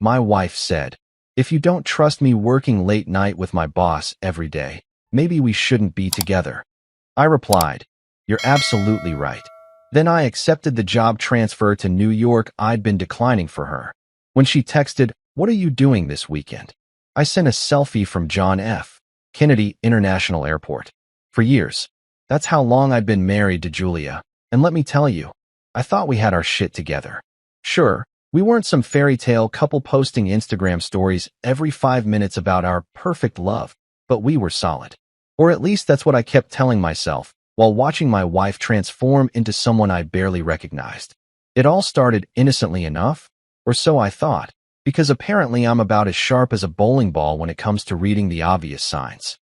My wife said, "If you don't trust me working late night with my boss every day, maybe we shouldn't be together." I replied, "You're absolutely right." Then I accepted the job transfer to New York I'd been declining for her. When she texted, "What are you doing this weekend?" I sent a selfie from John F. Kennedy International Airport. For years, that's how long I'd been married to Julia, and let me tell you, I thought we had our shit together. Sure, we weren't some fairy tale couple posting Instagram stories every 5 minutes about our perfect love, but we were solid. Or at least that's what I kept telling myself while watching my wife transform into someone I barely recognized. It all started innocently enough, or so I thought, because apparently I'm about as sharp as a bowling ball when it comes to reading the obvious signs.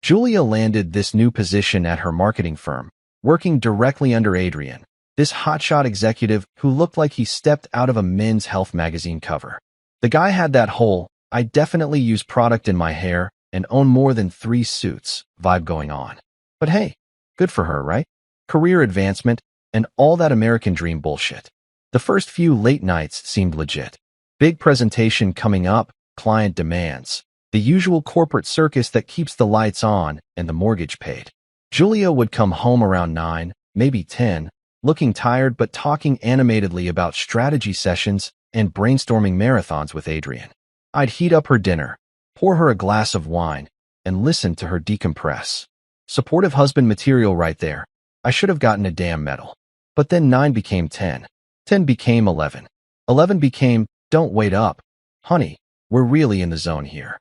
Julia landed this new position at her marketing firm, working directly under Adrian, this hotshot executive who looked like he stepped out of a Men's Health magazine cover. The guy had that whole, "I definitely use product in my hair and own more than 3 suits" vibe going on. But hey, good for her, right? Career advancement and all that American dream bullshit. The first few late nights seemed legit. Big presentation coming up, client demands, the usual corporate circus that keeps the lights on and the mortgage paid. Julia would come home around 9, maybe 10, looking tired but talking animatedly about strategy sessions and brainstorming marathons with Adrian. I'd heat up her dinner, pour her a glass of wine, and listen to her decompress. Supportive husband material right there. I should have gotten a damn medal. But then 9 became 10. 10 became 11. 11 became, "Don't wait up. Honey, we're really in the zone here."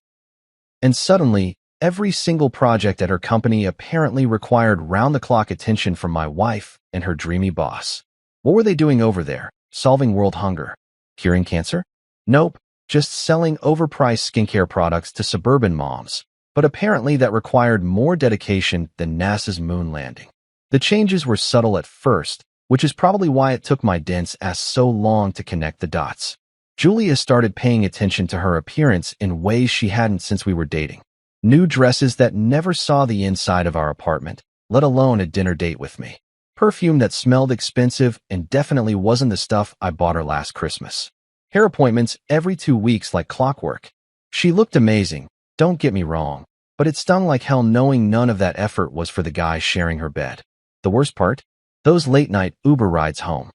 And suddenly, every single project at her company apparently required round-the-clock attention from my wife and her dreamy boss. What were they doing over there? Solving world hunger? Curing cancer? Nope, just selling overpriced skincare products to suburban moms. But apparently that required more dedication than NASA's moon landing. The changes were subtle at first, which is probably why it took my dense ass so long to connect the dots. Julia started paying attention to her appearance in ways she hadn't since we were dating. New dresses that never saw the inside of our apartment, let alone a dinner date with me. Perfume that smelled expensive and definitely wasn't the stuff I bought her last Christmas. Hair appointments every 2 weeks like clockwork. She looked amazing, don't get me wrong, but it stung like hell knowing none of that effort was for the guy sharing her bed. The worst part? Those late-night Uber rides home.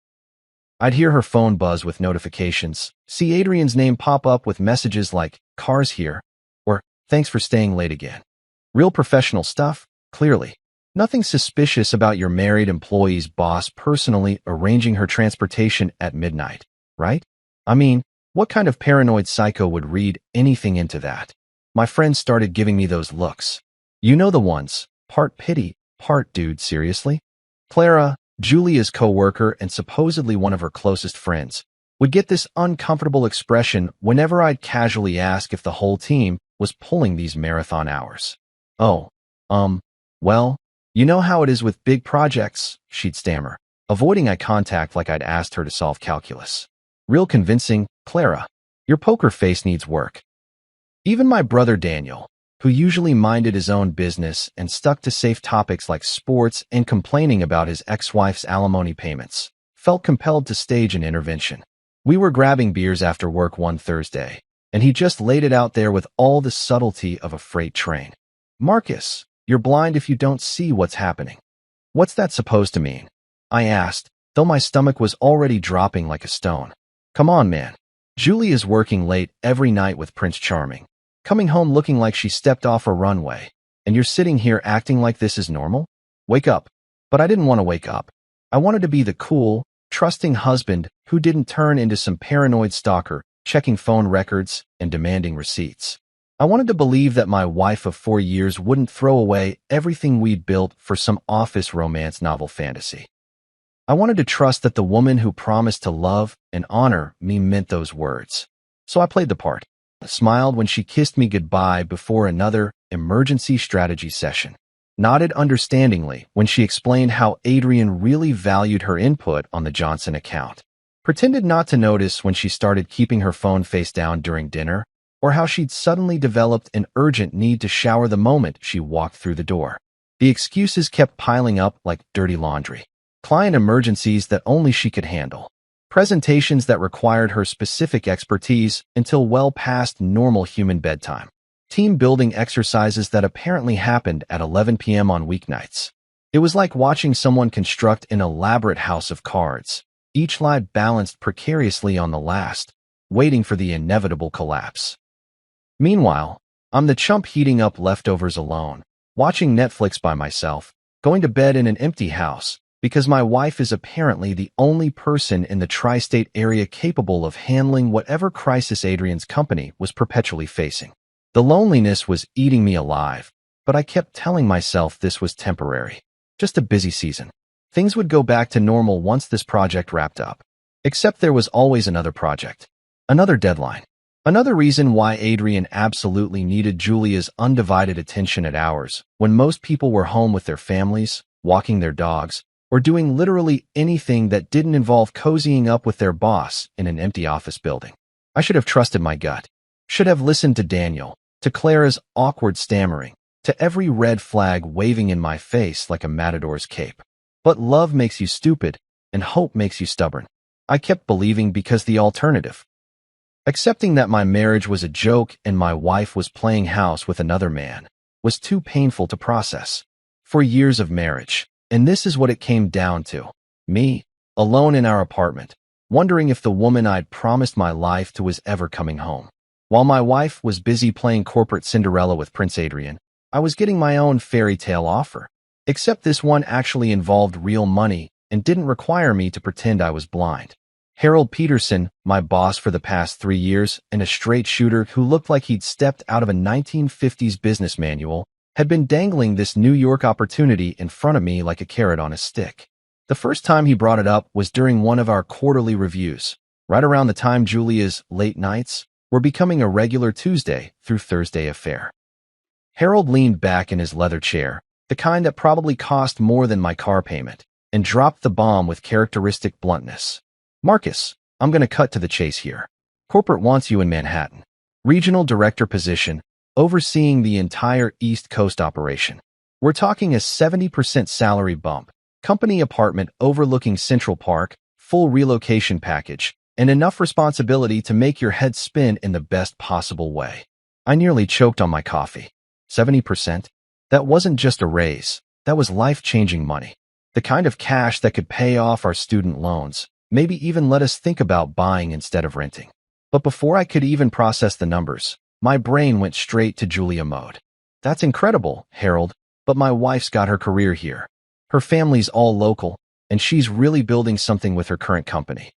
I'd hear her phone buzz with notifications, see Adrian's name pop up with messages like, "Car's here," or "Thanks for staying late again." Real professional stuff, clearly. Nothing suspicious about your married employee's boss personally arranging her transportation at midnight, right? I mean, what kind of paranoid psycho would read anything into that? My friends started giving me those looks. You know the ones, part pity, part dude, seriously? Clara, Julia's coworker and supposedly one of her closest friends, would get this uncomfortable expression whenever I'd casually ask if the whole team was pulling these marathon hours. "Oh, well, you know how it is with big projects," she'd stammer, avoiding eye contact like I'd asked her to solve calculus. Real convincing, "Clara, your poker face needs work." Even my brother Daniel, who usually minded his own business and stuck to safe topics like sports and complaining about his ex-wife's alimony payments, felt compelled to stage an intervention. We were grabbing beers after work one Thursday, and he just laid it out there with all the subtlety of a freight train. "Marcus, you're blind if you don't see what's happening." "What's that supposed to mean?" I asked, though my stomach was already dropping like a stone. "Come on, man. Julie is working late every night with Prince Charming, coming home looking like she stepped off a runway, and you're sitting here acting like this is normal? Wake up." But I didn't want to wake up. I wanted to be the cool, trusting husband who didn't turn into some paranoid stalker, checking phone records and demanding receipts. I wanted to believe that my wife of 4 years wouldn't throw away everything we'd built for some office romance novel fantasy. I wanted to trust that the woman who promised to love and honor me meant those words. So I played the part. Smiled when she kissed me goodbye before another emergency strategy session. Nodded understandingly when she explained how Adrian really valued her input on the Johnson account. Pretended not to notice when she started keeping her phone face down during dinner, or how she'd suddenly developed an urgent need to shower the moment she walked through the door. The excuses kept piling up like dirty laundry. Client emergencies that only she could handle. presentations that required her specific expertise until well past normal human bedtime, team building exercises that apparently happened at 11 p.m. on weeknights. It was like watching someone construct an elaborate house of cards, each lie balanced precariously on the last, waiting for the inevitable collapse. Meanwhile, I'm the chump heating up leftovers alone, watching Netflix by myself, going to bed in an empty house, because my wife is apparently the only person in the tri-state area capable of handling whatever crisis Adrian's company was perpetually facing. The loneliness was eating me alive, but I kept telling myself this was temporary. Just a busy season. Things would go back to normal once this project wrapped up. Except there was always another project. Another deadline. Another reason why Adrian absolutely needed Julia's undivided attention at hours when most people were home with their families, walking their dogs, or doing literally anything that didn't involve cozying up with their boss in an empty office building. I should have trusted my gut. Should have listened to Daniel, to Clara's awkward stammering, to every red flag waving in my face like a matador's cape. But love makes you stupid, and hope makes you stubborn. I kept believing because the alternative. Accepting that my marriage was a joke and my wife was playing house with another man was too painful to process. For years of marriage, and this is what it came down to. Me, alone in our apartment, wondering if the woman I'd promised my life to was ever coming home. While my wife was busy playing corporate Cinderella with Prince Adrian, I was getting my own fairy tale offer. Except this one actually involved real money and didn't require me to pretend I was blind. Harold Peterson, my boss for the past 3 years and a straight shooter who looked like he'd stepped out of a 1950s business manual, had been dangling this New York opportunity in front of me like a carrot on a stick. The first time he brought it up was during one of our quarterly reviews, right around the time Julia's late nights were becoming a regular Tuesday through Thursday affair. Harold leaned back in his leather chair, the kind that probably cost more than my car payment, and dropped the bomb with characteristic bluntness. Marcus, I'm going to cut to the chase here. Corporate wants you in Manhattan. Regional director position, overseeing the entire East Coast operation. We're talking a 70% salary bump, company apartment overlooking Central Park, full relocation package, and enough responsibility to make your head spin in the best possible way. I nearly choked on my coffee. 70%? That wasn't just a raise. That was life-changing money. The kind of cash that could pay off our student loans, maybe even let us think about buying instead of renting. But before I could even process the numbers, my brain went straight to Julia mode. That's incredible, Harold, but my wife's got her career here. Her family's all local, and she's really building something with her current company.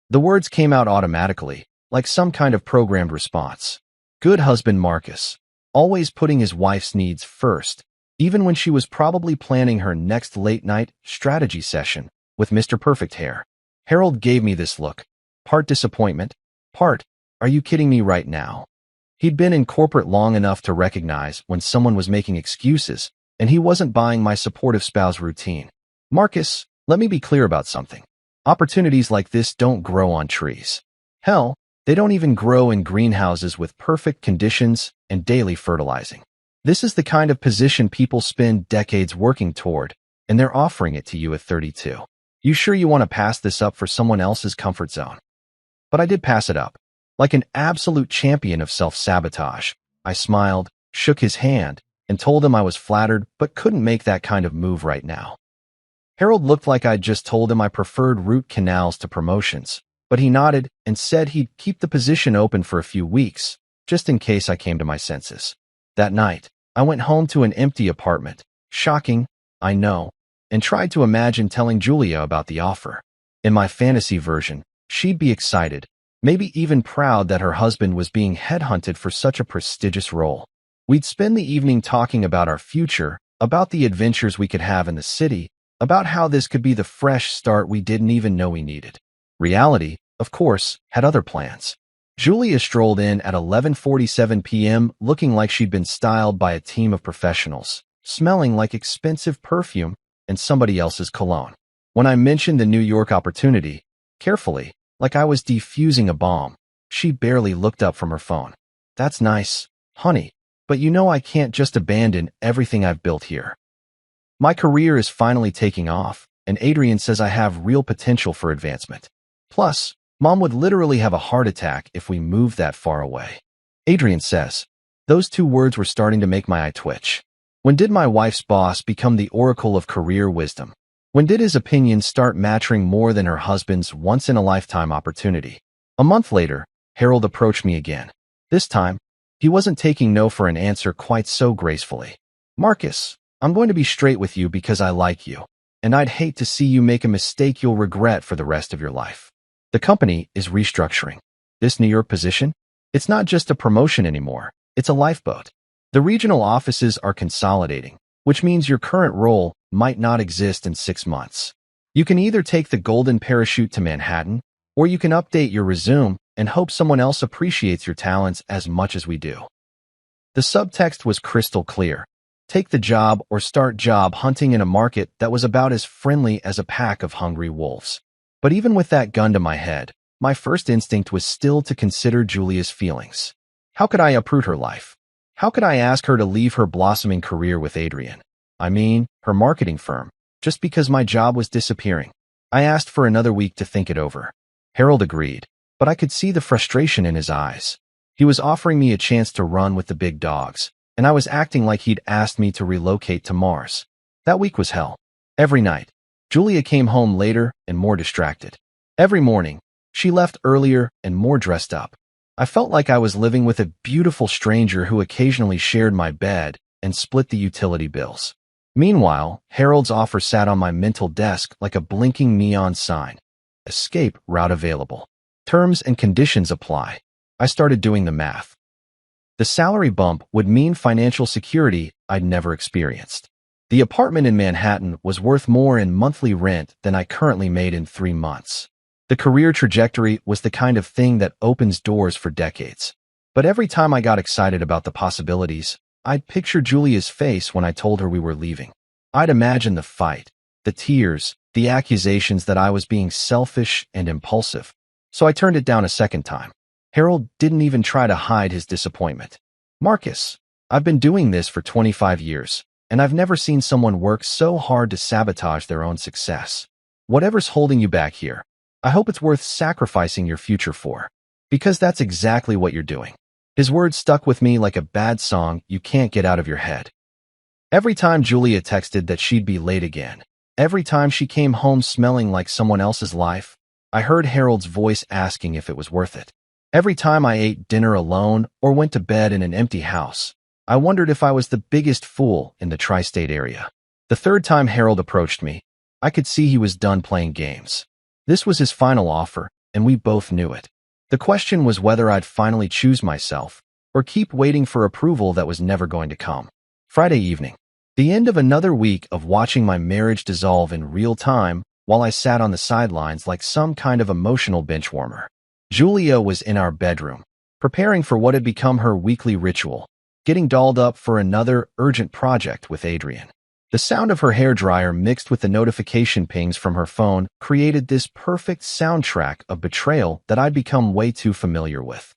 The words came out automatically, like some kind of programmed response. Good husband Marcus, always putting his wife's needs first, even when she was probably planning her next late-night strategy session with Mr. Perfect Hair. Harold gave me this look, part disappointment, part, are you kidding me right now? He'd been in corporate long enough to recognize when someone was making excuses, and he wasn't buying my supportive spouse routine. Marcus, let me be clear about something. Opportunities like this don't grow on trees. Hell, they don't even grow in greenhouses with perfect conditions and daily fertilizing. This is the kind of position people spend decades working toward, and they're offering it to you at 32. You sure you want to pass this up for someone else's comfort zone? But I did pass it up. Like an absolute champion of self-sabotage, I smiled, shook his hand, and told him I was flattered but couldn't make that kind of move right now. Harold looked like I'd just told him I preferred root canals to promotions, but he nodded and said he'd keep the position open for a few weeks, just in case I came to my senses. That night, I went home to an empty apartment. Shocking, I know, and tried to imagine telling Julia about the offer. In my fantasy version, she'd be excited, maybe even proud that her husband was being headhunted for such a prestigious role. We'd spend the evening talking about our future, about the adventures we could have in the city, about how this could be the fresh start we didn't even know we needed. Reality, of course, had other plans. Julia strolled in at 11:47 p.m. looking like she'd been styled by a team of professionals, smelling like expensive perfume and somebody else's cologne. When I mentioned the New York opportunity, carefully, like I was defusing a bomb, she barely looked up from her phone. That's nice, honey, but you know I can't just abandon everything I've built here. My career is finally taking off, and Adrian says I have real potential for advancement. Plus, Mom would literally have a heart attack if we moved that far away. Adrian says. Those two words were starting to make my eye twitch. When did my wife's boss become the oracle of career wisdom? When did his opinions start mattering more than her husband's once-in-a-lifetime opportunity? A month later, Harold approached me again. This time, he wasn't taking no for an answer quite so gracefully. Marcus, I'm going to be straight with you because I like you, and I'd hate to see you make a mistake you'll regret for the rest of your life. The company is restructuring. This New York position? It's not just a promotion anymore, it's a lifeboat. The regional offices are consolidating, which means your current role might not exist in 6 months. You can either take the golden parachute to Manhattan, or you can update your resume and hope someone else appreciates your talents as much as we do. The subtext was crystal clear. Take the job or start job hunting in a market that was about as friendly as a pack of hungry wolves. But even with that gun to my head, my first instinct was still to consider Julia's feelings. How could I uproot her life? How could I ask her to leave her blossoming career with Adrian? I mean, her marketing firm, just because my job was disappearing. I asked for another week to think it over. Harold agreed, but I could see the frustration in his eyes. He was offering me a chance to run with the big dogs, and I was acting like he'd asked me to relocate to Mars. That week was hell. Every night, Julia came home later and more distracted. Every morning, she left earlier and more dressed up. I felt like I was living with a beautiful stranger who occasionally shared my bed and split the utility bills. Meanwhile, Harold's offer sat on my mental desk like a blinking neon sign. Escape route available. Terms and conditions apply. I started doing the math. The salary bump would mean financial security I'd never experienced. The apartment in Manhattan was worth more in monthly rent than I currently made in 3 months. The career trajectory was the kind of thing that opens doors for decades. But every time I got excited about the possibilities, I'd picture Julia's face when I told her we were leaving. I'd imagine the fight, the tears, the accusations that I was being selfish and impulsive. So I turned it down a second time. Harold didn't even try to hide his disappointment. Marcus, I've been doing this for 25 years, and I've never seen someone work so hard to sabotage their own success. Whatever's holding you back here, I hope it's worth sacrificing your future for, because that's exactly what you're doing. His words stuck with me like a bad song you can't get out of your head. Every time Julia texted that she'd be late again, every time she came home smelling like someone else's life, I heard Harold's voice asking if it was worth it. Every time I ate dinner alone or went to bed in an empty house, I wondered if I was the biggest fool in the tri-state area. The third time Harold approached me, I could see he was done playing games. This was his final offer, and we both knew it. The question was whether I'd finally choose myself or keep waiting for approval that was never going to come. Friday evening, the end of another week of watching my marriage dissolve in real time while I sat on the sidelines like some kind of emotional benchwarmer. Julia was in our bedroom, preparing for what had become her weekly ritual, getting dolled up for another urgent project with Adrian. The sound of her hairdryer mixed with the notification pings from her phone created this perfect soundtrack of betrayal that I'd become way too familiar with.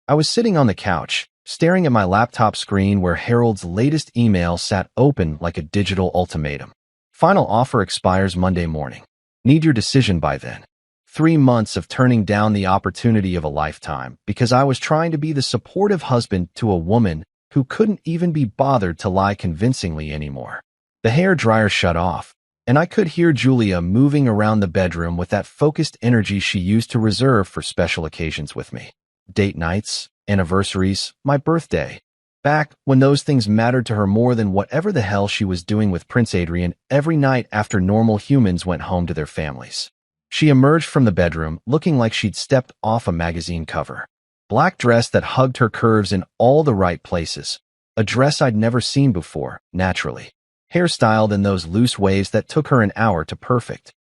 I was sitting on the couch, staring at my laptop screen where Harold's latest email sat open like a digital ultimatum. Final offer expires Monday morning. Need your decision by then. 3 months of turning down the opportunity of a lifetime because I was trying to be the supportive husband to a woman who couldn't even be bothered to lie convincingly anymore. The hairdryer shut off, and I could hear Julia moving around the bedroom with that focused energy she used to reserve for special occasions with me. Date nights, anniversaries, my birthday. Back when those things mattered to her more than whatever the hell she was doing with Prince Adrian every night after normal humans went home to their families. She emerged from the bedroom looking like she'd stepped off a magazine cover. Black dress that hugged her curves in all the right places. A dress I'd never seen before, naturally. Hairstyled in those loose waves that took her an hour to perfect.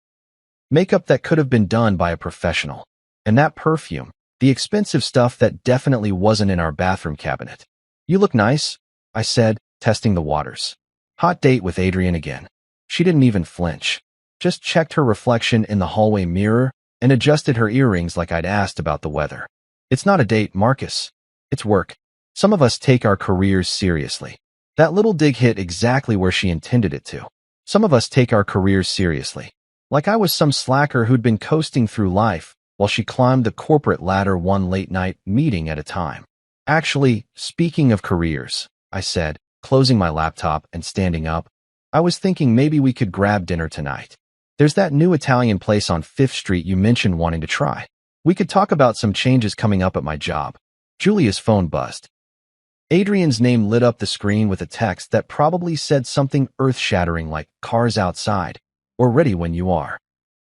Makeup that could have been done by a professional. And that perfume, the expensive stuff that definitely wasn't in our bathroom cabinet. You look nice, I said, testing the waters. Hot date with Adrian again. She didn't even flinch. Just checked her reflection in the hallway mirror and adjusted her earrings like I'd asked about the weather. It's not a date, Marcus. It's work. Some of us take our careers seriously. That little dig hit exactly where she intended it to. Some of us take our careers seriously. like I was some slacker who'd been coasting through life while she climbed the corporate ladder one late-night meeting at a time. Actually, speaking of careers, I said, closing my laptop and standing up, I was thinking maybe we could grab dinner tonight. There's that new Italian place on 5th Street you mentioned wanting to try. We could talk about some changes coming up at my job. Julia's phone buzzed. Adrian's name lit up the screen with a text that probably said something earth-shattering like "Cars outside" or "Ready when you are."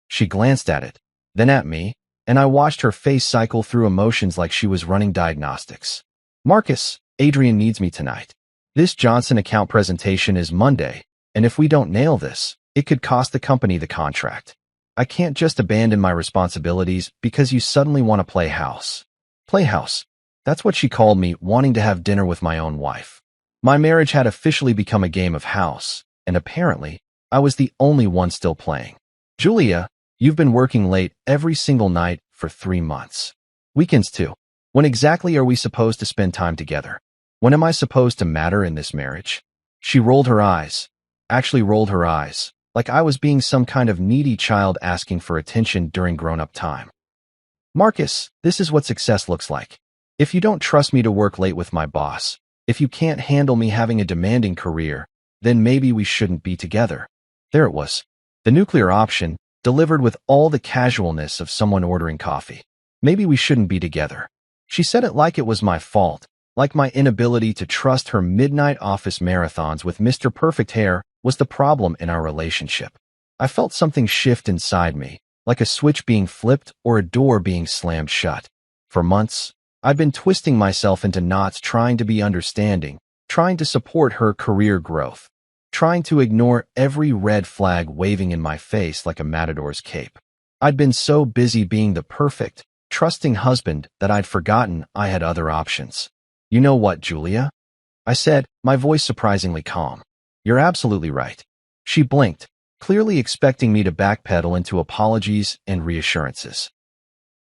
She glanced at it, then at me, and I watched her face cycle through emotions like she was running diagnostics. Marcus, Adrian needs me tonight. This Johnson account presentation is Monday, and if we don't nail this, it could cost the company the contract. I can't just abandon my responsibilities because you suddenly want to play house. Play house. That's what she called me, wanting to have dinner with my own wife. My marriage had officially become a game of house, and apparently, I was the only one still playing. Julia, you've been working late every single night for 3 months. Weekends too. When exactly are we supposed to spend time together? When am I supposed to matter in this marriage? She rolled her eyes. Actually rolled her eyes, like I was being some kind of needy child asking for attention during grown-up time. Marcus, this is what success looks like. If you don't trust me to work late with my boss, if you can't handle me having a demanding career, then maybe we shouldn't be together. There it was. The nuclear option, delivered with all the casualness of someone ordering coffee. Maybe we shouldn't be together. She said it like it was my fault, like my inability to trust her midnight office marathons with Mr. Perfect Hair was the problem in our relationship. I felt something shift inside me, like a switch being flipped or a door being slammed shut. For months, I'd been twisting myself into knots trying to be understanding, trying to support her career growth, trying to ignore every red flag waving in my face like a matador's cape. I'd been so busy being the perfect, trusting husband that I'd forgotten I had other options. You know what, Julia? I said, my voice surprisingly calm. You're absolutely right. She blinked, clearly expecting me to backpedal into apologies and reassurances.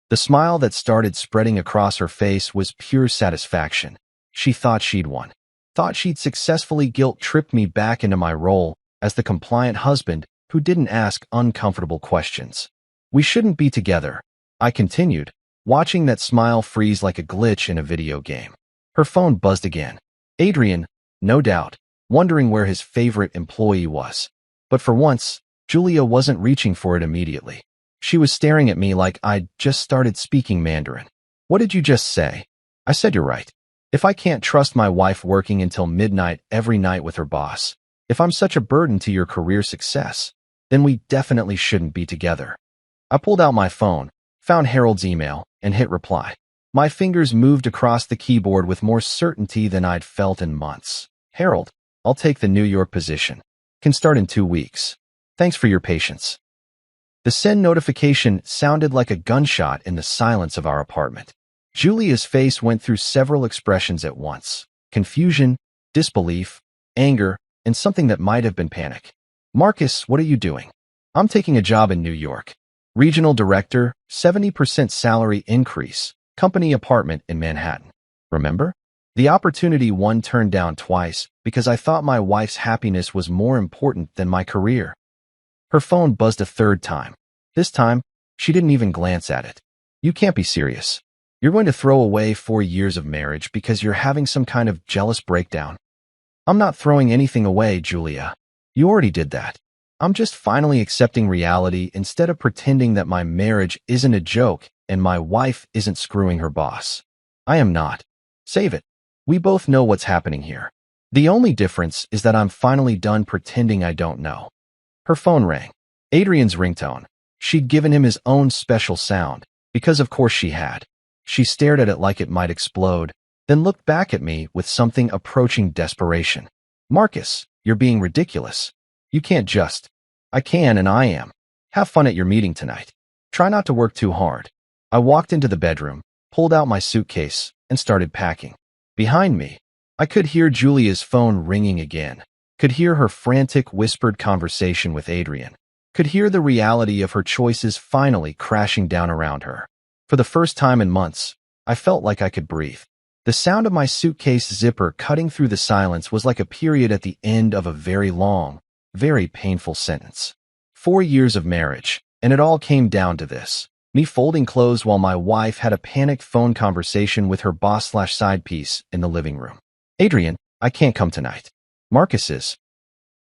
The smile that started spreading across her face was pure satisfaction. She thought she'd won. Thought she'd successfully guilt-tripped me back into my role as the compliant husband who didn't ask uncomfortable questions. We shouldn't be together, I continued, watching that smile freeze like a glitch in a video game. Her phone buzzed again. Adrian, no doubt, wondering where his favorite employee was. But for once, Julia wasn't reaching for it immediately. She was staring at me like I'd just started speaking Mandarin. What did you just say? I said you're right. If I can't trust my wife working until midnight every night with her boss, if I'm such a burden to your career success, then we definitely shouldn't be together. I pulled out my phone, found Harold's email, and hit reply. My fingers moved across the keyboard with more certainty than I'd felt in months. Harold, I'll take the New York position. Can start in 2 weeks. Thanks for your patience. The send notification sounded like a gunshot in the silence of our apartment. Julia's face went through several expressions at once: confusion, disbelief, anger, and something that might have been panic. Marcus, what are you doing? I'm taking a job in New York. Regional director, 70% salary increase, company apartment in Manhattan. Remember? The opportunity one turned down twice because I thought my wife's happiness was more important than my career. Her phone buzzed a 3rd time. This time, she didn't even glance at it. You can't be serious. You're going to throw away 4 years of marriage because you're having some kind of jealous breakdown. I'm not throwing anything away, Julia. You already did that. I'm just finally accepting reality instead of pretending that my marriage isn't a joke and my wife isn't screwing her boss. I am not. Save it. We both know what's happening here. The only difference is that I'm finally done pretending I don't know. Her phone rang. Adrian's ringtone. She'd given him his own special sound, because of course she had. She stared at it like it might explode, then looked back at me with something approaching desperation. Marcus, you're being ridiculous. You can't just. I can and I am. Have fun at your meeting tonight. Try not to work too hard. I walked into the bedroom, pulled out my suitcase, and started packing. Behind me, I could hear Julia's phone ringing again, could hear her frantic whispered conversation with Adrian, could hear the reality of her choices finally crashing down around her. For the first time in months, I felt like I could breathe. The sound of my suitcase zipper cutting through the silence was like a period at the end of a very long, very painful sentence. 4 years of marriage, and it all came down to this. Me folding clothes while my wife had a panicked phone conversation with her boss/side piece in the living room. Adrian, I can't come tonight. Marcus is.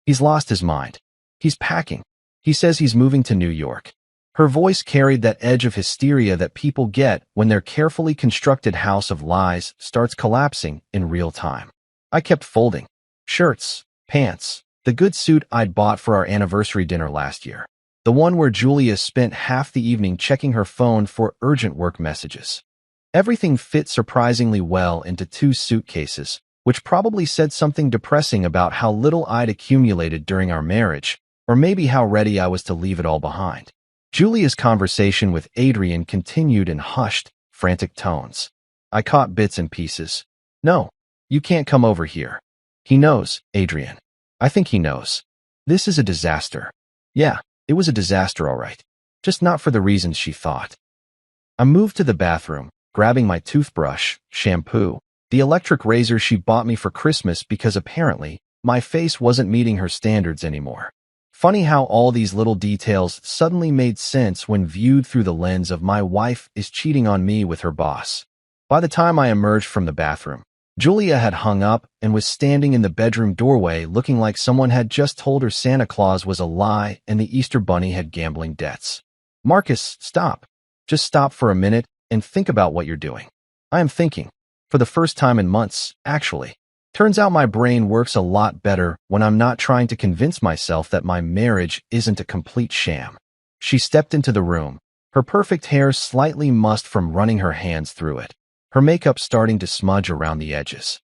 He's lost his mind. He's packing. He says he's moving to New York. Her voice carried that edge of hysteria that people get when their carefully constructed house of lies starts collapsing in real time. I kept folding. Shirts, pants, the good suit I'd bought for our anniversary dinner last year. The one where Julia spent half the evening checking her phone for urgent work messages. Everything fit surprisingly well into 2 suitcases, which probably said something depressing about how little I'd accumulated during our marriage, or maybe how ready I was to leave it all behind. Julia's conversation with Adrian continued in hushed, frantic tones. I caught bits and pieces. No, you can't come over here. He knows, Adrian. I think he knows. This is a disaster. Yeah, it was a disaster, all right. Just not for the reasons she thought. I moved to the bathroom, grabbing my toothbrush, shampoo, the electric razor she bought me for Christmas because apparently my face wasn't meeting her standards anymore. Funny how all these little details suddenly made sense when viewed through the lens of my wife is cheating on me with her boss. By the time I emerged from the bathroom, Julia had hung up and was standing in the bedroom doorway looking like someone had just told her Santa Claus was a lie and the Easter Bunny had gambling debts. Marcus, stop. Just stop for a minute and think about what you're doing. I am thinking. For the first time in months, actually. Turns out my brain works a lot better when I'm not trying to convince myself that my marriage isn't a complete sham. She stepped into the room, her perfect hair slightly mussed from running her hands through it, her makeup starting to smudge around the edges.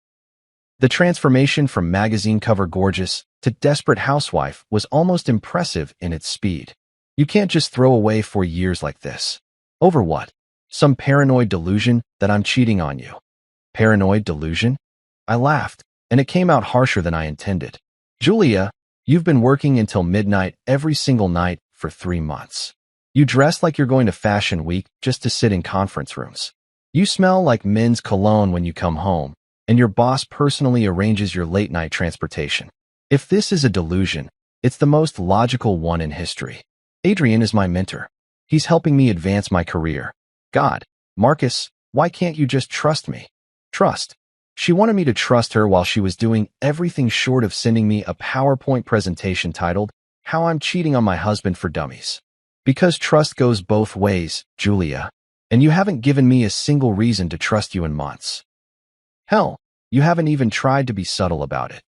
The transformation from magazine cover gorgeous to desperate housewife was almost impressive in its speed. You can't just throw away 4 years like this. Over what? Some paranoid delusion that I'm cheating on you. Paranoid delusion? I laughed, and it came out harsher than I intended. Julia, you've been working until midnight every single night for 3 months. You dress like you're going to Fashion Week just to sit in conference rooms. You smell like men's cologne when you come home, and your boss personally arranges your late-night transportation. If this is a delusion, it's the most logical one in history. Adrian is my mentor. He's helping me advance my career. God, Marcus, why can't you just trust me? Trust. She wanted me to trust her while she was doing everything short of sending me a PowerPoint presentation titled, How I'm Cheating on My Husband for Dummies. Because trust goes both ways, Julia. And you haven't given me a single reason to trust you in months. Hell, you haven't even tried to be subtle about it.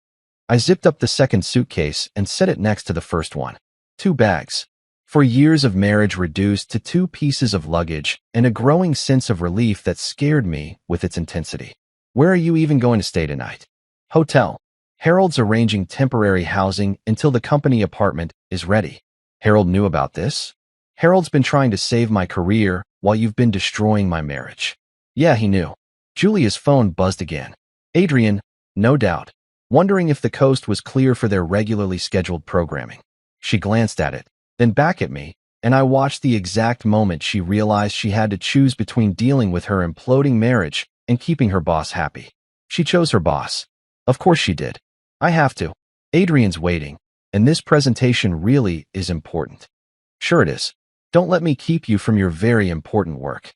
I zipped up the second suitcase and set it next to the first one. 2 bags. 4 years of marriage reduced to 2 pieces of luggage and a growing sense of relief that scared me with its intensity. Where are you even going to stay tonight? Hotel. Harold's arranging temporary housing until the company apartment is ready. Harold knew about this? Harold's been trying to save my career while you've been destroying my marriage. Yeah, he knew. Julia's phone buzzed again. Adrian, no doubt, wondering if the coast was clear for their regularly scheduled programming. She glanced at it, then back at me, and I watched the exact moment she realized she had to choose between dealing with her imploding marriage and keeping her boss happy. She chose her boss. Of course she did. I have to. Adrian's waiting, and this presentation really is important. Sure it is. Don't let me keep you from your very important work.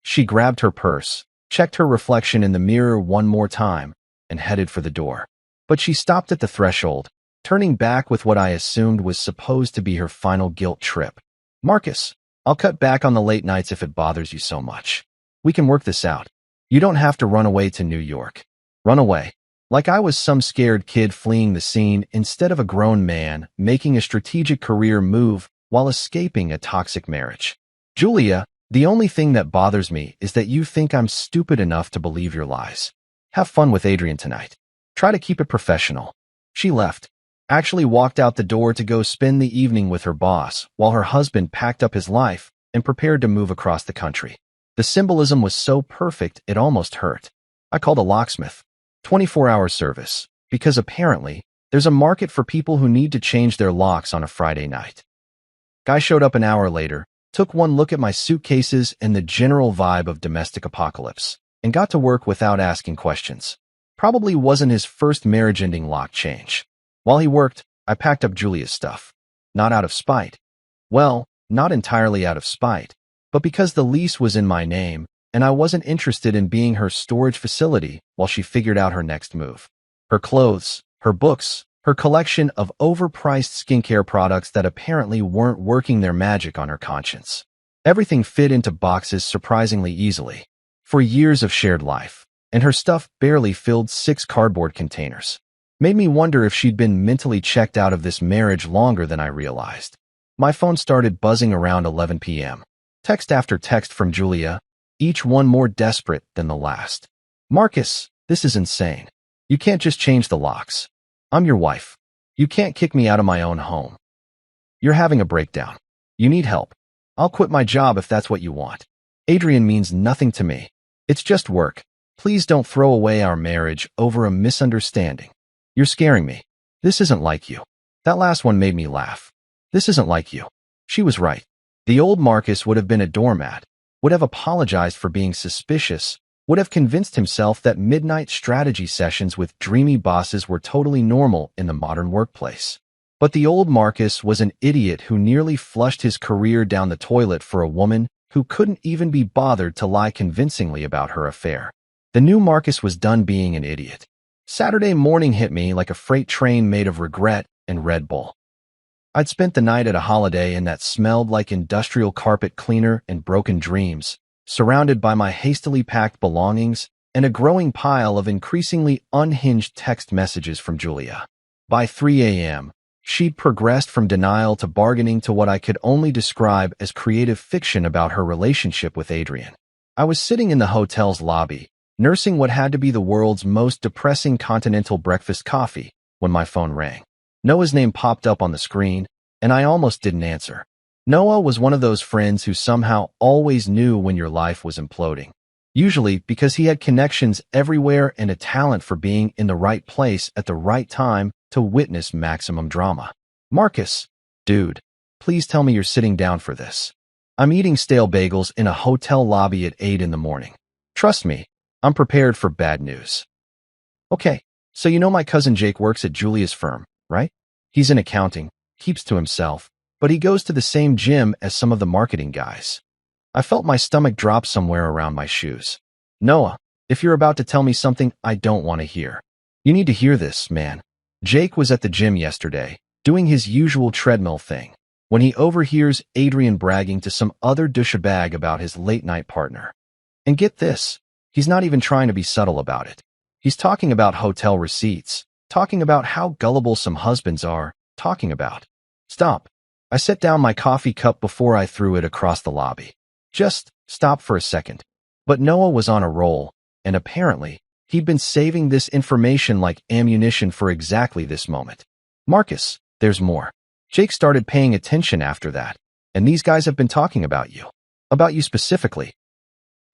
She grabbed her purse, checked her reflection in the mirror one more time, and headed for the door. But she stopped at the threshold, turning back with what I assumed was supposed to be her final guilt trip. Marcus, I'll cut back on the late nights if it bothers you so much. We can work this out. You don't have to run away to New York. Run away. Like I was some scared kid fleeing the scene instead of a grown man making a strategic career move while escaping a toxic marriage. Julia, the only thing that bothers me is that you think I'm stupid enough to believe your lies. Have fun with Adrian tonight. Try to keep it professional. She left, actually walked out the door to go spend the evening with her boss while her husband packed up his life and prepared to move across the country. The symbolism was so perfect it almost hurt. I called a locksmith. 24-hour service, because apparently there's a market for people who need to change their locks on a Friday night. Guy showed up an hour later, took one look at my suitcases and the general vibe of domestic apocalypse, and got to work without asking questions. Probably wasn't his first marriage-ending lock change. While he worked, I packed up Julia's stuff. not out of spite. Well, not entirely out of spite, but because the lease was in my name, and I wasn't interested in being her storage facility while she figured out her next move. Her clothes, her books, her collection of overpriced skincare products that apparently weren't working their magic on her conscience. Everything fit into boxes surprisingly easily. For years of shared life, and her stuff barely filled 6 cardboard containers. Made me wonder if she'd been mentally checked out of this marriage longer than I realized. My phone started buzzing around 11 p.m. Text after text from Julia, each one more desperate than the last. Marcus, this is insane. You can't just change the locks. I'm your wife. You can't kick me out of my own home. You're having a breakdown. You need help. I'll quit my job if that's what you want. Adrian means nothing to me. It's just work. Please don't throw away our marriage over a misunderstanding. You're scaring me. This isn't like you. That last one made me laugh. This isn't like you. She was right. The old Marcus would have been a doormat, would have apologized for being suspicious, would have convinced himself that midnight strategy sessions with dreamy bosses were totally normal in the modern workplace. But the old Marcus was an idiot who nearly flushed his career down the toilet for a woman who couldn't even be bothered to lie convincingly about her affair. The new Marcus was done being an idiot. Saturday morning hit me like a freight train made of regret and Red Bull. I'd spent the night at a Holiday Inn that smelled like industrial carpet cleaner and broken dreams, surrounded by my hastily packed belongings and a growing pile of increasingly unhinged text messages from Julia. By 3 a.m., she'd progressed from denial to bargaining to what I could only describe as creative fiction about her relationship with Adrian. I was sitting in the hotel's lobby, nursing what had to be the world's most depressing continental breakfast coffee, when my phone rang. Noah's name popped up on the screen, and I almost didn't answer. Noah was one of those friends who somehow always knew when your life was imploding. Usually because he had connections everywhere and a talent for being in the right place at the right time to witness maximum drama. Marcus, dude, please tell me you're sitting down for this. I'm eating stale bagels in a hotel lobby at 8 in the morning. Trust me, I'm prepared for bad news. Okay, so you know my cousin Jake works at Julia's firm, right? He's in accounting, keeps to himself, but he goes to the same gym as some of the marketing guys. I felt my stomach drop somewhere around my shoes. Noah, if you're about to tell me something I don't want to hear, you need to hear this, man. Jake was at the gym yesterday, doing his usual treadmill thing, when he overhears Adrian bragging to some other douchebag about his late-night partner. And get this, he's not even trying to be subtle about it. He's talking about hotel receipts, talking about how gullible some husbands are, talking about. Stop. I set down my coffee cup before I threw it across the lobby. Just stop for a second. But Noah was on a roll, and apparently, he'd been saving this information like ammunition for exactly this moment. Marcus, there's more. Jake started paying attention after that, and these guys have been talking about you. About you specifically.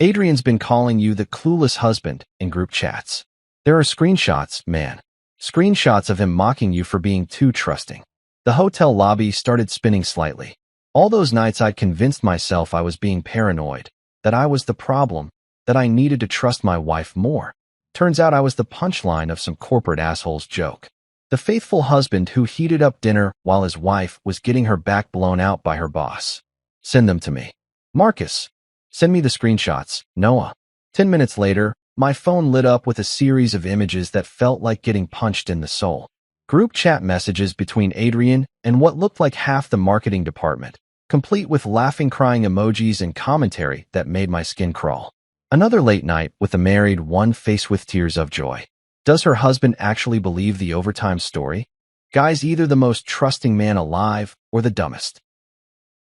Adrian's been calling you the clueless husband in group chats. There are screenshots, man. Screenshots of him mocking you for being too trusting. The hotel lobby started spinning slightly. All those nights I'd convinced myself I was being paranoid, that I was the problem, that I needed to trust my wife more. Turns out I was the punchline of some corporate asshole's joke. The faithful husband who heated up dinner while his wife was getting her back blown out by her boss. Send them to me. Marcus, send me the screenshots, Noah. 10 minutes later, my phone lit up with a series of images that felt like getting punched in the soul. Group chat messages between Adrian and what looked like half the marketing department, complete with laughing crying emojis and commentary that made my skin crawl. Another late night with a married one faced with tears of joy. Does her husband actually believe the overtime story? Guy's either the most trusting man alive or the dumbest.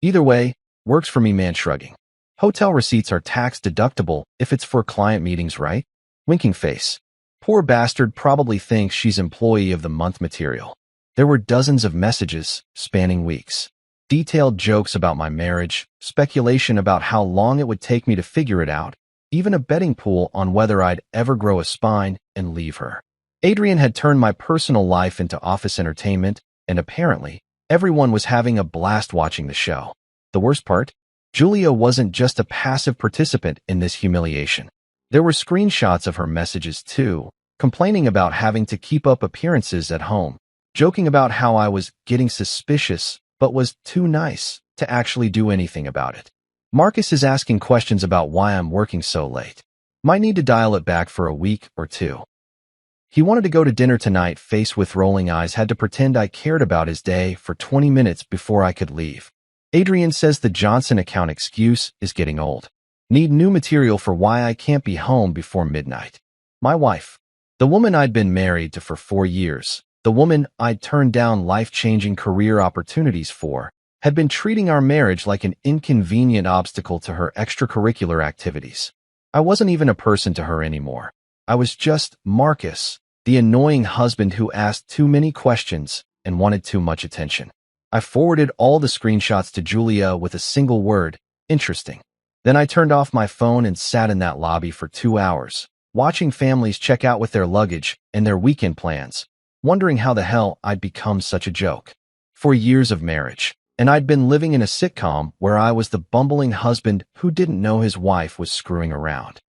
Either way, works for me, man shrugging. Hotel receipts are tax deductible if it's for client meetings, right? Winking face. Poor bastard probably thinks she's employee of the month material. There were dozens of messages spanning weeks. Detailed jokes about my marriage, speculation about how long it would take me to figure it out, even a betting pool on whether I'd ever grow a spine and leave her. Adrian had turned my personal life into office entertainment, and apparently, everyone was having a blast watching the show. The worst part? Julia wasn't just a passive participant in this humiliation. There were screenshots of her messages too, complaining about having to keep up appearances at home, joking about how I was getting suspicious, but was too nice to actually do anything about it. Marcus is asking questions about why I'm working so late. Might need to dial it back for a week or two. He wanted to go to dinner tonight, face with rolling eyes, had to pretend I cared about his day for 20 minutes before I could leave. Adrian says the Johnson account excuse is getting old. Need new material for why I can't be home before midnight. My wife, the woman I'd been married to for 4 years, the woman I'd turned down life-changing career opportunities for, had been treating our marriage like an inconvenient obstacle to her extracurricular activities. I wasn't even a person to her anymore. I was just Marcus, the annoying husband who asked too many questions and wanted too much attention. I forwarded all the screenshots to Julia with a single word, interesting. Then I turned off my phone and sat in that lobby for 2 hours, watching families check out with their luggage and their weekend plans, wondering how the hell I'd become such a joke. 4 years of marriage, and I'd been living in a sitcom where I was the bumbling husband who didn't know his wife was screwing around.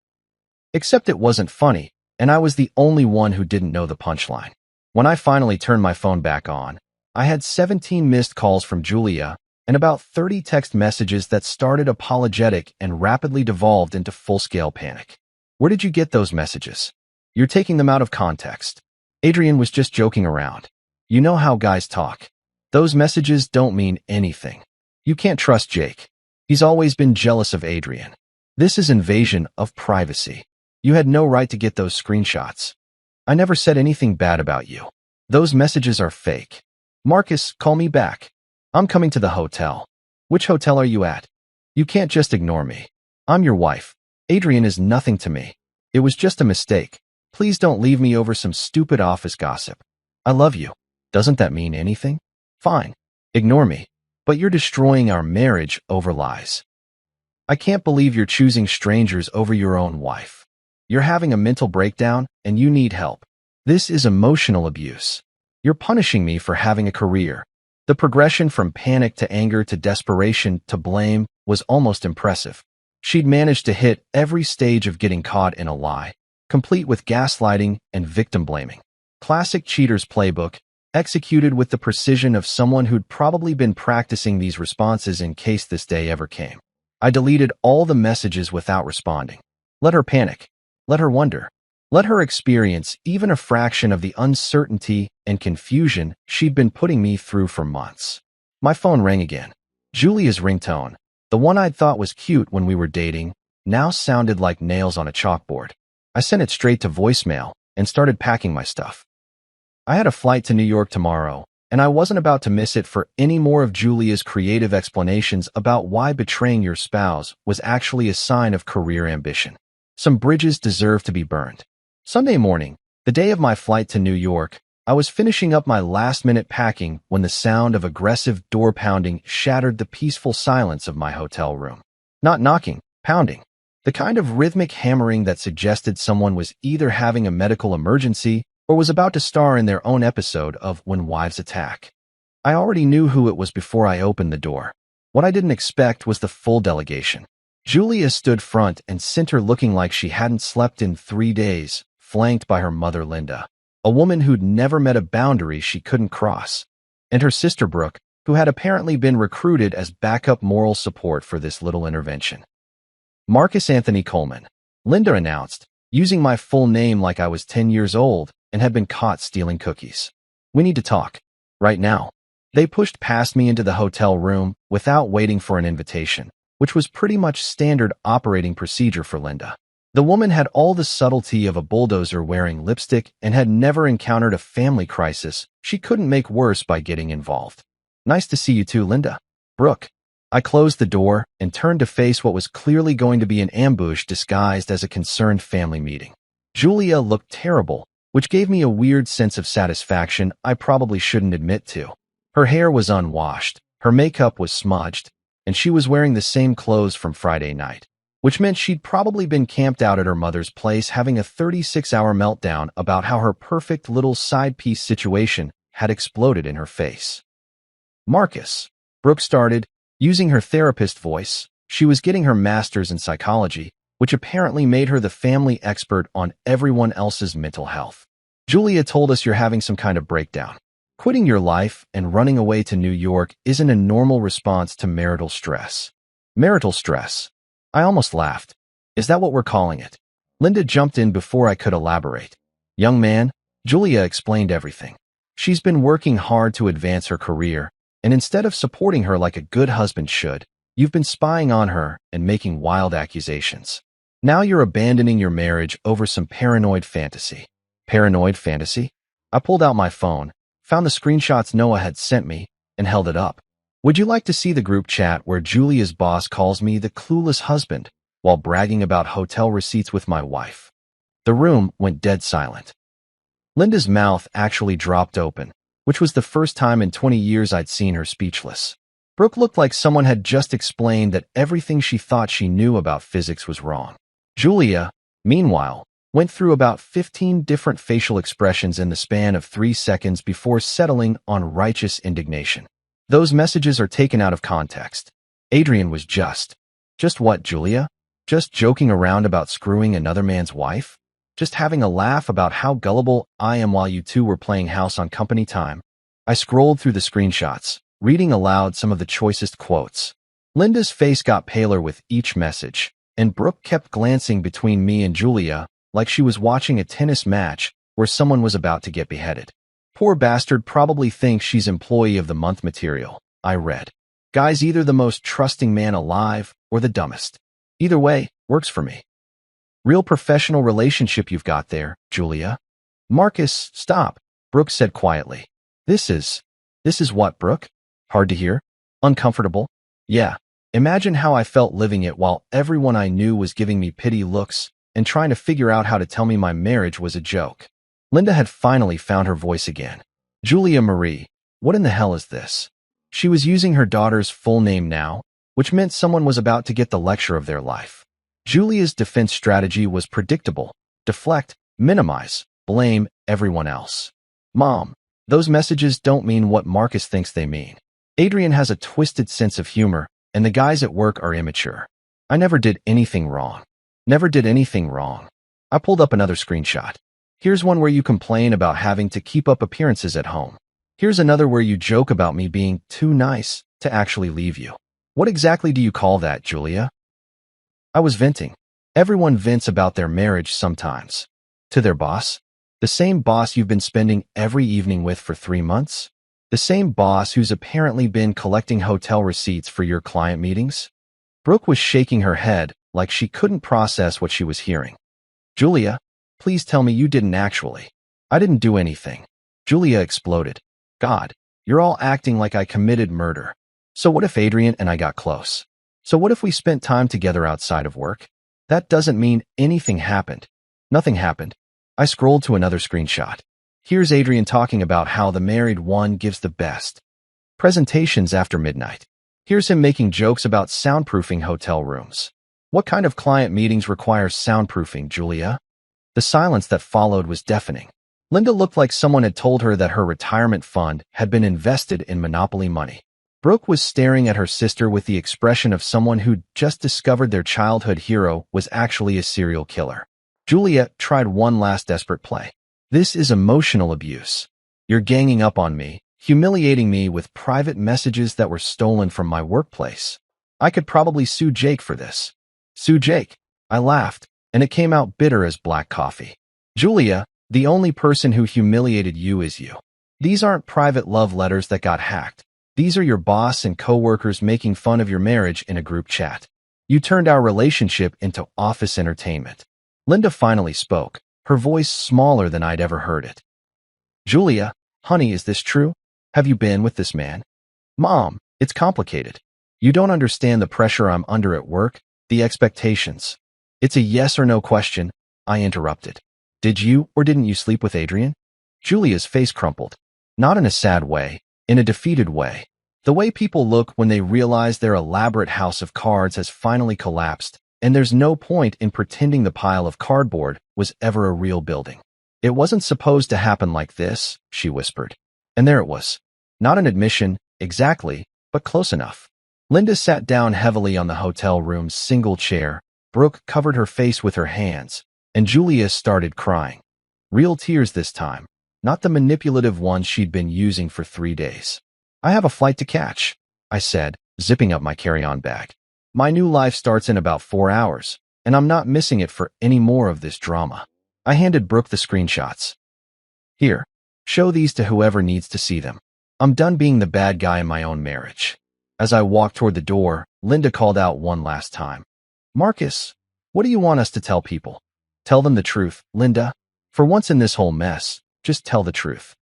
Except it wasn't funny, and I was the only one who didn't know the punchline. When I finally turned my phone back on, I had 17 missed calls from Julia and about 30 text messages that started apologetic and rapidly devolved into full-scale panic. Where did you get those messages? You're taking them out of context. Adrian was just joking around. You know how guys talk. Those messages don't mean anything. You can't trust Jake. He's always been jealous of Adrian. This is invasion of privacy. You had no right to get those screenshots. I never said anything bad about you. Those messages are fake. Marcus, call me back. I'm coming to the hotel. Which hotel are you at? You can't just ignore me. I'm your wife. Adrian is nothing to me. It was just a mistake. Please don't leave me over some stupid office gossip. I love you. Doesn't that mean anything? Fine. Ignore me. But you're destroying our marriage over lies. I can't believe you're choosing strangers over your own wife. You're having a mental breakdown and you need help. This is emotional abuse. You're punishing me for having a career. The progression from panic to anger to desperation to blame was almost impressive. She'd managed to hit every stage of getting caught in a lie, complete with gaslighting and victim blaming. Classic cheater's playbook, executed with the precision of someone who'd probably been practicing these responses in case this day ever came. I deleted all the messages without responding. Let her panic. Let her wonder. Let her experience even a fraction of the uncertainty and confusion she'd been putting me through for months. My phone rang again. Julia's ringtone, the one I'd thought was cute when we were dating, now sounded like nails on a chalkboard. I sent it straight to voicemail and started packing my stuff. I had a flight to New York tomorrow, and I wasn't about to miss it for any more of Julia's creative explanations about why betraying your spouse was actually a sign of career ambition. Some bridges deserve to be burned. Sunday morning, the day of my flight to New York, I was finishing up my last-minute packing when the sound of aggressive door pounding shattered the peaceful silence of my hotel room. Not knocking, pounding. The kind of rhythmic hammering that suggested someone was either having a medical emergency or was about to star in their own episode of When Wives Attack. I already knew who it was before I opened the door. What I didn't expect was the full delegation. Julia stood front and center looking like she hadn't slept in 3 days, flanked by her mother Linda, a woman who'd never met a boundary she couldn't cross, and her sister Brooke, who had apparently been recruited as backup moral support for this little intervention. Marcus Anthony Coleman, Linda announced, using my full name like I was 10 years old and had been caught stealing cookies. We need to talk. Right now. They pushed past me into the hotel room without waiting for an invitation, which was pretty much standard operating procedure for Linda. The woman had all the subtlety of a bulldozer wearing lipstick and had never encountered a family crisis she couldn't make worse by getting involved. Nice to see you too, Linda. Brooke. I closed the door and turned to face what was clearly going to be an ambush disguised as a concerned family meeting. Julia looked terrible, which gave me a weird sense of satisfaction I probably shouldn't admit to. Her hair was unwashed, her makeup was smudged, and she was wearing the same clothes from Friday night, which meant she'd probably been camped out at her mother's place having a 36-hour meltdown about how her perfect little side piece situation had exploded in her face. Marcus, Brooke started, using her therapist voice. She was getting her master's in psychology, which apparently made her the family expert on everyone else's mental health. Julia told us you're having some kind of breakdown. Quitting your life and running away to New York isn't a normal response to marital stress. Marital stress. I almost laughed. Is that what we're calling it? Linda jumped in before I could elaborate. Young man, Julia explained everything. She's been working hard to advance her career, and instead of supporting her like a good husband should, you've been spying on her and making wild accusations. Now you're abandoning your marriage over some paranoid fantasy. Paranoid fantasy? I pulled out my phone, found the screenshots Noah had sent me, and held it up. Would you like to see the group chat where Julia's boss calls me the clueless husband while bragging about hotel receipts with my wife? The room went dead silent. Linda's mouth actually dropped open, which was the first time in 20 years I'd seen her speechless. Brooke looked like someone had just explained that everything she thought she knew about physics was wrong. Julia, meanwhile, went through about 15 different facial expressions in the span of 3 seconds before settling on righteous indignation. Those messages are taken out of context. Adrian was just what, Julia? Just joking around about screwing another man's wife? Just having a laugh about how gullible I am while you two were playing house on company time? I scrolled through the screenshots, reading aloud some of the choicest quotes. Linda's face got paler with each message, and Brooke kept glancing between me and Julia like she was watching a tennis match where someone was about to get beheaded. Poor bastard probably thinks she's employee of the month material, I read. Guy's either the most trusting man alive or the dumbest. Either way, works for me. Real professional relationship you've got there, Julia. Marcus, stop, Brooke said quietly. This is what, Brooke? Hard to hear? Uncomfortable? Yeah. Imagine how I felt living it while everyone I knew was giving me pity looks and trying to figure out how to tell me my marriage was a joke. Linda had finally found her voice again. Julia Marie, what in the hell is this? She was using her daughter's full name now, which meant someone was about to get the lecture of their life. Julia's defense strategy was predictable. Deflect, minimize, blame everyone else. Mom, those messages don't mean what Marcus thinks they mean. Adrian has a twisted sense of humor, and the guys at work are immature. I never did anything wrong. Never did anything wrong. I pulled up another screenshot. Here's one where you complain about having to keep up appearances at home. Here's another where you joke about me being too nice to actually leave you. What exactly do you call that, Julia? I was venting. Everyone vents about their marriage sometimes. To their boss? The same boss you've been spending every evening with for 3 months? The same boss who's apparently been collecting hotel receipts for your client meetings? Brooke was shaking her head like she couldn't process what she was hearing. Julia, please tell me you didn't actually. I didn't do anything. Julia exploded. God, you're all acting like I committed murder. So what if Adrian and I got close? So what if we spent time together outside of work? That doesn't mean anything happened. Nothing happened. I scrolled to another screenshot. Here's Adrian talking about how the married one gives the best presentations after midnight. Here's him making jokes about soundproofing hotel rooms. What kind of client meetings require soundproofing, Julia? The silence that followed was deafening. Linda looked like someone had told her that her retirement fund had been invested in Monopoly money. Brooke was staring at her sister with the expression of someone who'd just discovered their childhood hero was actually a serial killer. Julia tried one last desperate play. This is emotional abuse. You're ganging up on me, humiliating me with private messages that were stolen from my workplace. I could probably sue Jake for this. Sue Jake? I laughed, and it came out bitter as black coffee. Julia, the only person who humiliated you is you. These aren't private love letters that got hacked. These are your boss and coworkers making fun of your marriage in a group chat. You turned our relationship into office entertainment. Linda finally spoke, her voice smaller than I'd ever heard it. Julia, honey, is this true? Have you been with this man? Mom, it's complicated. You don't understand the pressure I'm under at work, the expectations. It's a yes or no question, I interrupted. Did you or didn't you sleep with Adrian? Julia's face crumpled. Not in a sad way, in a defeated way. The way people look when they realize their elaborate house of cards has finally collapsed, and there's no point in pretending the pile of cardboard was ever a real building. It wasn't supposed to happen like this, she whispered. And there it was. Not an admission, exactly, but close enough. Linda sat down heavily on the hotel room's single chair. Brooke covered her face with her hands, and Julia started crying. Real tears this time. not the manipulative ones she'd been using for 3 days. I have a flight to catch, I said, zipping up my carry-on bag. My new life starts in about 4 hours, and I'm not missing it for any more of this drama. I handed Brooke the screenshots. Here, show these to whoever needs to see them. I'm done being the bad guy in my own marriage. As I walked toward the door, Linda called out one last time. Marcus, what do you want us to tell people? Tell them the truth, Linda. For once in this whole mess, just tell the truth.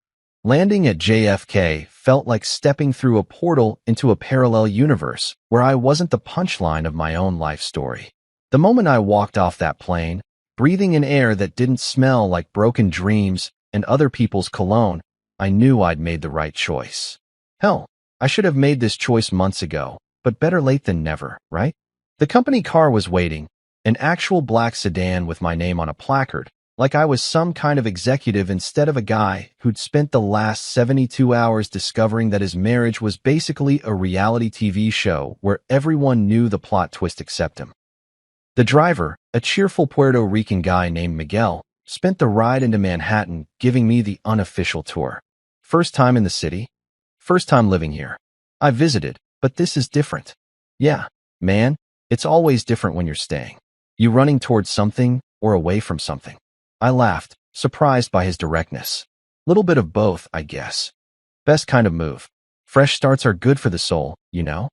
Landing at JFK felt like stepping through a portal into a parallel universe where I wasn't the punchline of my own life story. The moment I walked off that plane, breathing in air that didn't smell like broken dreams and other people's cologne, I knew I'd made the right choice. Hell, I should have made this choice months ago, but better late than never, right? The company car was waiting, an actual black sedan with my name on a placard, like I was some kind of executive instead of a guy who'd spent the last 72 hours discovering that his marriage was basically a reality TV show where everyone knew the plot twist except him. The driver, a cheerful Puerto Rican guy named Miguel, spent the ride into Manhattan giving me the unofficial tour. First time in the city? First time living here. I visited, but this is different. Yeah, man, it's always different when you're staying. You running towards something or away from something? I laughed, surprised by his directness. Little bit of both, I guess. Best kind of move. Fresh starts are good for the soul, you know?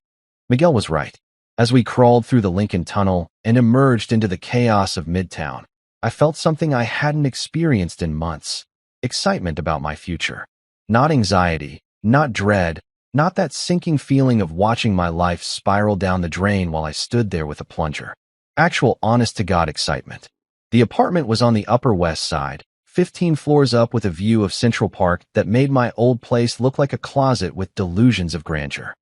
Miguel was right. As we crawled through the Lincoln Tunnel and emerged into the chaos of Midtown, I felt something I hadn't experienced in months. Excitement about my future. Not anxiety, not dread, not that sinking feeling of watching my life spiral down the drain while I stood there with a plunger. Actual honest-to-God excitement. The apartment was on the Upper West Side, 15 floors up with a view of Central Park that made my old place look like a closet with delusions of grandeur.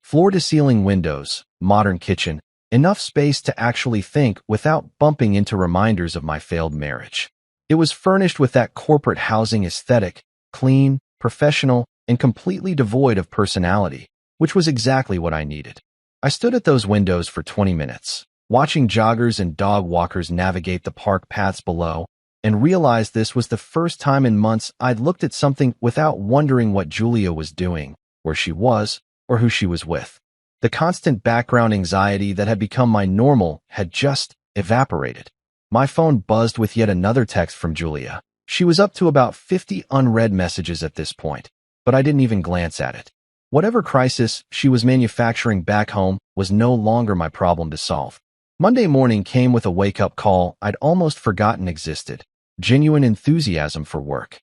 Floor-to-ceiling windows, modern kitchen, enough space to actually think without bumping into reminders of my failed marriage. It was furnished with that corporate housing aesthetic, clean, professional, and completely devoid of personality, which was exactly what I needed. I stood at those windows for 20 minutes, watching joggers and dog walkers navigate the park paths below, and realized this was the first time in months I'd looked at something without wondering what Julia was doing, where she was, or who she was with. The constant background anxiety that had become my normal had just evaporated. My phone buzzed with yet another text from Julia. She was up to about 50 unread messages at this point, but I didn't even glance at it. Whatever crisis she was manufacturing back home was no longer my problem to solve. Monday morning came with a wake-up call I'd almost forgotten existed. Genuine enthusiasm for work.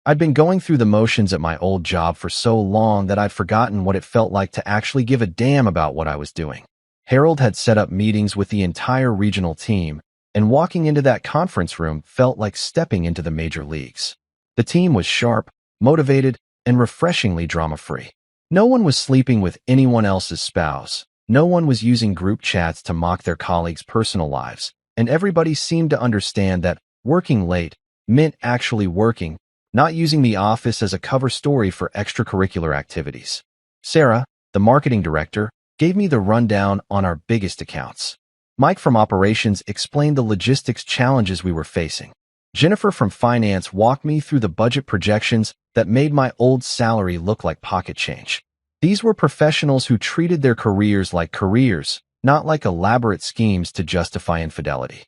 I'd been going through the motions at my old job for so long that I'd forgotten what it felt like to actually give a damn about what I was doing. Harold had set up meetings with the entire regional team, and walking into that conference room felt like stepping into the major leagues. The team was sharp, motivated, and refreshingly drama-free. No one was sleeping with anyone else's spouse. No one was using group chats to mock their colleagues' personal lives, and everybody seemed to understand that working late meant actually working, not using the office as a cover story for extracurricular activities. Sarah, the marketing director, gave me the rundown on our biggest accounts. Mike from operations explained the logistics challenges we were facing. Jennifer from finance walked me through the budget projections that made my old salary look like pocket change. These were professionals who treated their careers like careers, not like elaborate schemes to justify infidelity.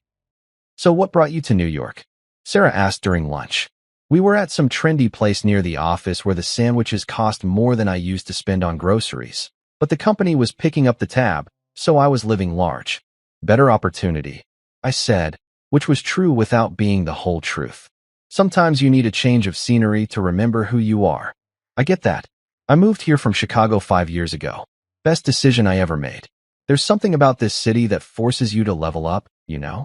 So what brought you to New York? Sarah asked during lunch. We were at some trendy place near the office where the sandwiches cost more than I used to spend on groceries. But the company was picking up the tab, so I was living large. Better opportunity, I said, which was true without being the whole truth. Sometimes you need a change of scenery to remember who you are. I get that. I moved here from Chicago 5 years ago. Best decision I ever made. There's something about this city that forces you to level up, you know?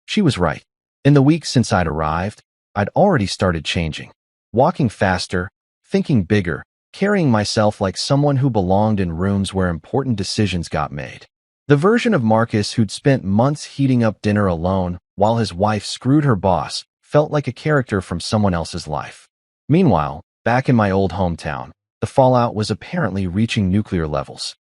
She was right. In the weeks since I'd arrived, I'd already started changing. Walking faster, thinking bigger, carrying myself like someone who belonged in rooms where important decisions got made. The version of Marcus who'd spent months heating up dinner alone while his wife screwed her boss felt like a character from someone else's life. Meanwhile, back in my old hometown, the fallout was apparently reaching nuclear levels.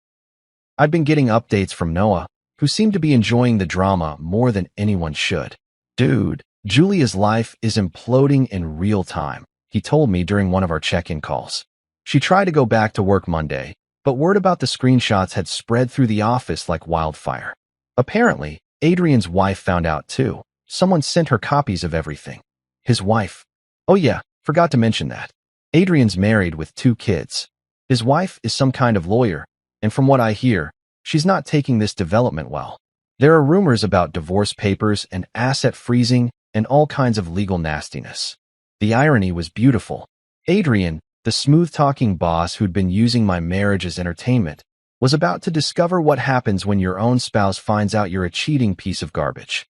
I'd been getting updates from Noah, who seemed to be enjoying the drama more than anyone should. Dude, Julia's life is imploding in real time. he told me during one of our check-in calls. She tried to go back to work Monday, but word about the screenshots had spread through the office like wildfire. Apparently, Adrian's wife found out too. Someone sent her copies of everything. His wife. Oh yeah, forgot to mention that. Adrian's married with 2 kids. His wife is some kind of lawyer, and from what I hear, she's not taking this development well. There are rumors about divorce papers and asset freezing and all kinds of legal nastiness. The irony was beautiful. Adrian, the smooth-talking boss who'd been using my marriage as entertainment, was about to discover what happens when your own spouse finds out you're a cheating piece of garbage.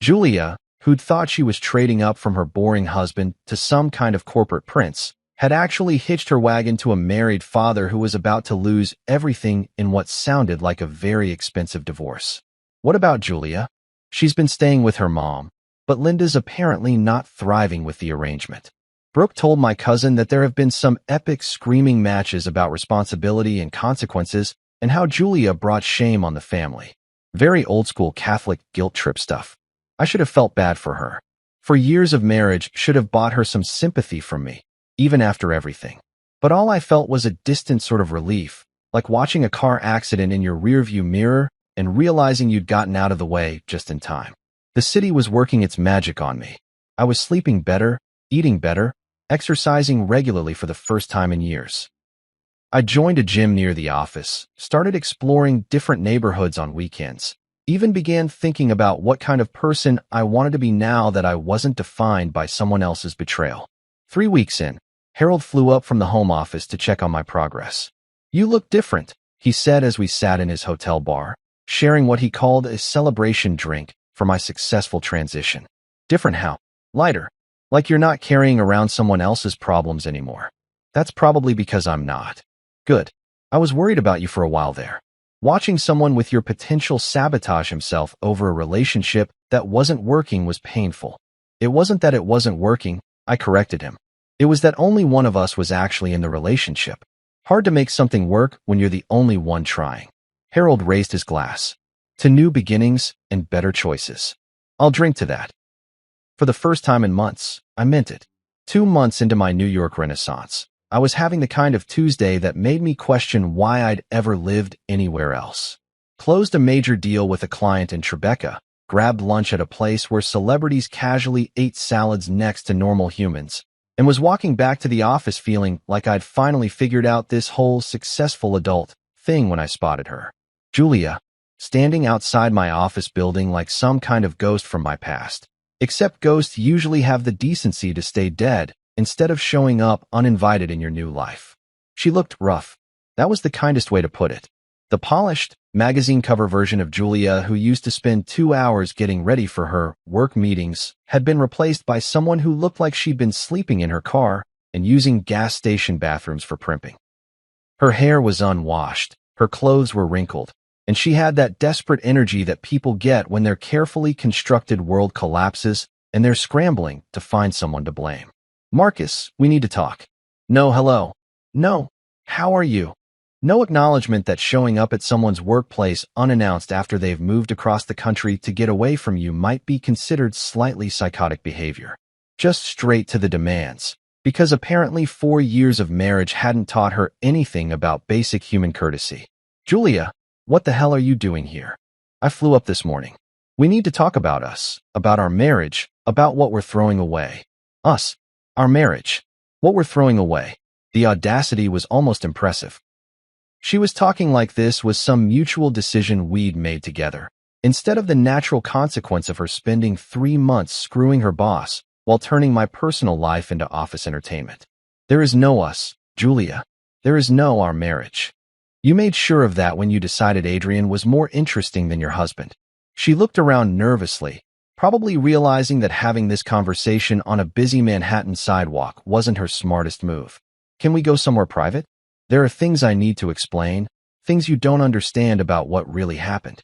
Julia, who'd thought she was trading up from her boring husband to some kind of corporate prince, had actually hitched her wagon to a married father who was about to lose everything in what sounded like a very expensive divorce. What about Julia? She's been staying with her mom, but Linda's apparently not thriving with the arrangement. Brooke told my cousin that there have been some epic screaming matches about responsibility and consequences and how Julia brought shame on the family. Very old-school Catholic guilt trip stuff. I should have felt bad for her. For years of marriage should have bought her some sympathy from me, even after everything. But all I felt was a distant sort of relief, like watching a car accident in your rearview mirror and realizing you'd gotten out of the way just in time. The city was working its magic on me. I was sleeping better, eating better, exercising regularly for the first time in years. I joined a gym near the office, started exploring different neighborhoods on weekends, even began thinking about what kind of person I wanted to be now that I wasn't defined by someone else's betrayal. 3 weeks in, Harold flew up from the home office to check on my progress. "You look different," he said as we sat in his hotel bar, sharing what he called a celebration drink for my successful transition. "Different how?" "Lighter. Like you're not carrying around someone else's problems anymore." "That's probably because I'm not." "Good. I was worried about you for a while there." Watching someone with your potential sabotage himself over a relationship that wasn't working was painful. It wasn't that it wasn't working, I corrected him. It was that only one of us was actually in the relationship. Hard to make something work when you're the only one trying. Harold raised his glass. "To new beginnings and better choices." "I'll drink to that." For the first time in months, I meant it. 2 months into my New York renaissance, I was having the kind of Tuesday that made me question why I'd ever lived anywhere else. Closed a major deal with a client in Tribeca, grabbed lunch at a place where celebrities casually ate salads next to normal humans, and was walking back to the office feeling like I'd finally figured out this whole successful adult thing when I spotted her. Julia, standing outside my office building like some kind of ghost from my past. Except ghosts usually have the decency to stay dead instead of showing up uninvited in your new life. She looked rough. That was the kindest way to put it. The polished, magazine cover version of Julia who used to spend 2 hours getting ready for her work meetings had been replaced by someone who looked like she'd been sleeping in her car and using gas station bathrooms for primping. Her hair was unwashed, her clothes were wrinkled, and she had that desperate energy that people get when their carefully constructed world collapses and they're scrambling to find someone to blame. "Marcus, we need to talk." "No, hello." "No, how are you?" No acknowledgement that showing up at someone's workplace unannounced after they've moved across the country to get away from you might be considered slightly psychotic behavior. Just straight to the demands, because apparently 4 years of marriage hadn't taught her anything about basic human courtesy. "Julia, what the hell are you doing here?" "I flew up this morning. We need to talk about us, about our marriage, about what we're throwing away." "Us? Our marriage? What we're throwing away?" The audacity was almost impressive. She was talking like this was some mutual decision we'd made together, instead of the natural consequence of her spending 3 months screwing her boss while turning my personal life into office entertainment. "There is no us, Julia. There is no our marriage. You made sure of that when you decided Adrian was more interesting than your husband." She looked around nervously, probably realizing that having this conversation on a busy Manhattan sidewalk wasn't her smartest move. "Can we go somewhere private? There are things I need to explain, things you don't understand about what really happened."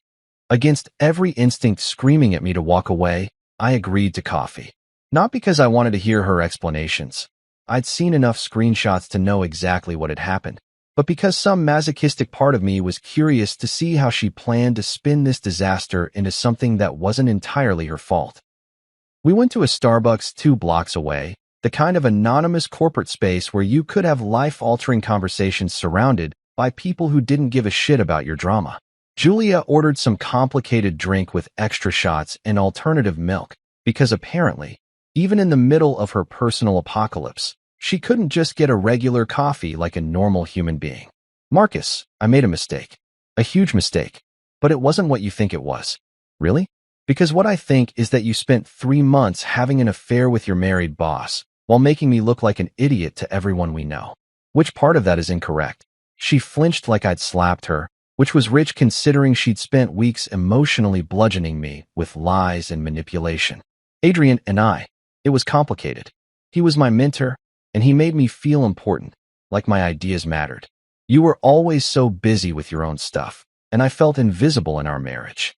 Against every instinct screaming at me to walk away, I agreed to coffee. Not because I wanted to hear her explanations. I'd seen enough screenshots to know exactly what had happened, but because some masochistic part of me was curious to see how she planned to spin this disaster into something that wasn't entirely her fault. We went to a Starbucks 2 blocks away, The kind of anonymous corporate space where you could have life-altering conversations surrounded by people who didn't give a shit about your drama. Julia ordered some complicated drink with extra shots and alternative milk, because apparently, even in the middle of her personal apocalypse, she couldn't just get a regular coffee like a normal human being. Marcus, I made a mistake. A huge mistake. But it wasn't what you think it was. Really? Because what I think is that you spent 3 months having an affair with your married boss, while making me look like an idiot to everyone we know. Which part of that is incorrect? She flinched like I'd slapped her, which was rich considering she'd spent weeks emotionally bludgeoning me with lies and manipulation. Adrian and I, it was complicated. He was my mentor, and he made me feel important, like my ideas mattered. You were always so busy with your own stuff, and I felt invisible in our marriage.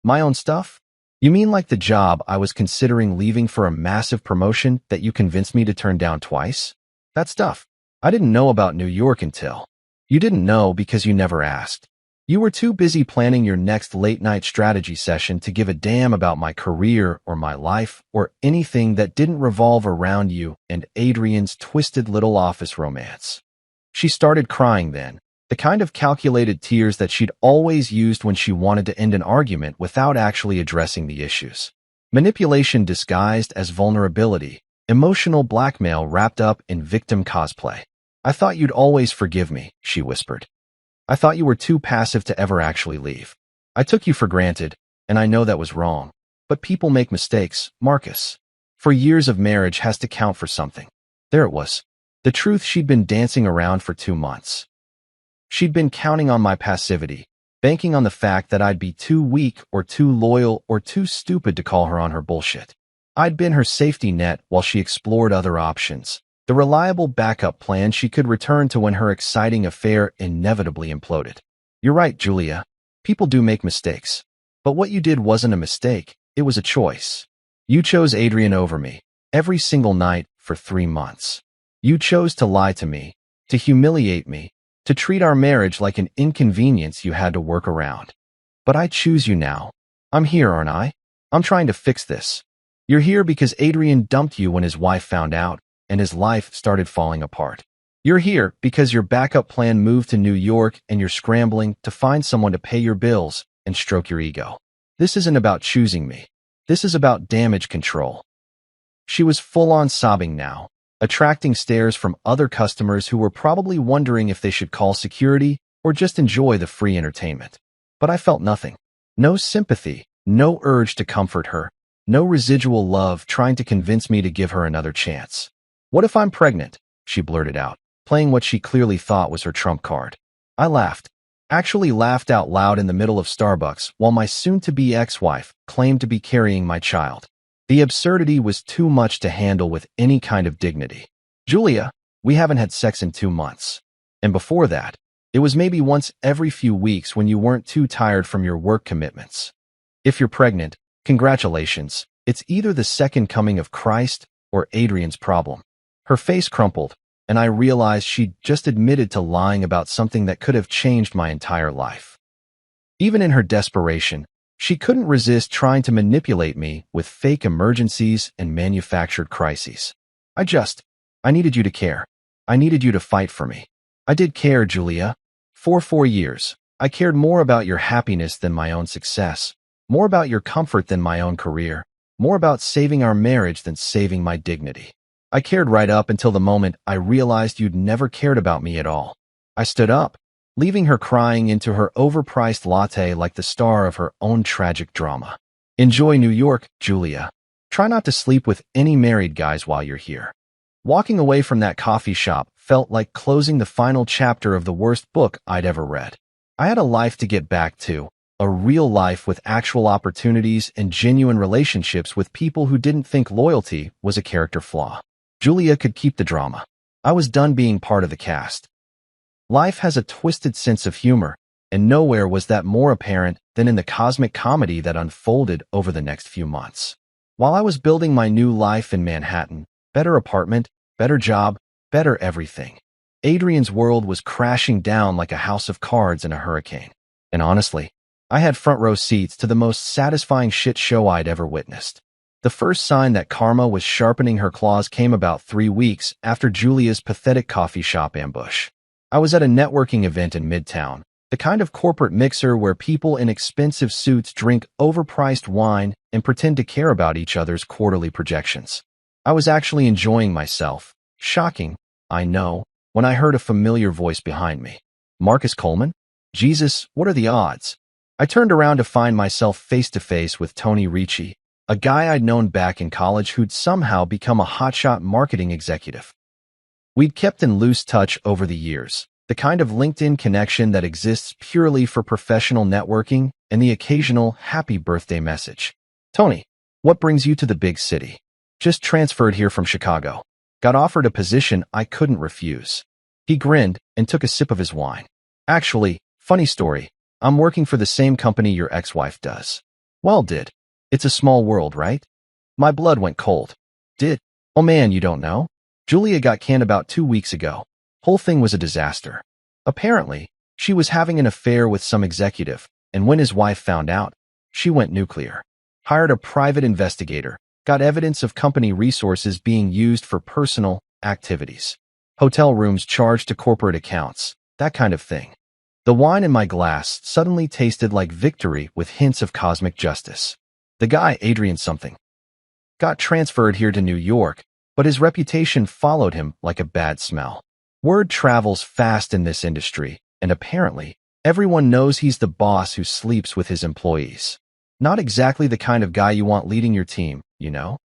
My own stuff? You mean like the job I was considering leaving for a massive promotion that you convinced me to turn down twice? That stuff. I didn't know about New York until. You didn't know because you never asked. You were too busy planning your next late-night strategy session to give a damn about my career or my life or anything that didn't revolve around you and Adrian's twisted little office romance. She started crying then, the kind of calculated tears that she'd always used when she wanted to end an argument without actually addressing the issues. Manipulation disguised as vulnerability, emotional blackmail wrapped up in victim cosplay. I thought you'd always forgive me, she whispered. I thought you were too passive to ever actually leave. I took you for granted, and I know that was wrong. But people make mistakes, Marcus. For years of marriage has to count for something. There it was. The truth she'd been dancing around for 2 months. She'd been counting on my passivity, banking on the fact that I'd be too weak or too loyal or too stupid to call her on her bullshit. I'd been her safety net while she explored other options, the reliable backup plan she could return to when her exciting affair inevitably imploded. You're right, Julia. People do make mistakes. But what you did wasn't a mistake, it was a choice. You chose Adrian over me, every single night for 3 months. You chose to lie to me, to humiliate me, to treat our marriage like an inconvenience you had to work around. But I choose you now. I'm here, aren't I? I'm trying to fix this. You're here because Adrian dumped you when his wife found out, and his life started falling apart. You're here because your backup plan moved to New York and you're scrambling to find someone to pay your bills and stroke your ego. This isn't about choosing me. This is about damage control. She was full-on sobbing now, attracting stares from other customers who were probably wondering if they should call security or just enjoy the free entertainment. But I felt nothing. No sympathy, no urge to comfort her, no residual love trying to convince me to give her another chance. What if I'm pregnant? She blurted out, playing what she clearly thought was her trump card. I laughed. Actually laughed out loud in the middle of Starbucks while my soon-to-be ex-wife claimed to be carrying my child. The absurdity was too much to handle with any kind of dignity. Julia, we haven't had sex in 2 months. And before that, it was maybe once every few weeks when you weren't too tired from your work commitments. If you're pregnant, congratulations. It's either the second coming of Christ or Adrian's problem. Her face crumpled, and I realized she'd just admitted to lying about something that could have changed my entire life. Even in her desperation, she couldn't resist trying to manipulate me with fake emergencies and manufactured crises. I needed you to care. I needed you to fight for me. I did care, Julia. For 4 years, I cared more about your happiness than my own success, more about your comfort than my own career, more about saving our marriage than saving my dignity. I cared right up until the moment I realized you'd never cared about me at all. I stood up, leaving her crying into her overpriced latte like the star of her own tragic drama. Enjoy New York, Julia. Try not to sleep with any married guys while you're here. Walking away from that coffee shop felt like closing the final chapter of the worst book I'd ever read. I had a life to get back to, a real life with actual opportunities and genuine relationships with people who didn't think loyalty was a character flaw. Julia could keep the drama. I was done being part of the cast. Life has a twisted sense of humor, and nowhere was that more apparent than in the cosmic comedy that unfolded over the next few months. While I was building my new life in Manhattan, better apartment, better job, better everything, Adrian's world was crashing down like a house of cards in a hurricane. And honestly, I had front row seats to the most satisfying shit show I'd ever witnessed. The first sign that karma was sharpening her claws came about 3 weeks after Julia's pathetic coffee shop ambush. I was at a networking event in Midtown, the kind of corporate mixer where people in expensive suits drink overpriced wine and pretend to care about each other's quarterly projections. I was actually enjoying myself. Shocking, I know, when I heard a familiar voice behind me. Marcus Coleman? Jesus, what are the odds? I turned around to find myself face to face with Tony Ricci, a guy I'd known back in college who'd somehow become a hotshot marketing executive. We'd kept in loose touch over the years, the kind of LinkedIn connection that exists purely for professional networking and the occasional happy birthday message. Tony, what brings you to the big city? Just transferred here from Chicago. Got offered a position I couldn't refuse. He grinned and took a sip of his wine. Actually, funny story, I'm working for the same company your ex-wife does. Well, did. It's a small world, right? My blood went cold. Did? Oh man, you don't know? Julia got canned about 2 weeks ago. Whole thing was a disaster. Apparently, she was having an affair with some executive, and when his wife found out, she went nuclear. Hired a private investigator, got evidence of company resources being used for personal activities. Hotel rooms charged to corporate accounts, that kind of thing. The wine in my glass suddenly tasted like victory with hints of cosmic justice. The guy, Adrian something, got transferred here to New York, but his reputation followed him like a bad smell. Word travels fast in this industry, and apparently, everyone knows he's the boss who sleeps with his employees. Not exactly the kind of guy you want leading your team, you know?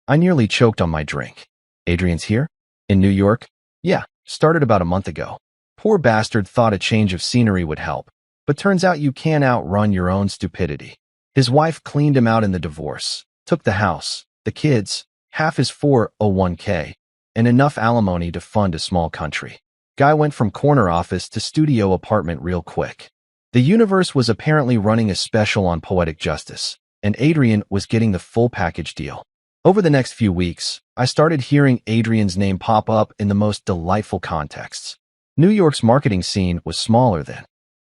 I nearly choked on my drink. Adrian's here? In New York? Yeah, started about a month ago. Poor bastard thought a change of scenery would help, but turns out you can't outrun your own stupidity. His wife cleaned him out in the divorce, took the house, the kids, half his 401k, and enough alimony to fund a small country. Guy went from corner office to studio apartment real quick. The universe was apparently running a special on poetic justice, and Adrian was getting the full package deal. Over the next few weeks, I started hearing Adrian's name pop up in the most delightful contexts. New York's marketing scene was smaller then.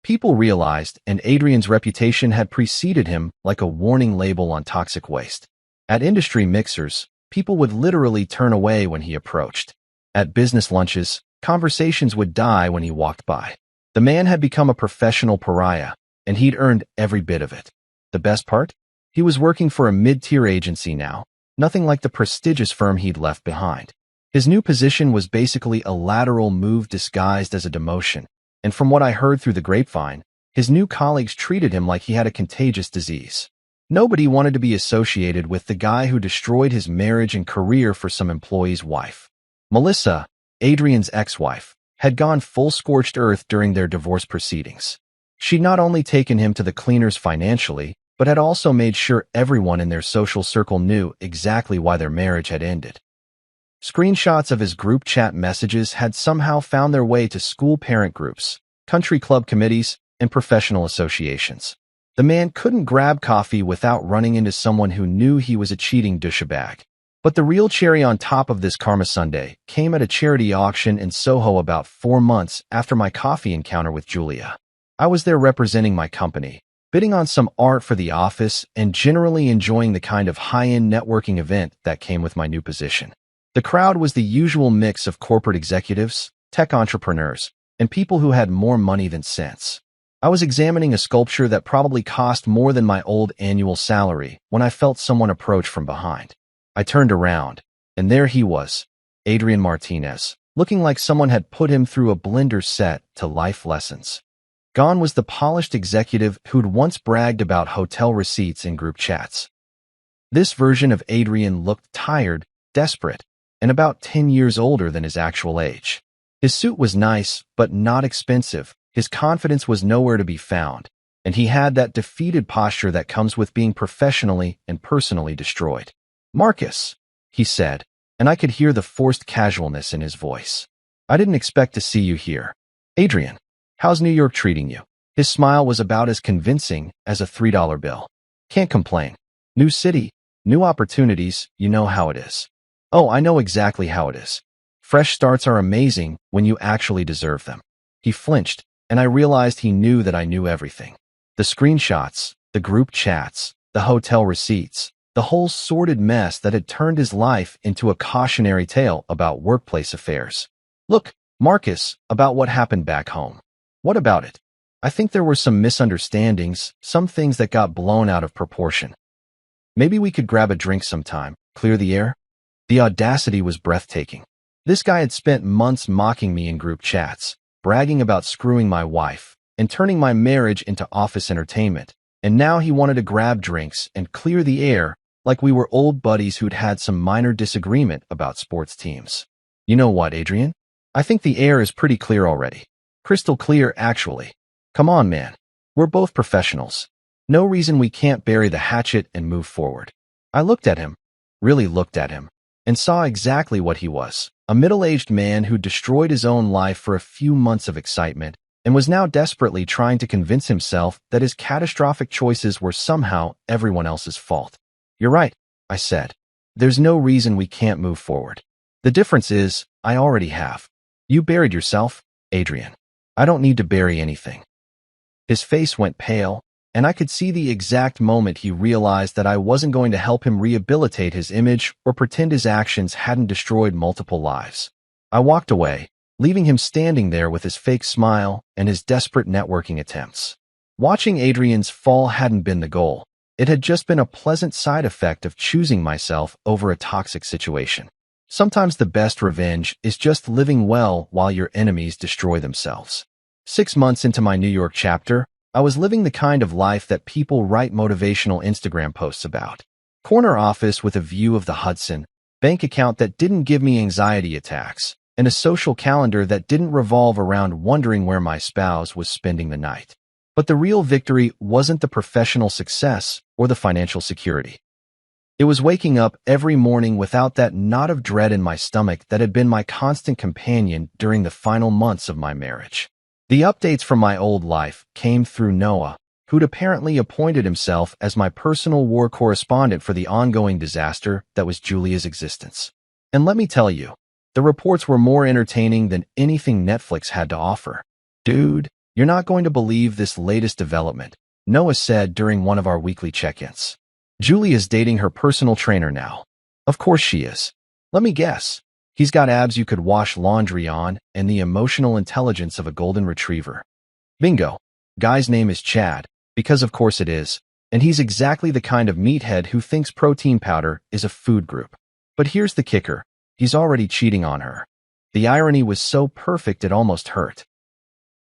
People realized, and Adrian's reputation had preceded him like a warning label on toxic waste. At industry mixers, people would literally turn away when he approached. At business lunches, conversations would die when he walked by. The man had become a professional pariah, and he'd earned every bit of it. The best part? He was working for a mid-tier agency now, nothing like the prestigious firm he'd left behind. His new position was basically a lateral move disguised as a demotion, and from what I heard through the grapevine, his new colleagues treated him like he had a contagious disease. Nobody wanted to be associated with the guy who destroyed his marriage and career for some employee's wife. Melissa, Adrian's ex-wife, had gone full scorched earth during their divorce proceedings. She'd not only taken him to the cleaners financially, but had also made sure everyone in their social circle knew exactly why their marriage had ended. Screenshots of his group chat messages had somehow found their way to school parent groups, country club committees, and professional associations. The man couldn't grab coffee without running into someone who knew he was a cheating douchebag. But the real cherry on top of this karma sundae came at a charity auction in Soho about 4 months after my coffee encounter with Julia. I was there representing my company, bidding on some art for the office and generally enjoying the kind of high-end networking event that came with my new position. The crowd was the usual mix of corporate executives, tech entrepreneurs, and people who had more money than sense. I was examining a sculpture that probably cost more than my old annual salary when I felt someone approach from behind. I turned around, and there he was, Adrian Martinez, looking like someone had put him through a blender set to life lessons. Gone was the polished executive who'd once bragged about hotel receipts in group chats. This version of Adrian looked tired, desperate, and about 10 years older than his actual age. His suit was nice, but not expensive. His confidence was nowhere to be found, and he had that defeated posture that comes with being professionally and personally destroyed. "Marcus," he said, and I could hear the forced casualness in his voice. "I didn't expect to see you here. Adrian, how's New York treating you?" His smile was about as convincing as a $3 bill. "Can't complain. New city, new opportunities, you know how it is." "Oh, I know exactly how it is. Fresh starts are amazing when you actually deserve them." He flinched, and I realized he knew that I knew everything. The screenshots, the group chats, the hotel receipts. the whole sordid mess that had turned his life into a cautionary tale about workplace affairs. Look, Marcus, about what happened back home. What about it? I think there were some misunderstandings, some things that got blown out of proportion. Maybe we could grab a drink sometime, clear the air? The audacity was breathtaking. This guy had spent months mocking me in group chats, bragging about screwing my wife, and turning my marriage into office entertainment, and now he wanted to grab drinks and clear the air like we were old buddies who'd had some minor disagreement about sports teams. You know what, Adrian? I think the air is pretty clear already. Crystal clear, actually. Come on, man. We're both professionals. No reason we can't bury the hatchet and move forward. I looked at him, really looked at him, and saw exactly what he was. A middle-aged man who destroyed his own life for a few months of excitement and was now desperately trying to convince himself that his catastrophic choices were somehow everyone else's fault. You're right, I said. There's no reason we can't move forward. The difference is, I already have. You buried yourself, Adrian. I don't need to bury anything. His face went pale, and I could see the exact moment he realized that I wasn't going to help him rehabilitate his image or pretend his actions hadn't destroyed multiple lives. I walked away, leaving him standing there with his fake smile and his desperate networking attempts. Watching Adrian's fall hadn't been the goal. It had just been a pleasant side effect of choosing myself over a toxic situation. Sometimes the best revenge is just living well while your enemies destroy themselves. 6 months into my New York chapter, I was living the kind of life that people write motivational Instagram posts about. Corner office with a view of the Hudson, bank account that didn't give me anxiety attacks, and a social calendar that didn't revolve around wondering where my spouse was spending the night. But the real victory wasn't the professional success or the financial security. It was waking up every morning without that knot of dread in my stomach that had been my constant companion during the final months of my marriage. The updates from my old life came through Noah, who'd apparently appointed himself as my personal war correspondent for the ongoing disaster that was Julia's existence. And let me tell you, the reports were more entertaining than anything Netflix had to offer. Dude, you're not going to believe this latest development, Noah said during one of our weekly check-ins. Julia's dating her personal trainer now. Of course she is. Let me guess. He's got abs you could wash laundry on and the emotional intelligence of a golden retriever. Bingo. Guy's name is Chad, because of course it is, and he's exactly the kind of meathead who thinks protein powder is a food group. But here's the kicker. He's already cheating on her. The irony was so perfect it almost hurt.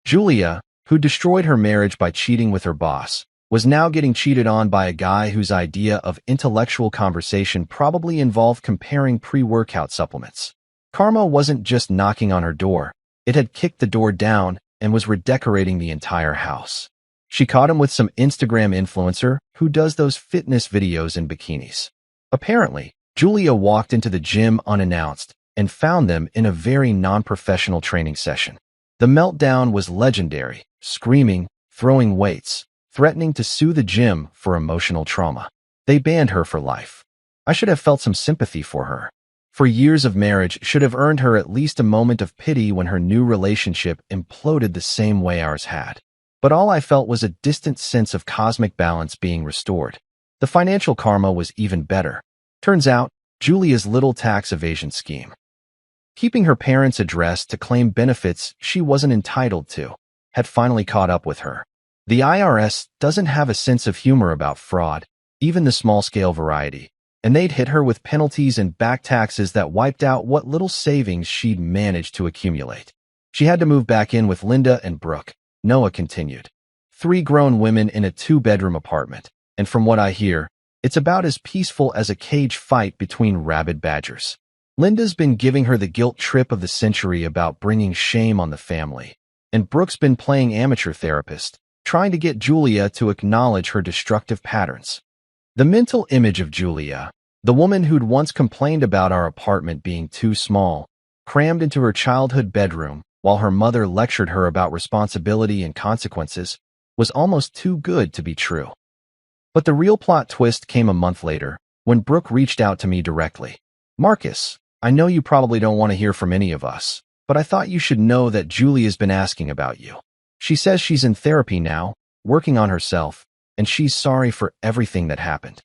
Julia, who destroyed her marriage by cheating with her boss, was now getting cheated on by a guy whose idea of intellectual conversation probably involved comparing pre-workout supplements. Karma wasn't just knocking on her door. It had kicked the door down and was redecorating the entire house. She caught him with some Instagram influencer who does those fitness videos in bikinis. Apparently, Julia walked into the gym unannounced and found them in a very non-professional training session. The meltdown was legendary, screaming, throwing weights, threatening to sue the gym for emotional trauma. They banned her for life. I should have felt some sympathy for her. For years of marriage should have earned her at least a moment of pity when her new relationship imploded the same way ours had. But all I felt was a distant sense of cosmic balance being restored. The financial karma was even better. Turns out, Julia's little tax evasion scheme, keeping her parents' address to claim benefits she wasn't entitled to, had finally caught up with her. The IRS doesn't have a sense of humor about fraud, even the small-scale variety, and they'd hit her with penalties and back taxes that wiped out what little savings she'd managed to accumulate. She had to move back in with Linda and Brooke, Noah continued. 3 grown women in a 2-bedroom apartment, and from what I hear, it's about as peaceful as a cage fight between rabid badgers. Linda's been giving her the guilt trip of the century about bringing shame on the family, and Brooke's been playing amateur therapist, trying to get Julia to acknowledge her destructive patterns. The mental image of Julia, the woman who'd once complained about our apartment being too small, crammed into her childhood bedroom while her mother lectured her about responsibility and consequences, was almost too good to be true. But the real plot twist came a month later, when Brooke reached out to me directly. Marcus, I know you probably don't want to hear from any of us, but I thought you should know that Julia's been asking about you. She says she's in therapy now, working on herself, and she's sorry for everything that happened.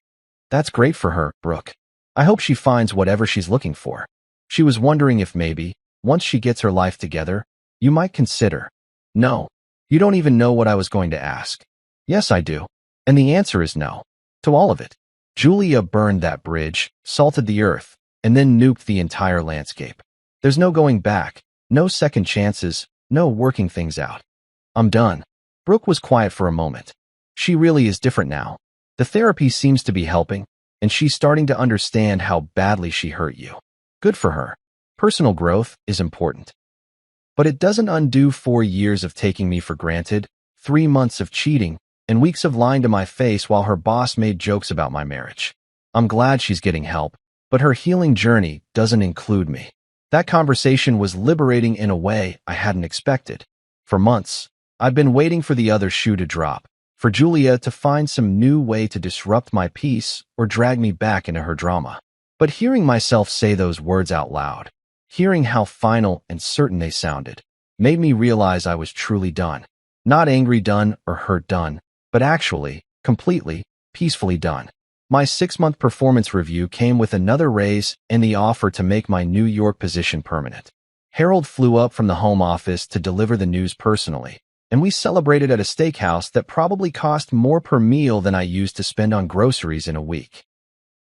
That's great for her, Brooke. I hope she finds whatever she's looking for. She was wondering if maybe, once she gets her life together, you might consider. No. You don't even know what I was going to ask. Yes, I do. And the answer is no. To all of it. Julia burned that bridge, salted the earth, and then nuked the entire landscape. There's no going back, no second chances, no working things out. I'm done. Brooke was quiet for a moment. She really is different now. The therapy seems to be helping, and she's starting to understand how badly she hurt you. Good for her. Personal growth is important. But it doesn't undo 4 years of taking me for granted, 3 months of cheating, and weeks of lying to my face while her boss made jokes about my marriage. I'm glad she's getting help, but her healing journey doesn't include me. That conversation was liberating in a way I hadn't expected. For months, I'd been waiting for the other shoe to drop, for Julia to find some new way to disrupt my peace or drag me back into her drama. But hearing myself say those words out loud, hearing how final and certain they sounded, made me realize I was truly done. Not angry done or hurt done, but actually, completely, peacefully done. My 6-month performance review came with another raise and the offer to make my New York position permanent. Harold flew up from the home office to deliver the news personally, and we celebrated at a steakhouse that probably cost more per meal than I used to spend on groceries in a week.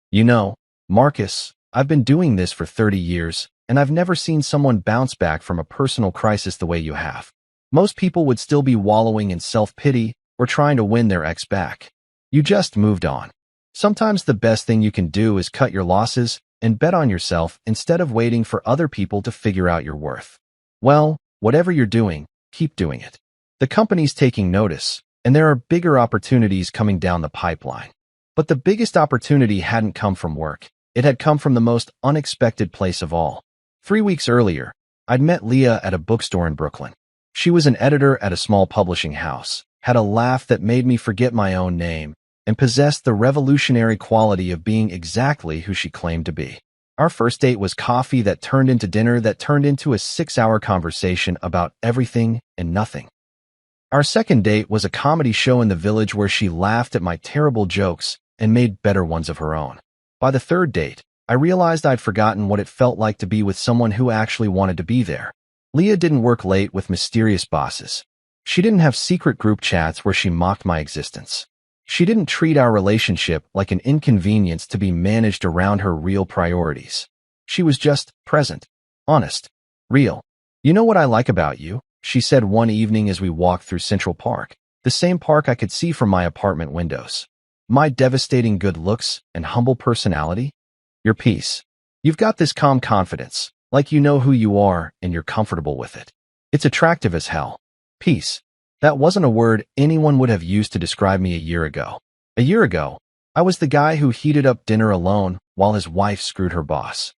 You know, Marcus, I've been doing this for 30 years, and I've never seen someone bounce back from a personal crisis the way you have. Most people would still be wallowing in self-pity or trying to win their ex back. You just moved on. Sometimes the best thing you can do is cut your losses and bet on yourself instead of waiting for other people to figure out your worth. Well, whatever you're doing, keep doing it. The company's taking notice, and there are bigger opportunities coming down the pipeline. But the biggest opportunity hadn't come from work. It had come from the most unexpected place of all. 3 weeks earlier, I'd met Leah at a bookstore in Brooklyn. She was an editor at a small publishing house, had a laugh that made me forget my own name, and possessed the revolutionary quality of being exactly who she claimed to be. Our first date was coffee that turned into dinner that turned into a 6-hour conversation about everything and nothing. Our second date was a comedy show in the village where she laughed at my terrible jokes and made better ones of her own. By the third date, I realized I'd forgotten what it felt like to be with someone who actually wanted to be there. Leah didn't work late with mysterious bosses. She didn't have secret group chats where she mocked my existence. She didn't treat our relationship like an inconvenience to be managed around her real priorities. She was just present, honest, real. You know what I like about you? She said one evening as we walked through Central Park, the same park I could see from my apartment windows. My devastating good looks and humble personality? Your peace. You've got this calm confidence, like you know who you are and you're comfortable with it. It's attractive as hell. Peace. That wasn't a word anyone would have used to describe me a year ago. A year ago, I was the guy who heated up dinner alone while his wife screwed her boss.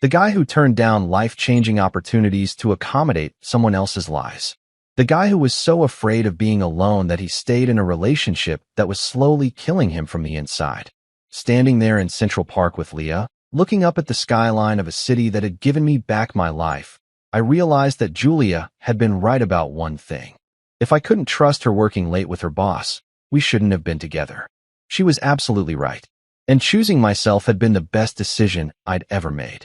The guy who turned down life-changing opportunities to accommodate someone else's lies. The guy who was so afraid of being alone that he stayed in a relationship that was slowly killing him from the inside. Standing there in Central Park with Leah, looking up at the skyline of a city that had given me back my life, I realized that Julia had been right about one thing. If I couldn't trust her working late with her boss, we shouldn't have been together. She was absolutely right, and choosing myself had been the best decision I'd ever made.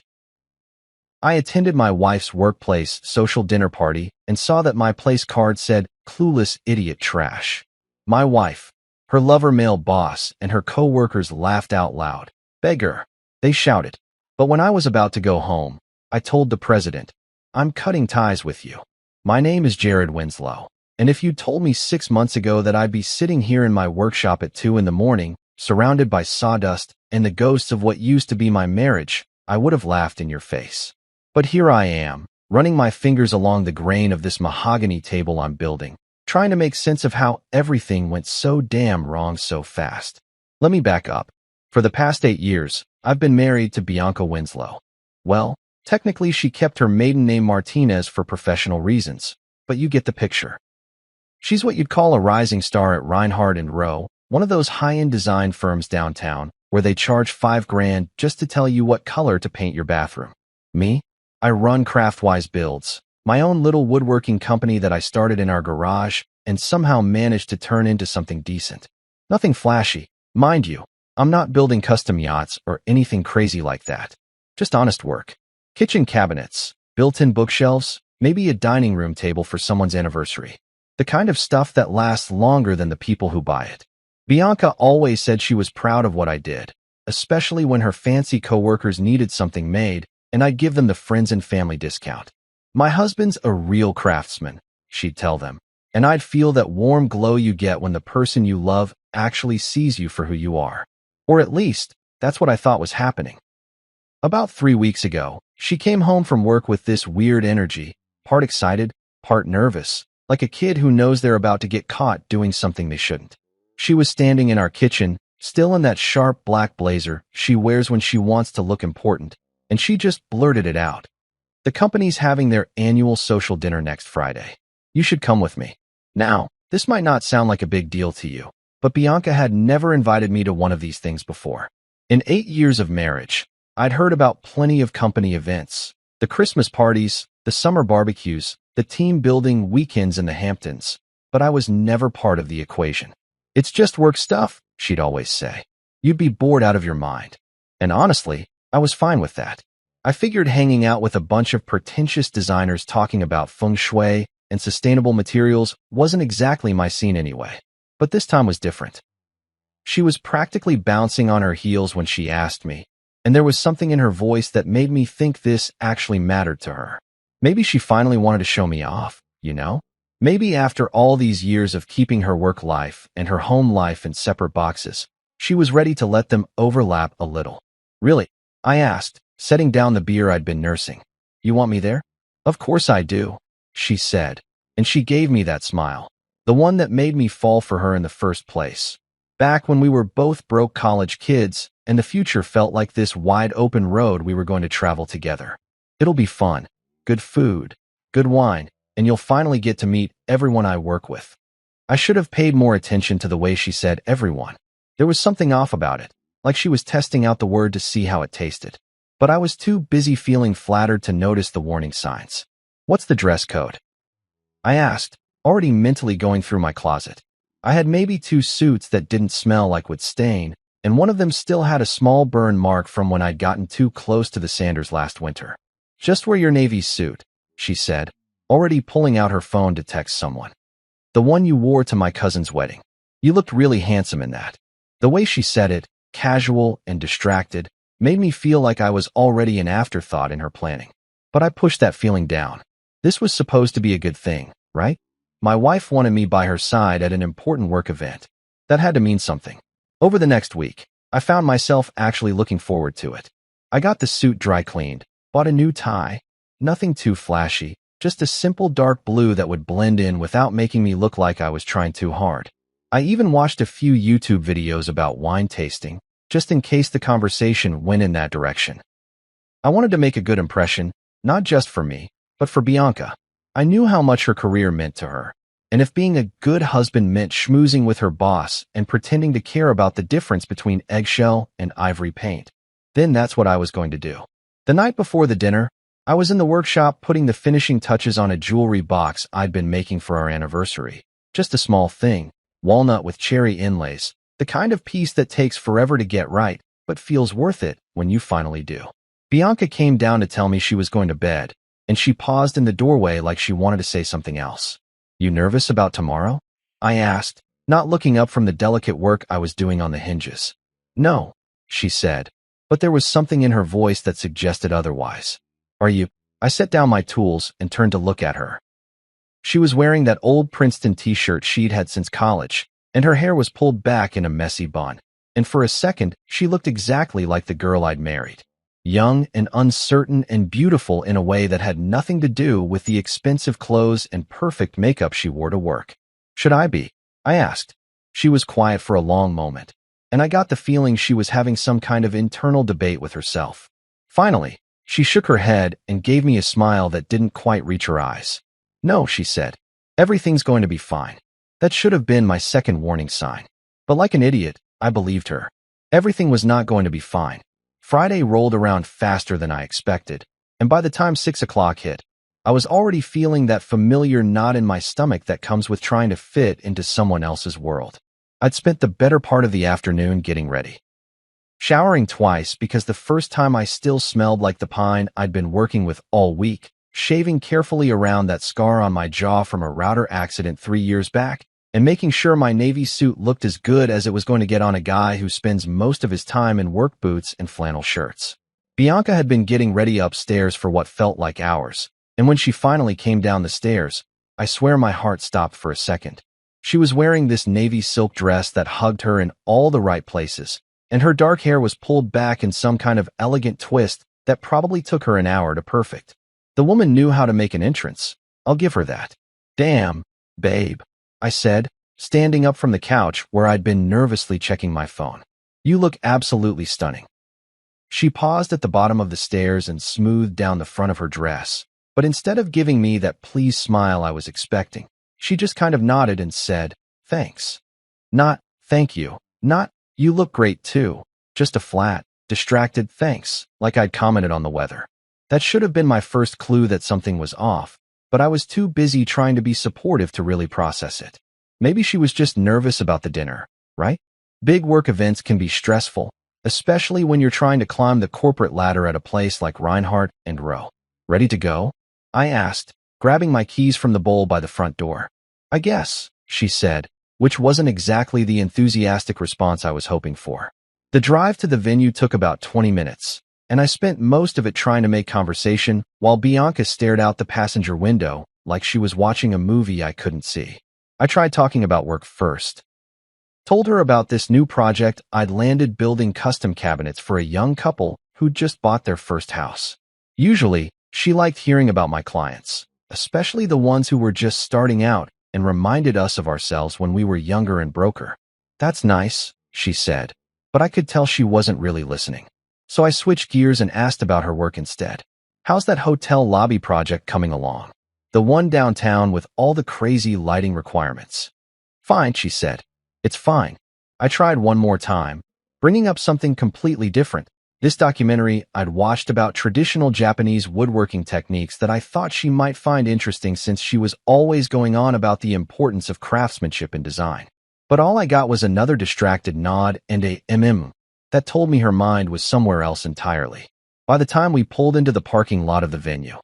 I attended my wife's workplace social dinner party and saw that my place card said, "Clueless idiot trash." My wife, her lover male boss, and her co-workers laughed out loud. "Beggar," they shouted. But when I was about to go home, I told the president, "I'm cutting ties with you. My name is Jared Winslow, and if you'd told me 6 months ago that I'd be sitting here in my workshop at 2 in the morning, surrounded by sawdust and the ghosts of what used to be my marriage, I would have laughed in your face. But here I am, running my fingers along the grain of this mahogany table I'm building, trying to make sense of how everything went so damn wrong so fast. Let me back up. For the past 8 years, I've been married to Bianca Winslow. Well, technically she kept her maiden name Martinez for professional reasons, but you get the picture. She's what you'd call a rising star at Reinhardt and Rowe, one of those high-end design firms downtown, where they charge $5,000 just to tell you what color to paint your bathroom. Me? I run Craftwise Builds, my own little woodworking company that I started in our garage and somehow managed to turn into something decent. Nothing flashy. Mind you, I'm not building custom yachts or anything crazy like that. Just honest work. Kitchen cabinets, built-in bookshelves, maybe a dining room table for someone's anniversary. The kind of stuff that lasts longer than the people who buy it. Bianca always said she was proud of what I did, especially when her fancy coworkers needed something made, and I'd give them the friends and family discount. My husband's a real craftsman, she'd tell them, and I'd feel that warm glow you get when the person you love actually sees you for who you are. Or at least, that's what I thought was happening. About 3 weeks ago, she came home from work with this weird energy, part excited, part nervous, like a kid who knows they're about to get caught doing something they shouldn't. She was standing in our kitchen, still in that sharp black blazer she wears when she wants to look important, and she just blurted it out. The company's having their annual social dinner next Friday. You should come with me. Now, this might not sound like a big deal to you, but Bianca had never invited me to one of these things before. In 8 years of marriage, I'd heard about plenty of company events, the Christmas parties, the summer barbecues, the team-building weekends in the Hamptons, but I was never part of the equation. It's just work stuff, she'd always say. You'd be bored out of your mind. And honestly, I was fine with that. I figured hanging out with a bunch of pretentious designers talking about feng shui and sustainable materials wasn't exactly my scene anyway. But this time was different. She was practically bouncing on her heels when she asked me, and there was something in her voice that made me think this actually mattered to her. Maybe she finally wanted to show me off, you know? Maybe after all these years of keeping her work life and her home life in separate boxes, she was ready to let them overlap a little. Really? I asked, setting down the beer I'd been nursing. You want me there? Of course I do, she said, and she gave me that smile, the one that made me fall for her in the first place. Back when we were both broke college kids, and the future felt like this wide-open road we were going to travel together. It'll be fun, good food, good wine, and you'll finally get to meet everyone I work with. I should have paid more attention to the way she said everyone. There was something off about it, like she was testing out the word to see how it tasted. But I was too busy feeling flattered to notice the warning signs. What's the dress code? I asked, already mentally going through my closet. I had maybe 2 suits that didn't smell like would stain, and one of them still had a small burn mark from when I'd gotten too close to the Sanders last winter. Just wear your navy suit, she said, already pulling out her phone to text someone. The one you wore to my cousin's wedding. You looked really handsome in that. The way she said it, casual and distracted, made me feel like I was already an afterthought in her planning. But I pushed that feeling down. This was supposed to be a good thing, right? My wife wanted me by her side at an important work event. That had to mean something. Over the next week, I found myself actually looking forward to it. I got the suit dry cleaned, bought a new tie, nothing too flashy, just a simple dark blue that would blend in without making me look like I was trying too hard. I even watched a few YouTube videos about wine tasting, just in case the conversation went in that direction. I wanted to make a good impression, not just for me, but for Bianca. I knew how much her career meant to her, and if being a good husband meant schmoozing with her boss and pretending to care about the difference between eggshell and ivory paint, then that's what I was going to do. The night before the dinner, I was in the workshop putting the finishing touches on a jewelry box I'd been making for our anniversary. Just a small thing, walnut with cherry inlays, the kind of piece that takes forever to get right, but feels worth it when you finally do. Bianca came down to tell me she was going to bed, and she paused in the doorway like she wanted to say something else. You nervous about tomorrow? I asked, not looking up from the delicate work I was doing on the hinges. No, she said, but there was something in her voice that suggested otherwise. Are you? I set down my tools and turned to look at her. She was wearing that old Princeton t-shirt she'd had since college, and her hair was pulled back in a messy bun. And for a second, she looked exactly like the girl I'd married. Young and uncertain and beautiful in a way that had nothing to do with the expensive clothes and perfect makeup she wore to work. Should I be? I asked. She was quiet for a long moment, and I got the feeling she was having some kind of internal debate with herself. Finally, she shook her head and gave me a smile that didn't quite reach her eyes. No, she said. Everything's going to be fine. That should have been my second warning sign. But like an idiot, I believed her. Everything was not going to be fine. Friday rolled around faster than I expected, and by the time 6 o'clock hit, I was already feeling that familiar knot in my stomach that comes with trying to fit into someone else's world. I'd spent the better part of the afternoon getting ready. showering twice because the first time I still smelled like the pine I'd been working with all week, shaving carefully around that scar on my jaw from a router accident 3 years back, and making sure my navy suit looked as good as it was going to get on a guy who spends most of his time in work boots and flannel shirts. Bianca had been getting ready upstairs for what felt like hours, and when she finally came down the stairs, I swear my heart stopped for a second. She was wearing this navy silk dress that hugged her in all the right places, and her dark hair was pulled back in some kind of elegant twist that probably took her an hour to perfect. The woman knew how to make an entrance. I'll give her that. Damn, babe, I said, standing up from the couch where I'd been nervously checking my phone. You look absolutely stunning. She paused at the bottom of the stairs and smoothed down the front of her dress, but instead of giving me that pleased smile I was expecting, she just kind of nodded and said, thanks. Not, thank you. Not, you look great too. Just a flat, distracted thanks, like I'd commented on the weather. That should have been my first clue that something was off, but I was too busy trying to be supportive to really process it. Maybe she was just nervous about the dinner, right? Big work events can be stressful, especially when you're trying to climb the corporate ladder at a place like Reinhardt and Rowe. Ready to go? I asked, grabbing my keys from the bowl by the front door. I guess, she said, which wasn't exactly the enthusiastic response I was hoping for. The drive to the venue took about 20 minutes, and I spent most of it trying to make conversation while Bianca stared out the passenger window like she was watching a movie I couldn't see. I tried talking about work first. Told her about this new project I'd landed building custom cabinets for a young couple who'd just bought their first house. Usually, she liked hearing about my clients, especially the ones who were just starting out and reminded us of ourselves when we were younger and broker. That's nice, she said, but I could tell she wasn't really listening. So I switched gears and asked about her work instead. How's that hotel lobby project coming along? The one downtown with all the crazy lighting requirements. Fine, she said. It's fine. I tried one more time, bringing up something completely different. This documentary I'd watched about traditional Japanese woodworking techniques that I thought she might find interesting since she was always going on about the importance of craftsmanship in design. But all I got was another distracted nod and a that told me her mind was somewhere else entirely. By the time we pulled into the parking lot of the venue,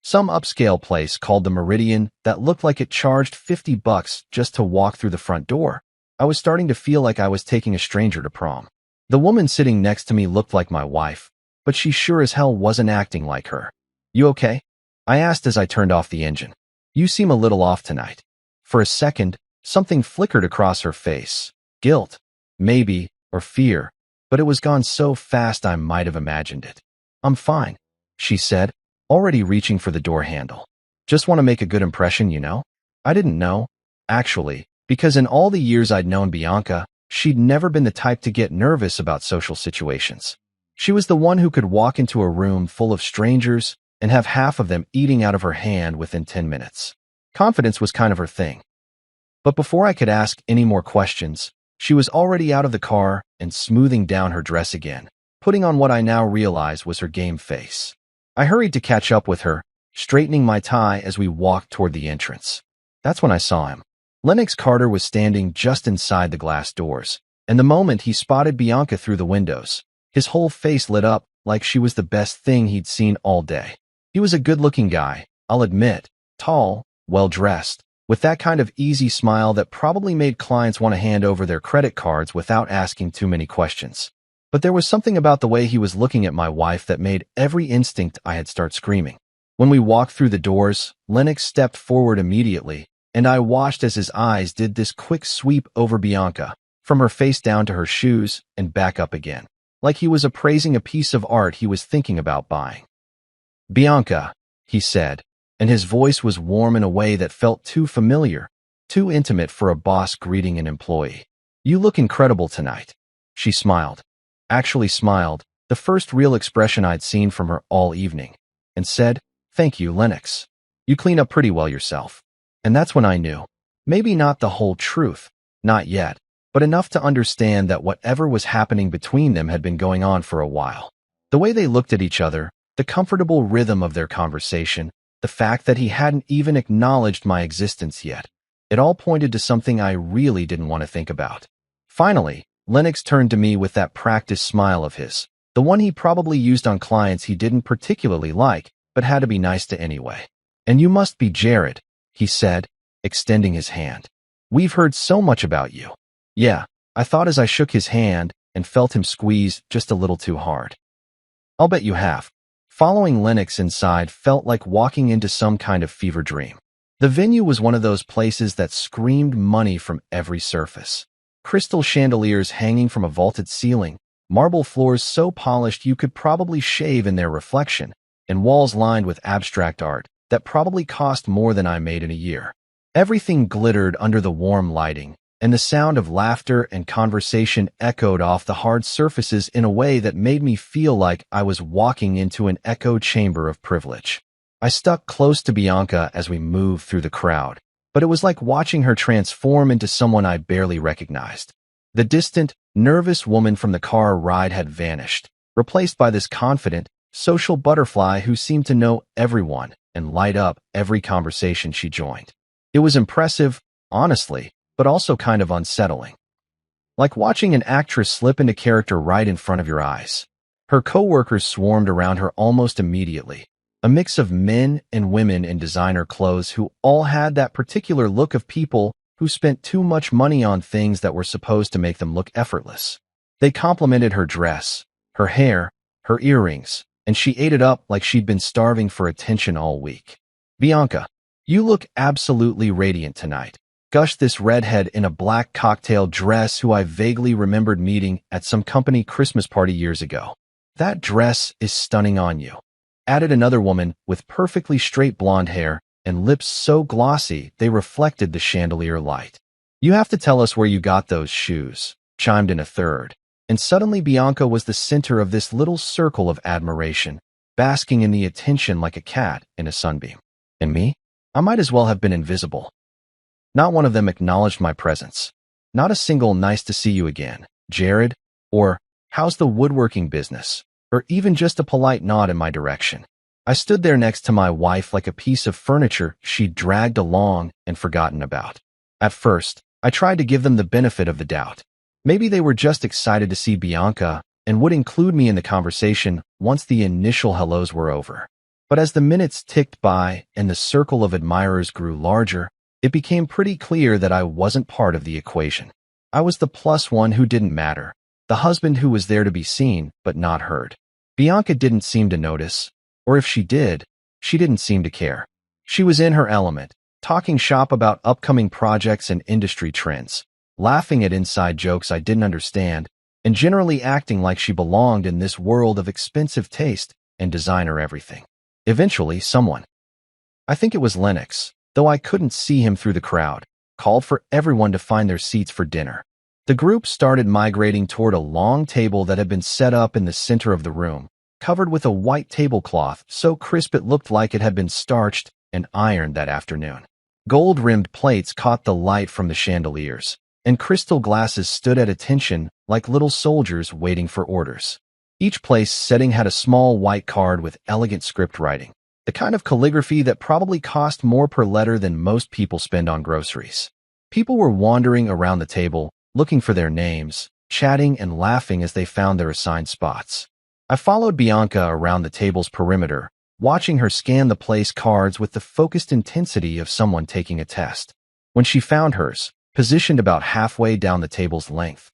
some upscale place called the Meridian that looked like it charged $50 just to walk through the front door, I was starting to feel like I was taking a stranger to prom. The woman sitting next to me looked like my wife, but she sure as hell wasn't acting like her. You okay? I asked as I turned off the engine. You seem a little off tonight. For a second, something flickered across her face. Guilt, maybe, or fear, but it was gone so fast I might have imagined it. I'm fine, she said, already reaching for the door handle. Just want to make a good impression, you know? I didn't know, actually, because in all the years I'd known Bianca, she'd never been the type to get nervous about social situations. She was the one who could walk into a room full of strangers and have half of them eating out of her hand within 10 minutes. Confidence was kind of her thing. But before I could ask any more questions, she was already out of the car and smoothing down her dress again, putting on what I now realize was her game face. I hurried to catch up with her, straightening my tie as we walked toward the entrance. That's when I saw him. Lennox Carter was standing just inside the glass doors, and the moment he spotted Bianca through the windows, his whole face lit up like she was the best thing he'd seen all day. He was a good-looking guy, I'll admit, tall, well-dressed, with that kind of easy smile that probably made clients want to hand over their credit cards without asking too many questions. But there was something about the way he was looking at my wife that made every instinct I had start screaming. When we walked through the doors, Lennox stepped forward immediately, and I watched as his eyes did this quick sweep over Bianca, from her face down to her shoes and back up again, like he was appraising a piece of art he was thinking about buying. Bianca, he said, and his voice was warm in a way that felt too familiar, too intimate for a boss greeting an employee. You look incredible tonight. She smiled. Actually smiled, the first real expression I'd seen from her all evening, and said, "Thank you, Lennox. You clean up pretty well yourself." And that's when I knew. Maybe not the whole truth, not yet, but enough to understand that whatever was happening between them had been going on for a while. The way they looked at each other, the comfortable rhythm of their conversation, the fact that he hadn't even acknowledged my existence yet, it all pointed to something I really didn't want to think about. Finally, Lennox turned to me with that practiced smile of his, the one he probably used on clients he didn't particularly like, but had to be nice to anyway. And you must be Jared, he said, extending his hand. We've heard so much about you. Yeah, I thought as I shook his hand and felt him squeeze just a little too hard. I'll bet you have. Following Lennox inside felt like walking into some kind of fever dream. The venue was one of those places that screamed money from every surface. Crystal chandeliers hanging from a vaulted ceiling, marble floors so polished you could probably shave in their reflection, and walls lined with abstract art that probably cost more than I made in a year. Everything glittered under the warm lighting, and the sound of laughter and conversation echoed off the hard surfaces in a way that made me feel like I was walking into an echo chamber of privilege. I stuck close to Bianca as we moved through the crowd, but it was like watching her transform into someone I barely recognized. The distant, nervous woman from the car ride had vanished, replaced by this confident, social butterfly who seemed to know everyone and light up every conversation she joined. It was impressive, honestly, but also kind of unsettling. Like watching an actress slip into character right in front of your eyes. Her coworkers swarmed around her almost immediately, a mix of men and women in designer clothes who all had that particular look of people who spent too much money on things that were supposed to make them look effortless. They complimented her dress, her hair, her earrings, and she ate it up like she'd been starving for attention all week. Bianca, you look absolutely radiant tonight, gushed this redhead in a black cocktail dress who I vaguely remembered meeting at some company Christmas party years ago. That dress is stunning on you, added another woman with perfectly straight blonde hair and lips so glossy they reflected the chandelier light. You have to tell us where you got those shoes, chimed in a third. And suddenly Bianca was the center of this little circle of admiration, basking in the attention like a cat in a sunbeam. And me? I might as well have been invisible. Not one of them acknowledged my presence. Not a single "nice to see you again, Jared," or "how's the woodworking business," or even just a polite nod in my direction. I stood there next to my wife like a piece of furniture she'd dragged along and forgotten about. At first, I tried to give them the benefit of the doubt. Maybe they were just excited to see Bianca and would include me in the conversation once the initial hellos were over. But as the minutes ticked by and the circle of admirers grew larger, it became pretty clear that I wasn't part of the equation. I was the plus one who didn't matter, the husband who was there to be seen but not heard. Bianca didn't seem to notice, or if she did, she didn't seem to care. She was in her element, talking shop about upcoming projects and industry trends, laughing at inside jokes I didn't understand, and generally acting like she belonged in this world of expensive taste and designer everything. Eventually, someone, I think it was Lennox, though I couldn't see him through the crowd, called for everyone to find their seats for dinner. The group started migrating toward a long table that had been set up in the center of the room, covered with a white tablecloth so crisp it looked like it had been starched and ironed that afternoon. Gold-rimmed plates caught the light from the chandeliers, and crystal glasses stood at attention like little soldiers waiting for orders. Each place setting had a small white card with elegant script writing, the kind of calligraphy that probably cost more per letter than most people spend on groceries. People were wandering around the table, looking for their names, chatting and laughing as they found their assigned spots. I followed Bianca around the table's perimeter, watching her scan the place cards with the focused intensity of someone taking a test. When she found hers, positioned about halfway down the table's length,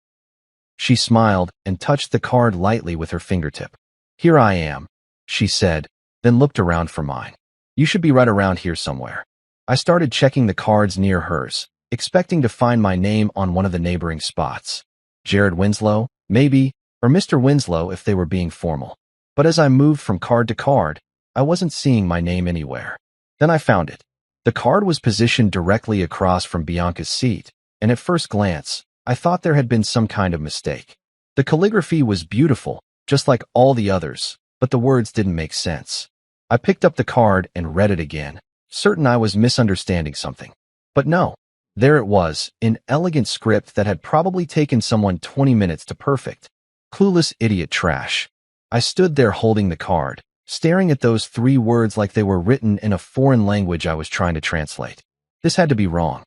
she smiled and touched the card lightly with her fingertip. "Here I am," she said, then looked around for mine. "You should be right around here somewhere." I started checking the cards near hers, expecting to find my name on one of the neighboring spots. Jared Winslow, maybe, or Mr. Winslow if they were being formal. But as I moved from card to card, I wasn't seeing my name anywhere. Then I found it. The card was positioned directly across from Bianca's seat, and at first glance, I thought there had been some kind of mistake. The calligraphy was beautiful, just like all the others, but the words didn't make sense. I picked up the card and read it again, certain I was misunderstanding something. But no, there it was, in elegant script that had probably taken someone 20 minutes to perfect. Clueless idiot trash. I stood there holding the card, staring at those 3 words like they were written in a foreign language I was trying to translate. This had to be wrong.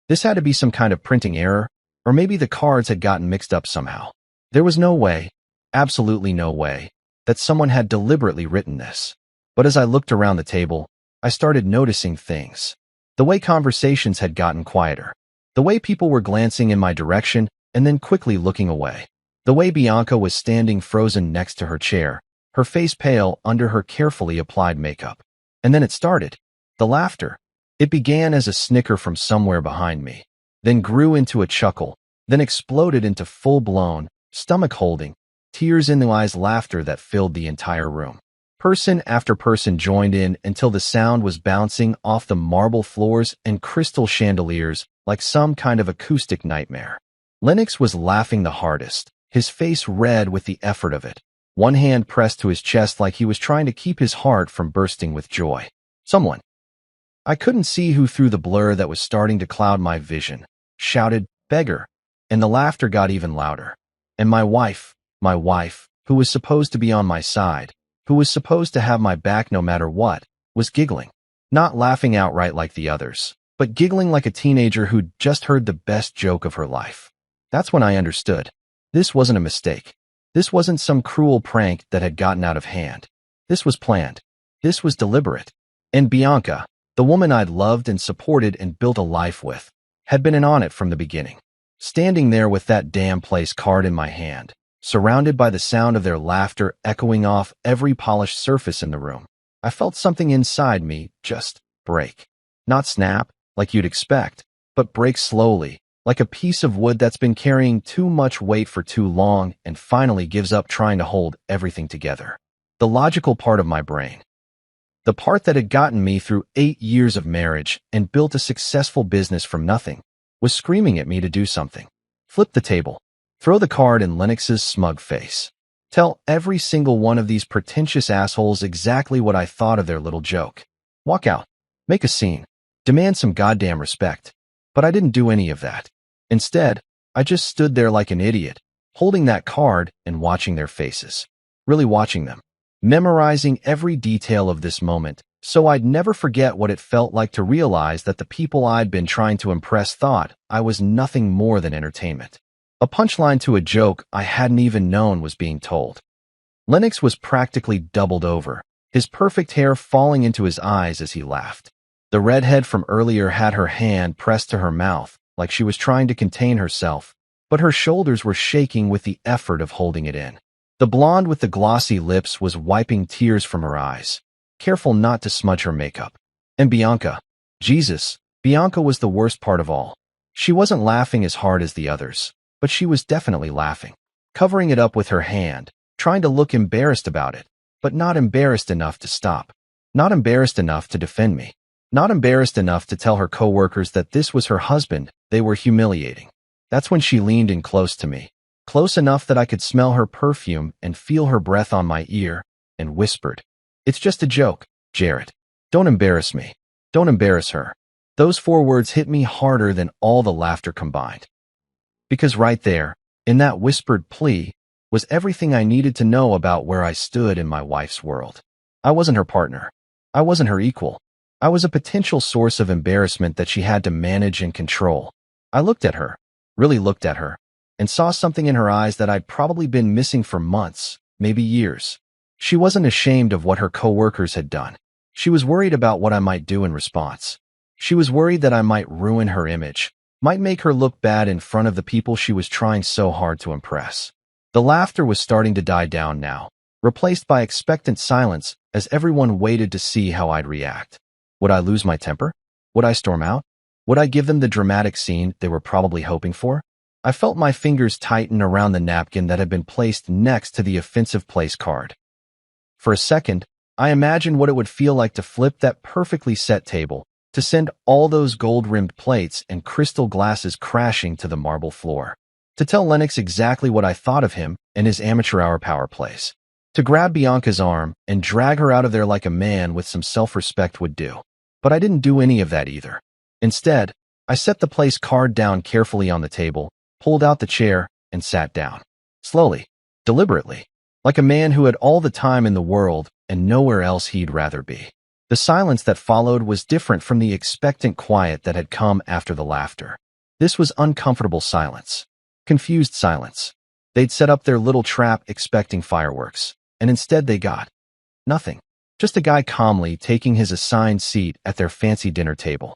This had to be some kind of printing error, Or maybe the cards had gotten mixed up somehow. There was no way, absolutely no way, that someone had deliberately written this. But as I looked around the table, I started noticing things. The way conversations had gotten quieter. The way people were glancing in my direction and then quickly looking away. The way Bianca was standing frozen next to her chair, her face pale under her carefully applied makeup. And then it started. The laughter. It began as a snicker from somewhere behind me, then grew into a chuckle, then exploded into full-blown, stomach-holding, tears-in-the-eyes laughter that filled the entire room. Person after person joined in until the sound was bouncing off the marble floors and crystal chandeliers like some kind of acoustic nightmare. Lennox was laughing the hardest, his face red with the effort of it, one hand pressed to his chest like he was trying to keep his heart from bursting with joy. Someone, I couldn't see who through the blur that was starting to cloud my vision, shouted, "Beggar," and the laughter got even louder. And my wife, who was supposed to be on my side, who was supposed to have my back no matter what, was giggling. Not laughing outright like the others, but giggling like a teenager who'd just heard the best joke of her life. That's when I understood. This wasn't a mistake. This wasn't some cruel prank that had gotten out of hand. This was planned. This was deliberate. And Bianca, the woman I'd loved and supported and built a life with, had been in on it from the beginning. Standing there with that damn place card in my hand, surrounded by the sound of their laughter echoing off every polished surface in the room, I felt something inside me just break. Not snap, like you'd expect, but break slowly, like a piece of wood that's been carrying too much weight for too long and finally gives up trying to hold everything together. The logical part of my brain. The part that had gotten me through 8 years of marriage and built a successful business from nothing, was screaming at me to do something. Flip the table. Throw the card in Lennox's smug face. Tell every single one of these pretentious assholes exactly what I thought of their little joke. Walk out. Make a scene. Demand some goddamn respect. But I didn't do any of that. Instead, I just stood there like an idiot, holding that card and watching their faces. Really watching them. Memorizing every detail of this moment, so I'd never forget what it felt like to realize that the people I'd been trying to impress thought I was nothing more than entertainment. A punchline to a joke I hadn't even known was being told. Lennox was practically doubled over, his perfect hair falling into his eyes as he laughed. The redhead from earlier had her hand pressed to her mouth, like she was trying to contain herself, but her shoulders were shaking with the effort of holding it in. The blonde with the glossy lips was wiping tears from her eyes, careful not to smudge her makeup. And Bianca, Jesus, Bianca was the worst part of all. She wasn't laughing as hard as the others, but she was definitely laughing, covering it up with her hand, trying to look embarrassed about it, but not embarrassed enough to stop. Not embarrassed enough to defend me. Not embarrassed enough to tell her coworkers that this was her husband they were humiliating. That's when she leaned in close to me, close enough that I could smell her perfume and feel her breath on my ear, and whispered, "It's just a joke, Jarrett. Don't embarrass me. Don't embarrass her." Those 4 words hit me harder than all the laughter combined. Because right there, in that whispered plea, was everything I needed to know about where I stood in my wife's world. I wasn't her partner. I wasn't her equal. I was a potential source of embarrassment that she had to manage and control. I looked at her, really looked at her, and saw something in her eyes that I'd probably been missing for months, maybe years. She wasn't ashamed of what her coworkers had done. She was worried about what I might do in response. She was worried that I might ruin her image, might make her look bad in front of the people she was trying so hard to impress. The laughter was starting to die down now, replaced by expectant silence as everyone waited to see how I'd react. Would I lose my temper? Would I storm out? Would I give them the dramatic scene they were probably hoping for? I felt my fingers tighten around the napkin that had been placed next to the offensive place card. For a second, I imagined what it would feel like to flip that perfectly set table, to send all those gold-rimmed plates and crystal glasses crashing to the marble floor. To tell Lennox exactly what I thought of him and his amateur hour power plays. To grab Bianca's arm and drag her out of there like a man with some self-respect would do. But I didn't do any of that either. Instead, I set the place card down carefully on the table, pulled out the chair, and sat down. Slowly, deliberately, like a man who had all the time in the world and nowhere else he'd rather be. The silence that followed was different from the expectant quiet that had come after the laughter. This was uncomfortable silence. Confused silence. They'd set up their little trap expecting fireworks, and instead they got nothing. Just a guy calmly taking his assigned seat at their fancy dinner table.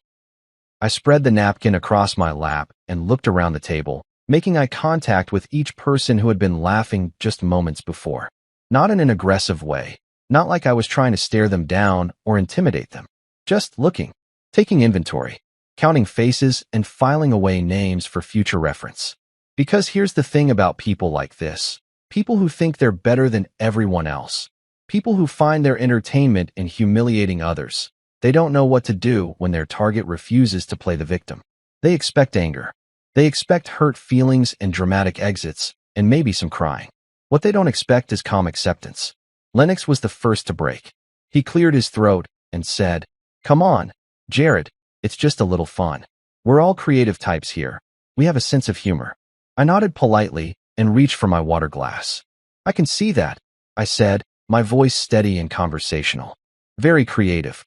I spread the napkin across my lap and looked around the table, making eye contact with each person who had been laughing just moments before. Not in an aggressive way, not like I was trying to stare them down or intimidate them. Just looking, taking inventory, counting faces and filing away names for future reference. Because here's the thing about people like this. People who think they're better than everyone else. People who find their entertainment in humiliating others. They don't know what to do when their target refuses to play the victim. They expect anger. They expect hurt feelings and dramatic exits, and maybe some crying. What they don't expect is calm acceptance. Lennox was the first to break. He cleared his throat and said, "Come on, Jared, it's just a little fun. We're all creative types here. We have a sense of humor." I nodded politely and reached for my water glass. "I can see that," I said, my voice steady and conversational. "Very creative."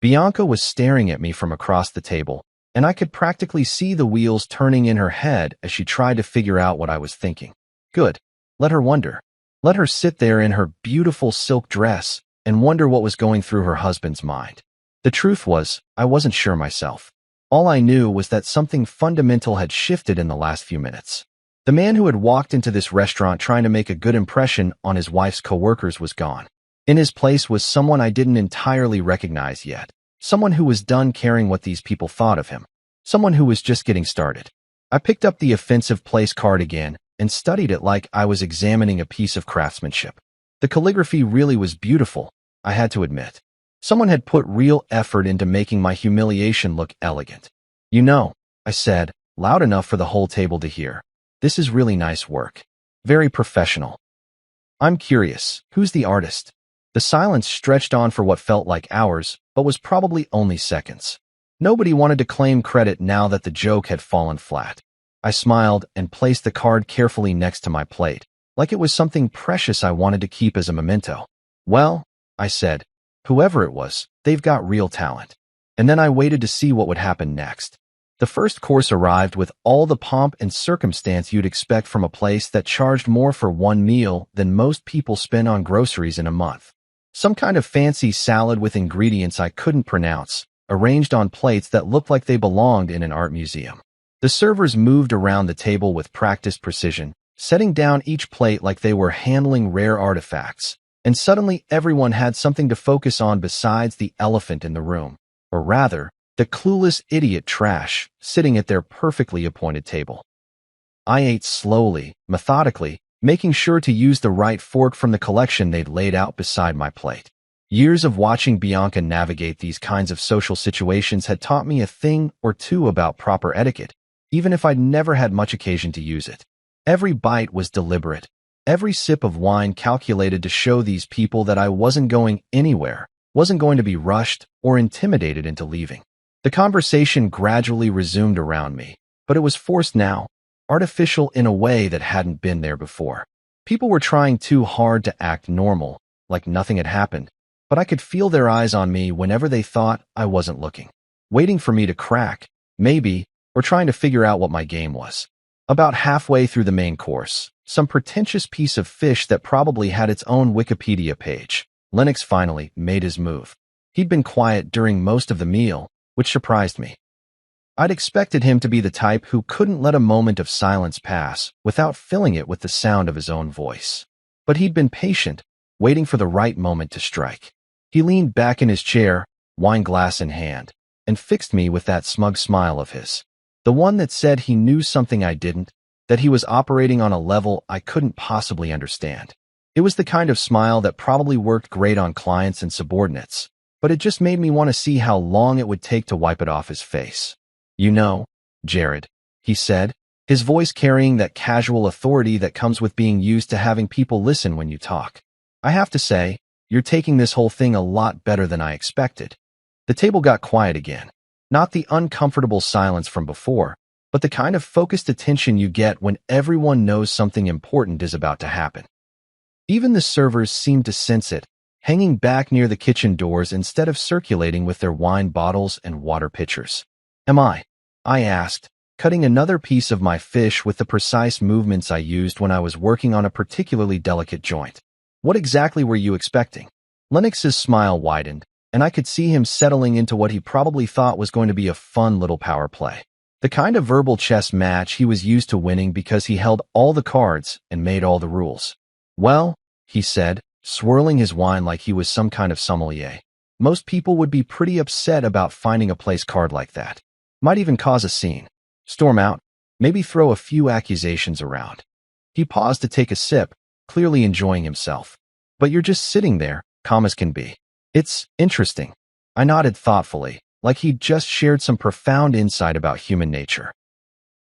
Bianca was staring at me from across the table, and I could practically see the wheels turning in her head as she tried to figure out what I was thinking. Good. Let her wonder. Let her sit there in her beautiful silk dress and wonder what was going through her husband's mind. The truth was, I wasn't sure myself. All I knew was that something fundamental had shifted in the last few minutes. The man who had walked into this restaurant trying to make a good impression on his wife's coworkers was gone. In his place was someone I didn't entirely recognize yet. Someone who was done caring what these people thought of him. Someone who was just getting started. I picked up the offensive place card again and studied it like I was examining a piece of craftsmanship. The calligraphy really was beautiful, I had to admit. Someone had put real effort into making my humiliation look elegant. "You know," I said, loud enough for the whole table to hear, "this is really nice work. Very professional. I'm curious, who's the artist?" The silence stretched on for what felt like hours, but was probably only seconds. Nobody wanted to claim credit now that the joke had fallen flat. I smiled and placed the card carefully next to my plate, like it was something precious I wanted to keep as a memento. "Well," I said, "whoever it was, they've got real talent." And then I waited to see what would happen next. The first course arrived with all the pomp and circumstance you'd expect from a place that charged more for one meal than most people spend on groceries in a month. Some kind of fancy salad with ingredients I couldn't pronounce, arranged on plates that looked like they belonged in an art museum. The servers moved around the table with practiced precision, setting down each plate like they were handling rare artifacts, and suddenly everyone had something to focus on besides the elephant in the room, or rather, the clueless idiot trash sitting at their perfectly appointed table. I ate slowly, methodically, making sure to use the right fork from the collection they'd laid out beside my plate. Years of watching Bianca navigate these kinds of social situations had taught me a thing or two about proper etiquette, even if I'd never had much occasion to use it. Every bite was deliberate, every sip of wine calculated to show these people that I wasn't going anywhere, wasn't going to be rushed or intimidated into leaving. The conversation gradually resumed around me, but it was forced now, artificial in a way that hadn't been there before. People were trying too hard to act normal, like nothing had happened, but I could feel their eyes on me whenever they thought I wasn't looking, waiting for me to crack, maybe, or trying to figure out what my game was. About halfway through the main course, some pretentious piece of fish that probably had its own Wikipedia page, Lennox finally made his move. He'd been quiet during most of the meal, which surprised me. I'd expected him to be the type who couldn't let a moment of silence pass without filling it with the sound of his own voice. But he'd been patient, waiting for the right moment to strike. He leaned back in his chair, wine glass in hand, and fixed me with that smug smile of his. The one that said he knew something I didn't, that he was operating on a level I couldn't possibly understand. It was the kind of smile that probably worked great on clients and subordinates, but it just made me want to see how long it would take to wipe it off his face. "You know, Jared," he said, his voice carrying that casual authority that comes with being used to having people listen when you talk. "I have to say, you're taking this whole thing a lot better than I expected." The table got quiet again. Not the uncomfortable silence from before, but the kind of focused attention you get when everyone knows something important is about to happen. Even the servers seemed to sense it, hanging back near the kitchen doors instead of circulating with their wine bottles and water pitchers. "Am I?" I asked, cutting another piece of my fish with the precise movements I used when I was working on a particularly delicate joint. What exactly were you expecting? Lennox's smile widened, and I could see him settling into what he probably thought was going to be a fun little power play. The kind of verbal chess match he was used to winning because he held all the cards and made all the rules. Well, he said, swirling his wine like he was some kind of sommelier. Most people would be pretty upset about finding a place card like that. Might even cause a scene. Storm out. Maybe throw a few accusations around. He paused to take a sip, clearly enjoying himself. But you're just sitting there, calm as can be. It's interesting. I nodded thoughtfully, like he'd just shared some profound insight about human nature.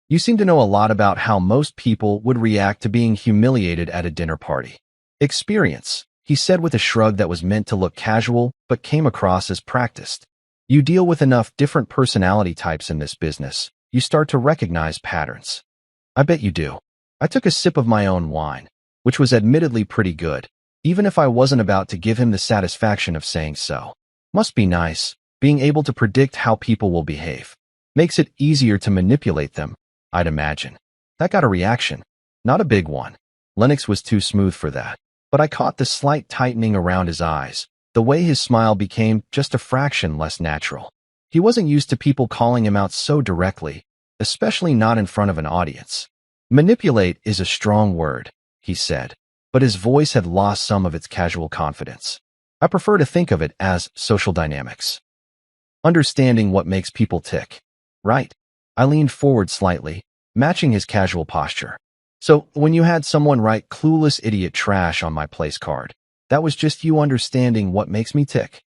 You seem to know a lot about how most people would react to being humiliated at a dinner party. Experience, he said with a shrug that was meant to look casual but came across as practiced. You deal with enough different personality types in this business, you start to recognize patterns. I bet you do. I took a sip of my own wine, which was admittedly pretty good, even if I wasn't about to give him the satisfaction of saying so. Must be nice, being able to predict how people will behave. Makes it easier to manipulate them, I'd imagine. That got a reaction. Not a big one. Lennox was too smooth for that. But I caught the slight tightening around his eyes, the way his smile became just a fraction less natural. He wasn't used to people calling him out so directly, especially not in front of an audience. Manipulate is a strong word, he said, but his voice had lost some of its casual confidence. I prefer to think of it as social dynamics. Understanding what makes people tick. Right. I leaned forward slightly, matching his casual posture. So, when you had someone write clueless idiot trash on my place card, that was just you understanding what makes me tick.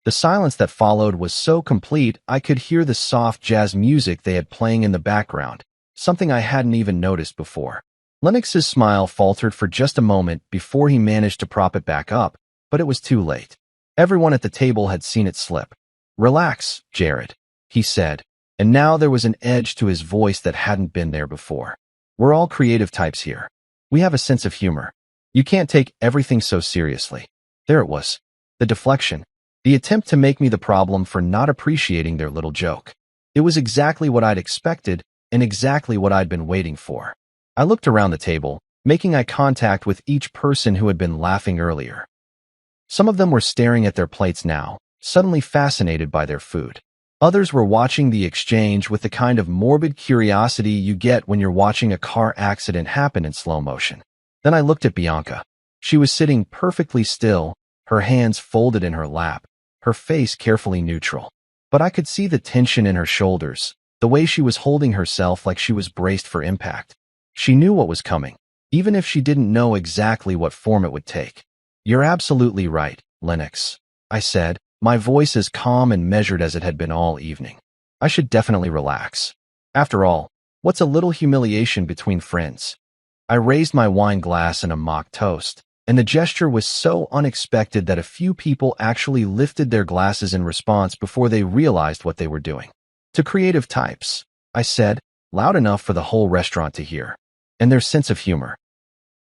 The silence that followed was so complete I could hear the soft jazz music they had playing in the background, something I hadn't even noticed before. Lennox's smile faltered for just a moment before he managed to prop it back up, but it was too late. Everyone at the table had seen it slip. Relax, Jared, he said, and now there was an edge to his voice that hadn't been there before. We're all creative types here. We have a sense of humor. You can't take everything so seriously. There it was. The deflection. The attempt to make me the problem for not appreciating their little joke. It was exactly what I'd expected and exactly what I'd been waiting for. I looked around the table, making eye contact with each person who had been laughing earlier. Some of them were staring at their plates now, suddenly fascinated by their food. Others were watching the exchange with the kind of morbid curiosity you get when you're watching a car accident happen in slow motion. Then I looked at Bianca. She was sitting perfectly still, her hands folded in her lap, her face carefully neutral. But I could see the tension in her shoulders, the way she was holding herself like she was braced for impact. She knew what was coming, even if she didn't know exactly what form it would take. You're absolutely right, Lennox, I said, my voice as calm and measured as it had been all evening. I should definitely relax. After all, what's a little humiliation between friends? I raised my wine glass in a mock toast, and the gesture was so unexpected that a few people actually lifted their glasses in response before they realized what they were doing. To creative types, I said, loud enough for the whole restaurant to hear, and their sense of humor.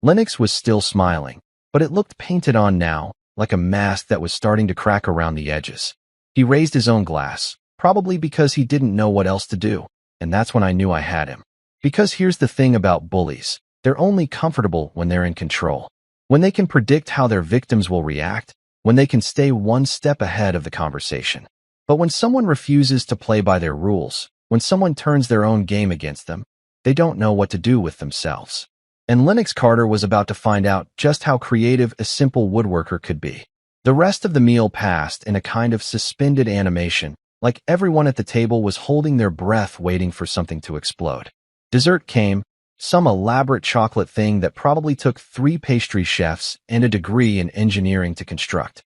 Lennox was still smiling, but it looked painted on now, like a mask that was starting to crack around the edges. He raised his own glass, probably because he didn't know what else to do, and that's when I knew I had him. Because here's the thing about bullies, they're only comfortable when they're in control. When they can predict how their victims will react, when they can stay one step ahead of the conversation. But when someone refuses to play by their rules, when someone turns their own game against them, they don't know what to do with themselves. And Lennox Carter was about to find out just how creative a simple woodworker could be. The rest of the meal passed in a kind of suspended animation, like everyone at the table was holding their breath waiting for something to explode. Dessert came, some elaborate chocolate thing that probably took 3 pastry chefs and a degree in engineering to construct.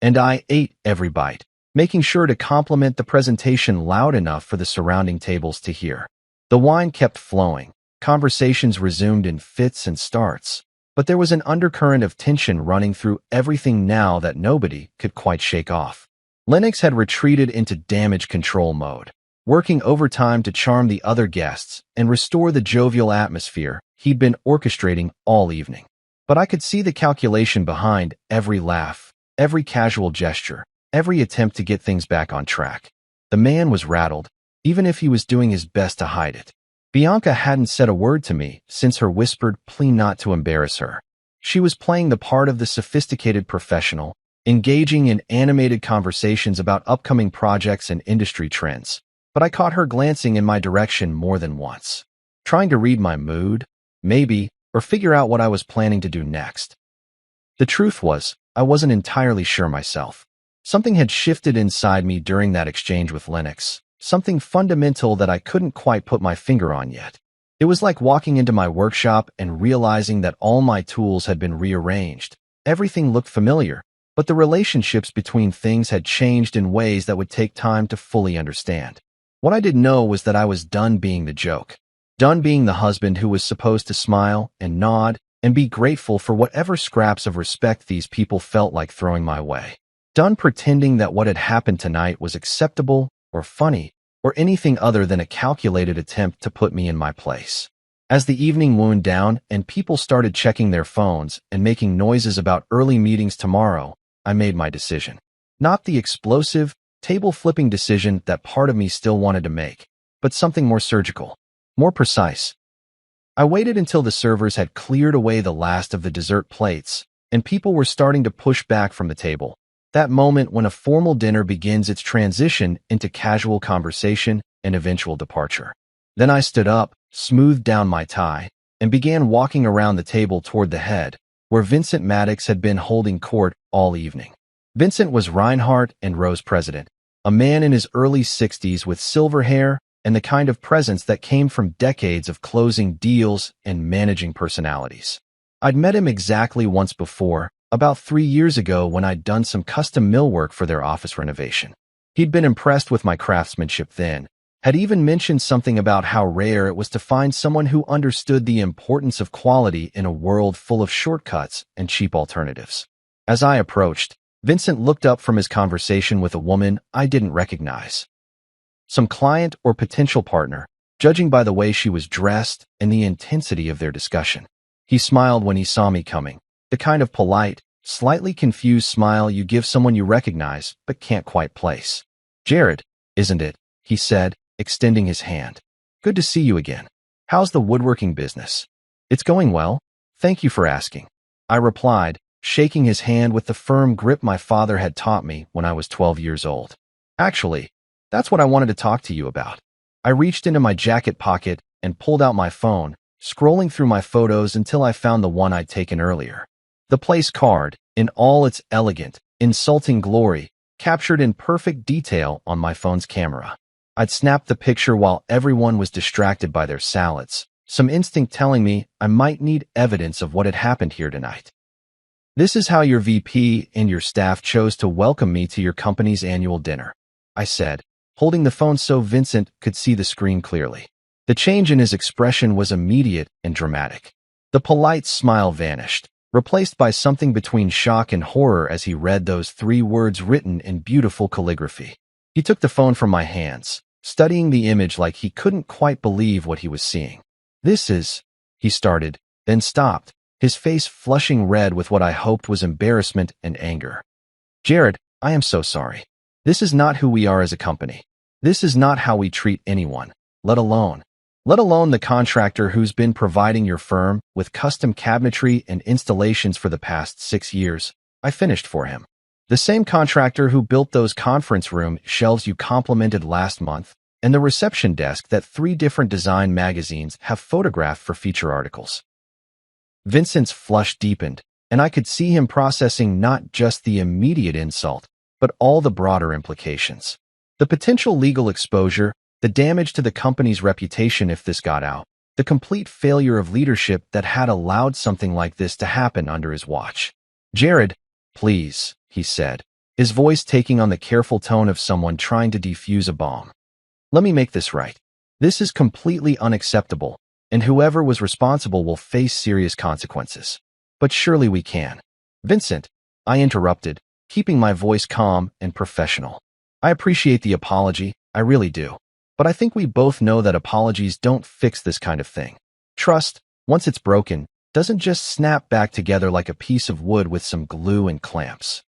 And I ate every bite, making sure to compliment the presentation loud enough for the surrounding tables to hear. The wine kept flowing. Conversations resumed in fits and starts, but there was an undercurrent of tension running through everything now that nobody could quite shake off. Lennox had retreated into damage control mode, working overtime to charm the other guests and restore the jovial atmosphere he'd been orchestrating all evening. But I could see the calculation behind every laugh, every casual gesture, every attempt to get things back on track. The man was rattled, even if he was doing his best to hide it. Bianca hadn't said a word to me since her whispered plea not to embarrass her. She was playing the part of the sophisticated professional, engaging in animated conversations about upcoming projects and industry trends. But I caught her glancing in my direction more than once, trying to read my mood, maybe, or figure out what I was planning to do next. The truth was, I wasn't entirely sure myself. Something had shifted inside me during that exchange with Lennox, something fundamental that I couldn't quite put my finger on yet. It was like walking into my workshop and realizing that all my tools had been rearranged. Everything looked familiar, but the relationships between things had changed in ways that would take time to fully understand. What I didn't know was that I was done being the joke. Done being the husband who was supposed to smile and nod and be grateful for whatever scraps of respect these people felt like throwing my way. Done pretending that what had happened tonight was acceptable or funny or anything other than a calculated attempt to put me in my place. As the evening wound down and people started checking their phones and making noises about early meetings tomorrow, I made my decision. Not the explosive, table-flipping decision that part of me still wanted to make, but something more surgical, more precise. I waited until the servers had cleared away the last of the dessert plates, and people were starting to push back from the table. That moment when a formal dinner begins its transition into casual conversation and eventual departure. Then I stood up, smoothed down my tie, and began walking around the table toward the head, where Vincent Maddox had been holding court all evening. Vincent was Reinhardt and Rose president, a man in his early 60s with silver hair and the kind of presence that came from decades of closing deals and managing personalities. I'd met him exactly once before, about 3 years ago when I'd done some custom millwork for their office renovation. He'd been impressed with my craftsmanship then, had even mentioned something about how rare it was to find someone who understood the importance of quality in a world full of shortcuts and cheap alternatives. As I approached, Vincent looked up from his conversation with a woman I didn't recognize. Some client or potential partner, judging by the way she was dressed and the intensity of their discussion. He smiled when he saw me coming, the kind of polite, slightly confused smile you give someone you recognize but can't quite place. "Jared, isn't it?" he said, extending his hand. "Good to see you again. How's the woodworking business?" "It's going well. Thank you for asking," I replied, shaking his hand with the firm grip my father had taught me when I was 12 years old. "Actually, that's what I wanted to talk to you about." I reached into my jacket pocket and pulled out my phone, scrolling through my photos until I found the one I'd taken earlier. The place card, in all its elegant, insulting glory, captured in perfect detail on my phone's camera. I'd snapped the picture while everyone was distracted by their salads, some instinct telling me I might need evidence of what had happened here tonight. "This is how your VP and your staff chose to welcome me to your company's annual dinner," I said, holding the phone so Vincent could see the screen clearly. The change in his expression was immediate and dramatic. The polite smile vanished, replaced by something between shock and horror as he read those 3 words written in beautiful calligraphy. He took the phone from my hands, studying the image like he couldn't quite believe what he was seeing. "This is," he started, then stopped, his face flushing red with what I hoped was embarrassment and anger. "Jared, I am so sorry. This is not who we are as a company. This is not how we treat anyone, let alone the contractor who's been providing your firm with custom cabinetry and installations for the past 6 years. I finished for him. The same contractor who built those conference room shelves you complimented last month, and the reception desk that 3 different design magazines have photographed for feature articles." Vincent's flush deepened, and I could see him processing not just the immediate insult, but all the broader implications. The potential legal exposure, the damage to the company's reputation if this got out, the complete failure of leadership that had allowed something like this to happen under his watch. "Jared, please," he said, his voice taking on the careful tone of someone trying to defuse a bomb. "Let me make this right. This is completely unacceptable, and whoever was responsible will face serious consequences. But surely we can." "Vincent," I interrupted, keeping my voice calm and professional. "I appreciate the apology, I really do. But I think we both know that apologies don't fix this kind of thing. Trust, once it's broken, doesn't just snap back together like a piece of wood with some glue and clamps."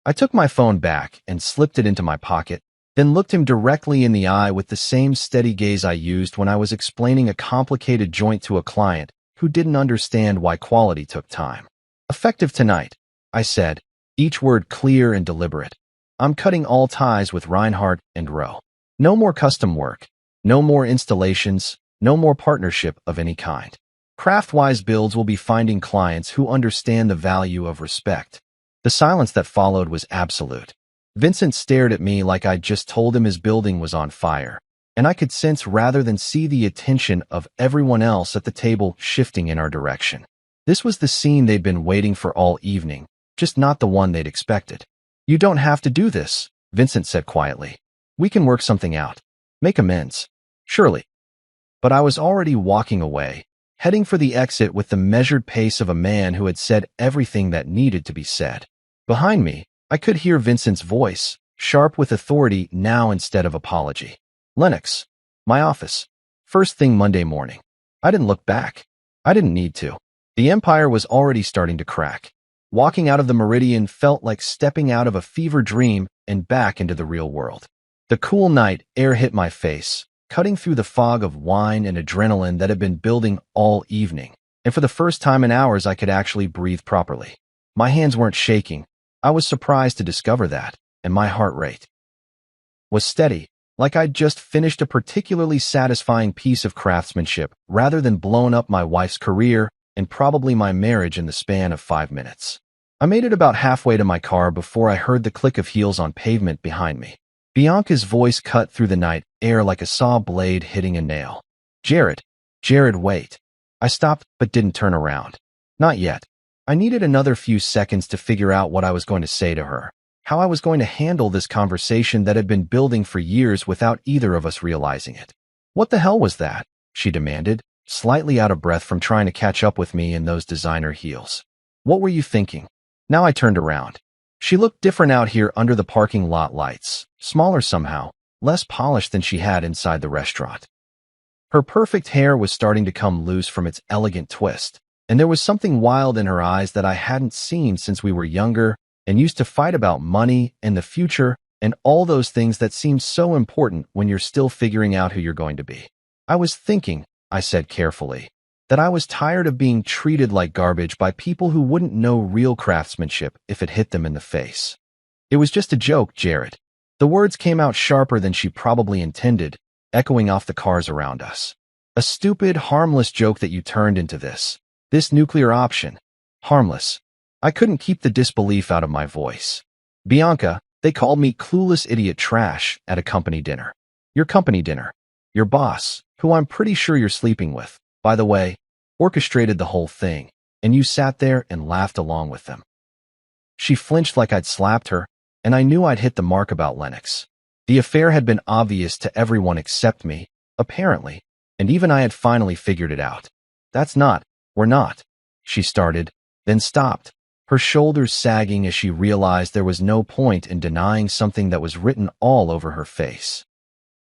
I took my phone back and slipped it into my pocket, then looked him directly in the eye with the same steady gaze I used when I was explaining a complicated joint to a client who didn't understand why quality took time. "Effective tonight," I said, each word clear and deliberate. "I'm cutting all ties with Reinhardt and Rowe. No more custom work, no more installations, no more partnership of any kind. Craftwise Builds will be finding clients who understand the value of respect." The silence that followed was absolute. Vincent stared at me like I'd just told him his building was on fire, and I could sense rather than see the attention of everyone else at the table shifting in our direction. This was the scene they'd been waiting for all evening, just not the one they'd expected. "You don't have to do this," Vincent said quietly. "We can work something out. Make amends. Surely." But I was already walking away, heading for the exit with the measured pace of a man who had said everything that needed to be said. Behind me, I could hear Vincent's voice, sharp with authority now instead of apology. "Lennox, my office. First thing Monday morning." I didn't look back. I didn't need to. The empire was already starting to crack. Walking out of the Meridian felt like stepping out of a fever dream and back into the real world. The cool night air hit my face, cutting through the fog of wine and adrenaline that had been building all evening, and for the first time in hours I could actually breathe properly. My hands weren't shaking. I was surprised to discover that, and my heart rate was steady, like I'd just finished a particularly satisfying piece of craftsmanship rather than blown up my wife's career and probably my marriage in the span of 5 minutes. I made it about halfway to my car before I heard the click of heels on pavement behind me. Bianca's voice cut through the night air like a saw blade hitting a nail. Jared, wait." I stopped but didn't turn around. Not yet. I needed another few seconds to figure out what I was going to say to her, how I was going to handle this conversation that had been building for years without either of us realizing it. "What the hell was that?" she demanded, slightly out of breath from trying to catch up with me in those designer heels. "What were you thinking?" Now I turned around. She looked different out here under the parking lot lights, smaller somehow, less polished than she had inside the restaurant. Her perfect hair was starting to come loose from its elegant twist, and there was something wild in her eyes that I hadn't seen since we were younger and used to fight about money and the future and all those things that seem so important when you're still figuring out who you're going to be. "I was thinking," I said carefully, "that I was tired of being treated like garbage by people who wouldn't know real craftsmanship if it hit them in the face." "It was just a joke, Jared." The words came out sharper than she probably intended, echoing off the cars around us. "A stupid, harmless joke that you turned into this nuclear option. Harmless." I couldn't keep the disbelief out of my voice. "Bianca, they called me clueless idiot trash at a company dinner." "Your company dinner? Your boss, who I'm pretty sure you're sleeping with, by the way, orchestrated the whole thing, and you sat there and laughed along with them." She flinched like I'd slapped her, and I knew I'd hit the mark about Lennox. The affair had been obvious to everyone except me, apparently, and even I had finally figured it out. We're not," she started, then stopped, her shoulders sagging as she realized there was no point in denying something that was written all over her face.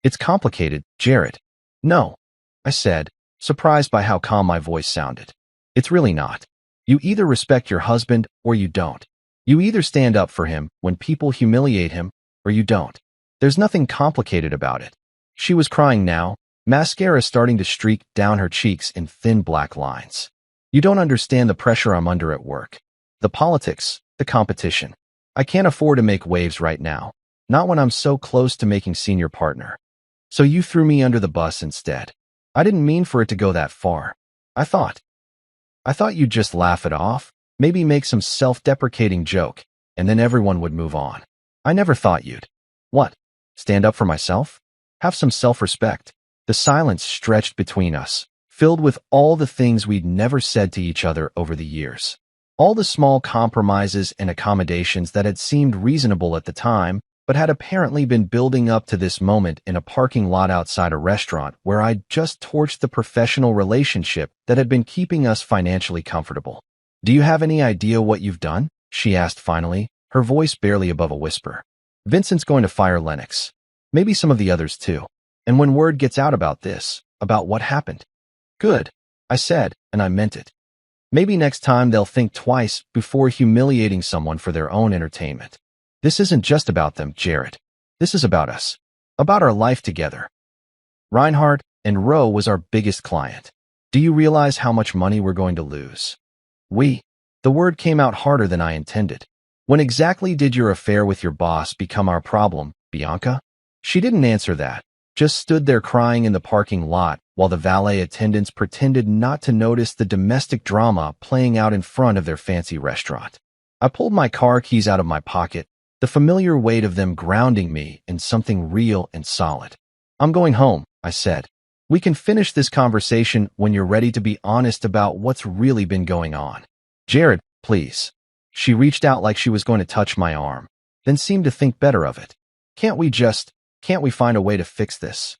"It's complicated, Jared." "No," I said, surprised by how calm my voice sounded. "It's really not. You either respect your husband or you don't. You either stand up for him when people humiliate him or you don't. There's nothing complicated about it." She was crying now, mascara starting to streak down her cheeks in thin black lines. "You don't understand the pressure I'm under at work. The politics, the competition. I can't afford to make waves right now, not when I'm so close to making senior partner. So you threw me under the bus instead. I didn't mean for it to go that far. I thought you'd just laugh it off, maybe make some self-deprecating joke, and then everyone would move on. I never thought you'd, what, stand up for myself? Have some self-respect." The silence stretched between us, filled with all the things we'd never said to each other over the years. All the small compromises and accommodations that had seemed reasonable at the time, but had apparently been building up to this moment in a parking lot outside a restaurant where I'd just torched the professional relationship that had been keeping us financially comfortable. "Do you have any idea what you've done?" she asked finally, her voice barely above a whisper. "Vincent's going to fire Lennox. Maybe some of the others too. And when word gets out about this, about what happened." "Good," I said, and I meant it. "Maybe next time they'll think twice before humiliating someone for their own entertainment. This isn't just about them, Jared. This is about us. About our life together. Reinhardt and Rowe was our biggest client. Do you realize how much money we're going to lose? The word came out harder than I intended. When exactly did your affair with your boss become our problem, Bianca? She didn't answer that, just stood there crying in the parking lot while the valet attendants pretended not to notice the domestic drama playing out in front of their fancy restaurant. I pulled my car keys out of my pocket, the familiar weight of them grounding me in something real and solid. I'm going home, I said. We can finish this conversation when you're ready to be honest about what's really been going on. Jared, please. She reached out like she was going to touch my arm, then seemed to think better of it. Can't we find a way to fix this?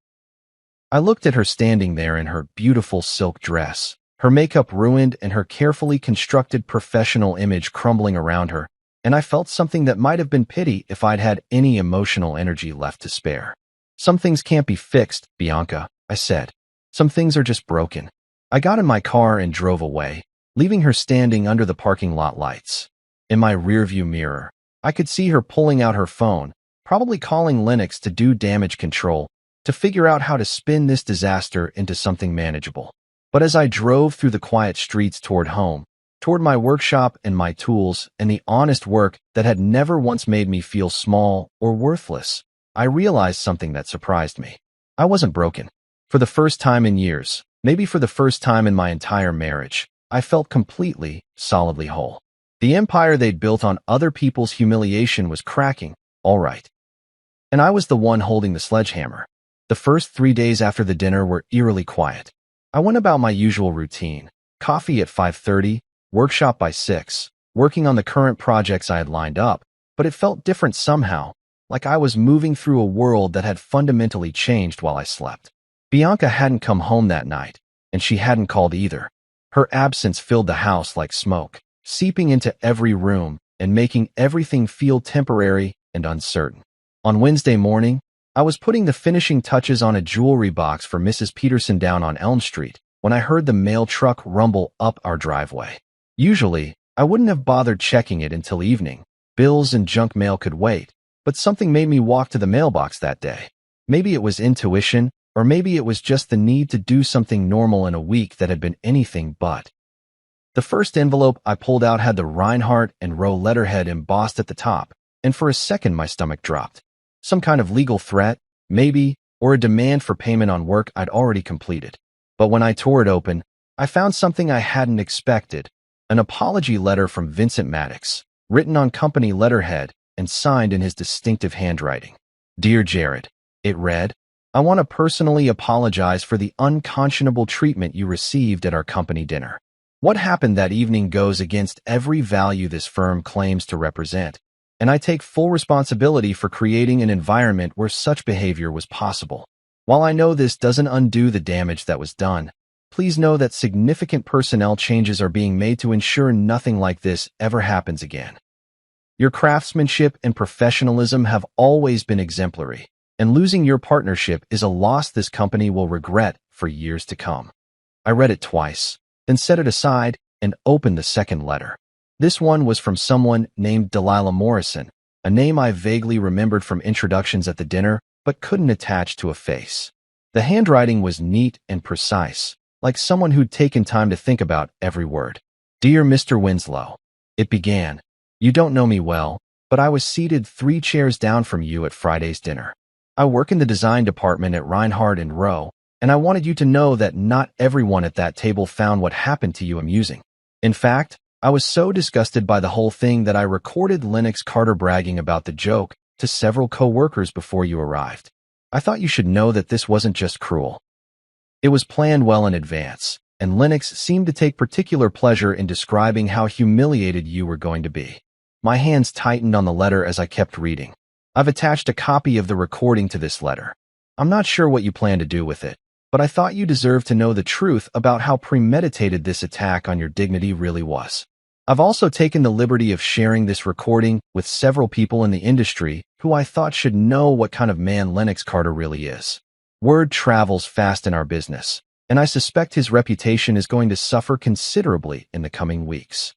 I looked at her standing there in her beautiful silk dress, her makeup ruined and her carefully constructed professional image crumbling around her, and I felt something that might have been pity if I'd had any emotional energy left to spare. Some things can't be fixed, Bianca, I said. Some things are just broken. I got in my car and drove away, leaving her standing under the parking lot lights. In my rearview mirror, I could see her pulling out her phone, probably calling Lennox to do damage control, to figure out how to spin this disaster into something manageable. But as I drove through the quiet streets toward home, toward my workshop and my tools and the honest work that had never once made me feel small or worthless, I realized something that surprised me. I wasn't broken. For the first time in years, maybe for the first time in my entire marriage, I felt completely, solidly whole. The empire they'd built on other people's humiliation was cracking, all right. And I was the one holding the sledgehammer. The first 3 days after the dinner were eerily quiet. I went about my usual routine. Coffee at 5:30, workshop by 6, working on the current projects I had lined up, but it felt different somehow, like I was moving through a world that had fundamentally changed while I slept. Bianca hadn't come home that night, and she hadn't called either. Her absence filled the house like smoke, seeping into every room and making everything feel temporary and uncertain. On Wednesday morning, I was putting the finishing touches on a jewelry box for Mrs. Peterson down on Elm Street when I heard the mail truck rumble up our driveway. Usually, I wouldn't have bothered checking it until evening. Bills and junk mail could wait, but something made me walk to the mailbox that day. Maybe it was intuition, or maybe it was just the need to do something normal in a week that had been anything but. The first envelope I pulled out had the Reinhardt and Rowe letterhead embossed at the top, and for a second my stomach dropped. Some kind of legal threat, maybe, or a demand for payment on work I'd already completed. But when I tore it open, I found something I hadn't expected, an apology letter from Vincent Maddox, written on company letterhead and signed in his distinctive handwriting. Dear Jared, it read, I want to personally apologize for the unconscionable treatment you received at our company dinner. What happened that evening goes against every value this firm claims to represent, and I take full responsibility for creating an environment where such behavior was possible. While I know this doesn't undo the damage that was done, please know that significant personnel changes are being made to ensure nothing like this ever happens again. Your craftsmanship and professionalism have always been exemplary, and losing your partnership is a loss this company will regret for years to come. I read it twice, then set it aside and opened the second letter. This one was from someone named Delilah Morrison, a name I vaguely remembered from introductions at the dinner, but couldn't attach to a face. The handwriting was neat and precise, like someone who'd taken time to think about every word. Dear Mr. Winslow, it began, you don't know me well, but I was seated 3 chairs down from you at Friday's dinner. I work in the design department at Reinhardt and Rowe, and I wanted you to know that not everyone at that table found what happened to you amusing. In fact, I was so disgusted by the whole thing that I recorded Lennox Carter bragging about the joke to several co-workers before you arrived. I thought you should know that this wasn't just cruel. It was planned well in advance, and Lennox seemed to take particular pleasure in describing how humiliated you were going to be. My hands tightened on the letter as I kept reading. I've attached a copy of the recording to this letter. I'm not sure what you plan to do with it, but I thought you deserved to know the truth about how premeditated this attack on your dignity really was. I've also taken the liberty of sharing this recording with several people in the industry who I thought should know what kind of man Lennox Carter really is. Word travels fast in our business, and I suspect his reputation is going to suffer considerably in the coming weeks.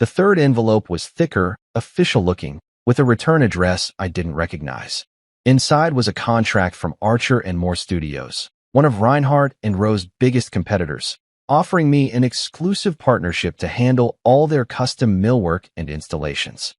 The third envelope was thicker, official-looking, with a return address I didn't recognize. Inside was a contract from Archer and Moore Studios, one of Reinhardt and Rowe's biggest competitors, offering me an exclusive partnership to handle all their custom millwork and installations.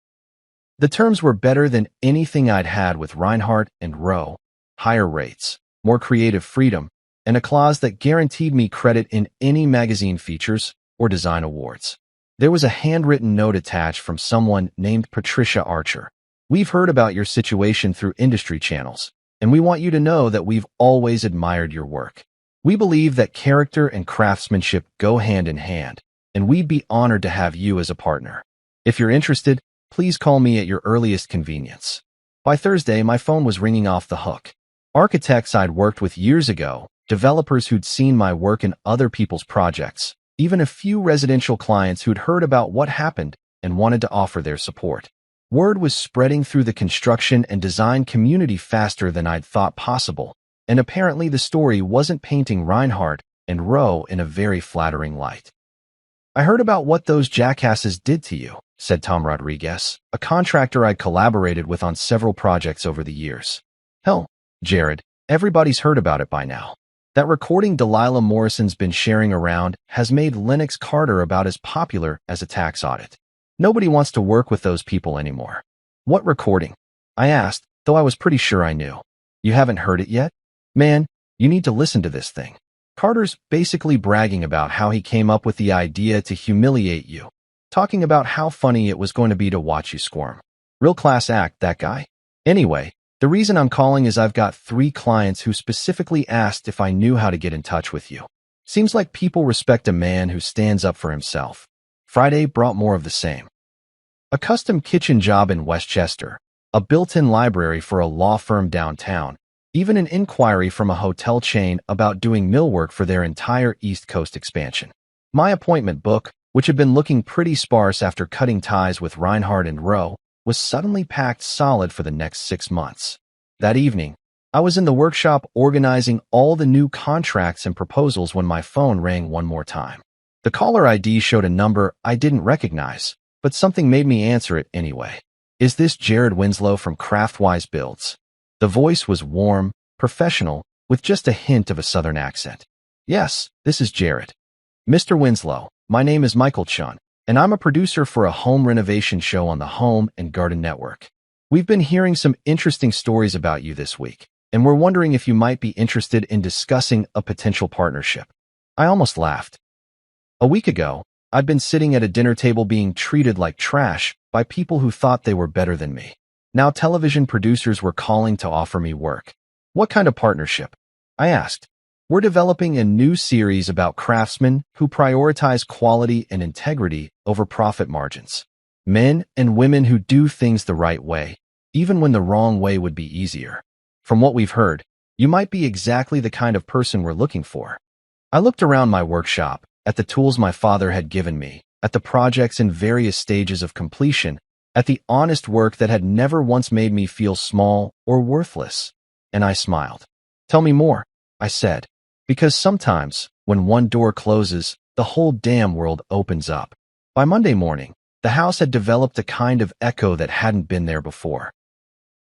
The terms were better than anything I'd had with Reinhardt and Rowe: higher rates, more creative freedom, and a clause that guaranteed me credit in any magazine features or design awards. There was a handwritten note attached from someone named Patricia Archer. "We've heard about your situation through industry channels, and we want you to know that we've always admired your work. We believe that character and craftsmanship go hand in hand, and we'd be honored to have you as a partner. If you're interested, please call me at your earliest convenience." By Thursday, my phone was ringing off the hook. Architects I'd worked with years ago, developers who'd seen my work in other people's projects, even a few residential clients who'd heard about what happened and wanted to offer their support. Word was spreading through the construction and design community faster than I'd thought possible, and apparently the story wasn't painting Reinhardt and Rowe in a very flattering light. "I heard about what those jackasses did to you," said Tom Rodriguez, a contractor I'd collaborated with on several projects over the years. "Hell, Jared, everybody's heard about it by now. That recording Delilah Morrison's been sharing around has made Lennox Carter about as popular as a tax audit. Nobody wants to work with those people anymore." "What recording?" I asked, though I was pretty sure I knew. "You haven't heard it yet? Man, you need to listen to this thing. Carter's basically bragging about how he came up with the idea to humiliate you, talking about how funny it was going to be to watch you squirm. Real class act, that guy. Anyway, the reason I'm calling is I've got 3 clients who specifically asked if I knew how to get in touch with you. Seems like people respect a man who stands up for himself." Friday brought more of the same. A custom kitchen job in Westchester, a built-in library for a law firm downtown, even an inquiry from a hotel chain about doing millwork for their entire East Coast expansion. My appointment book, which had been looking pretty sparse after cutting ties with Reinhardt and Rowe, was suddenly packed solid for the next 6 months. That evening, I was in the workshop organizing all the new contracts and proposals when my phone rang one more time. The caller ID showed a number I didn't recognize, but something made me answer it anyway. "Is this Jared Winslow from Craftwise Builds?" The voice was warm, professional, with just a hint of a southern accent. "Yes, this is Jared. Mr. Winslow, my name is Michael Chun, and I'm a producer for a home renovation show on the Home and Garden Network. We've been hearing some interesting stories about you this week, and we're wondering if you might be interested in discussing a potential partnership." I almost laughed. A week ago, I'd been sitting at a dinner table being treated like trash by people who thought they were better than me. Now television producers were calling to offer me work. "What kind of partnership?" I asked. "We're developing a new series about craftsmen who prioritize quality and integrity over profit margins. Men and women who do things the right way, even when the wrong way would be easier. From what we've heard, you might be exactly the kind of person we're looking for." I looked around my workshop, at the tools my father had given me, at the projects in various stages of completion, at the honest work that had never once made me feel small or worthless, and I smiled. "Tell me more," I said, "because sometimes, when one door closes, the whole damn world opens up." By Monday morning, the house had developed a kind of echo that hadn't been there before.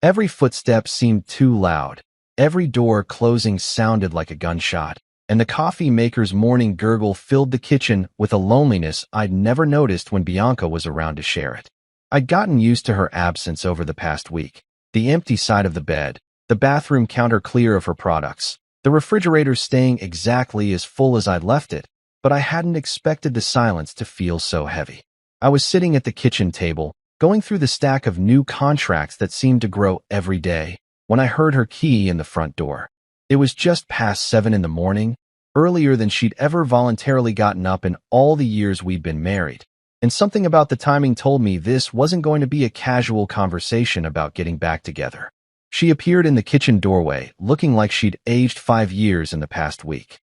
Every footstep seemed too loud, every door closing sounded like a gunshot, and the coffee maker's morning gurgle filled the kitchen with a loneliness I'd never noticed when Bianca was around to share it. I'd gotten used to her absence over the past week. The empty side of the bed, the bathroom counter clear of her products, the refrigerator staying exactly as full as I'd left it, but I hadn't expected the silence to feel so heavy. I was sitting at the kitchen table, going through the stack of new contracts that seemed to grow every day, when I heard her key in the front door. It was just past 7 in the morning, earlier than she'd ever voluntarily gotten up in all the years we'd been married, and something about the timing told me this wasn't going to be a casual conversation about getting back together. She appeared in the kitchen doorway, looking like she'd aged 5 years in the past week.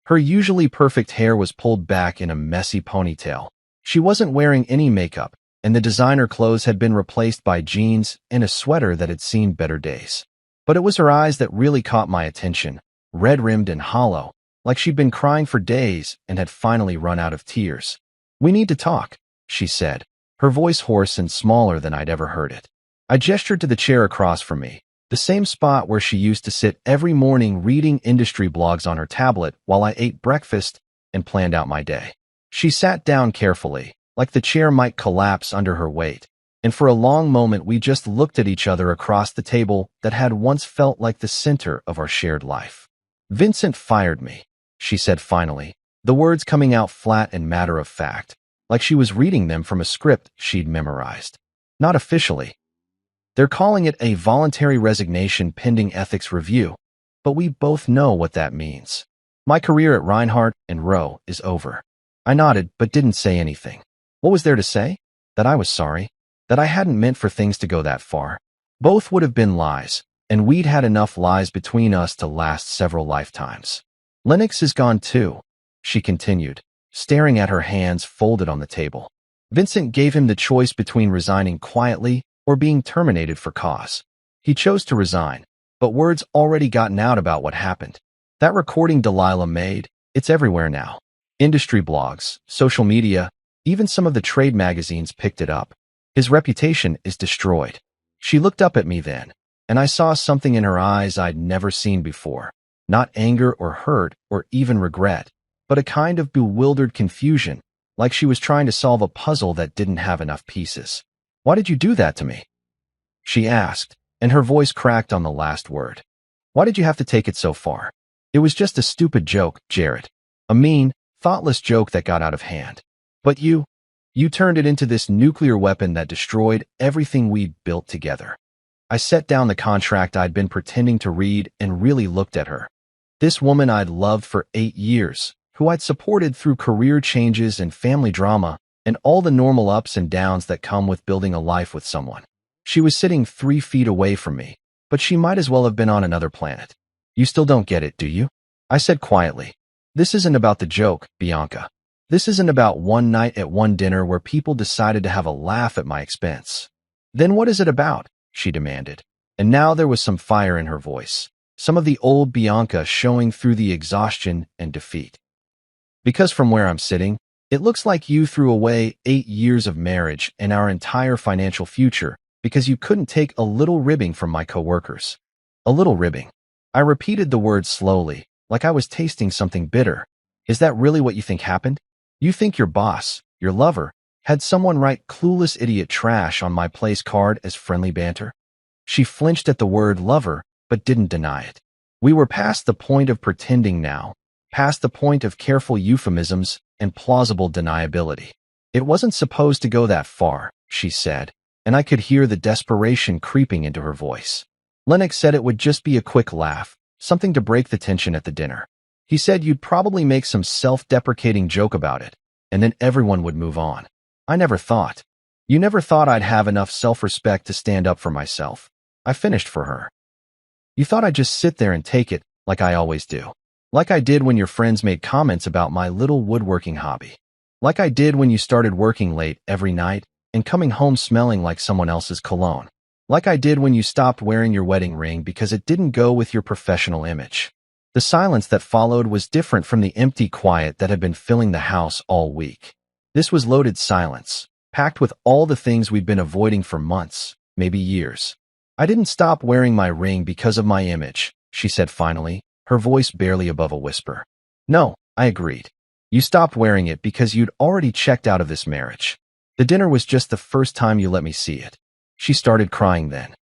Her usually perfect hair was pulled back in a messy ponytail. She wasn't wearing any makeup, and the designer clothes had been replaced by jeans and a sweater that had seen better days. But it was her eyes that really caught my attention, red-rimmed and hollow, like she'd been crying for days and had finally run out of tears. "We need to talk," she said, her voice hoarse and smaller than I'd ever heard it. I gestured to the chair across from me, The same spot where she used to sit every morning reading industry blogs on her tablet while I ate breakfast and planned out my day. She sat down carefully, like the chair might collapse under her weight, and for a long moment we just looked at each other across the table that had once felt like the center of our shared life. "Vincent fired me," she said finally, the words coming out flat and matter-of-fact, like she was reading them from a script she'd memorized. "Not officially. They're calling it a voluntary resignation pending ethics review, but we both know what that means. My career at Reinhardt and Rowe is over." I nodded, but didn't say anything. What was there to say? That I was sorry? That I hadn't meant for things to go that far? Both would have been lies, and we'd had enough lies between us to last several lifetimes. "Lennox is gone too," she continued, staring at her hands folded on the table. "Vincent gave him the choice between resigning quietly or being terminated for cause. He chose to resign, but word's already gotten out about what happened. That recording Delilah made, it's everywhere now. Industry blogs, social media, even some of the trade magazines picked it up. His reputation is destroyed." She looked up at me then, and I saw something in her eyes I'd never seen before. Not anger or hurt or even regret, but a kind of bewildered confusion, like she was trying to solve a puzzle that didn't have enough pieces. "Why did you do that to me?" she asked, and her voice cracked on the last word. "Why did you have to take it so far? It was just a stupid joke, Jarrett. A mean, thoughtless joke that got out of hand. But you turned it into this nuclear weapon that destroyed everything we'd built together." I set down the contract I'd been pretending to read and really looked at her. This woman I'd loved for 8 years, who I'd supported through career changes and family drama and all the normal ups and downs that come with building a life with someone. She was sitting 3 feet away from me, but she might as well have been on another planet. "You still don't get it, do you?" I said quietly. "This isn't about the joke, Bianca. This isn't about one night at one dinner where people decided to have a laugh at my expense." "Then what is it about?" she demanded. And now there was some fire in her voice, some of the old Bianca showing through the exhaustion and defeat. "Because from where I'm sitting, it looks like you threw away 8 years of marriage and our entire financial future because you couldn't take a little ribbing from my coworkers." A little ribbing. I repeated the word slowly, like I was tasting something bitter. "Is that really what you think happened? You think your boss, your lover, had someone write clueless idiot trash on my place card as friendly banter?" She flinched at the word lover, but didn't deny it. We were past the point of pretending now, past the point of careful euphemisms and plausible deniability. "It wasn't supposed to go that far," she said, and I could hear the desperation creeping into her voice. "Lennox said it would just be a quick laugh, something to break the tension at the dinner. He said you'd probably make some self-deprecating joke about it, and then everyone would move on. I never thought. You never thought I'd have enough self-respect to stand up for myself." I finished for her. "You thought I'd just sit there and take it, like I always do. Like I did when your friends made comments about my little woodworking hobby. Like I did when you started working late every night and coming home smelling like someone else's cologne. Like I did when you stopped wearing your wedding ring because it didn't go with your professional image." The silence that followed was different from the empty quiet that had been filling the house all week. This was loaded silence, packed with all the things we'd been avoiding for months, maybe years. "I didn't stop wearing my ring because of my image," she said finally, her voice barely above a whisper. "No," I agreed. "You stopped wearing it because you'd already checked out of this marriage. The dinner was just the first time you let me see it." She started crying then.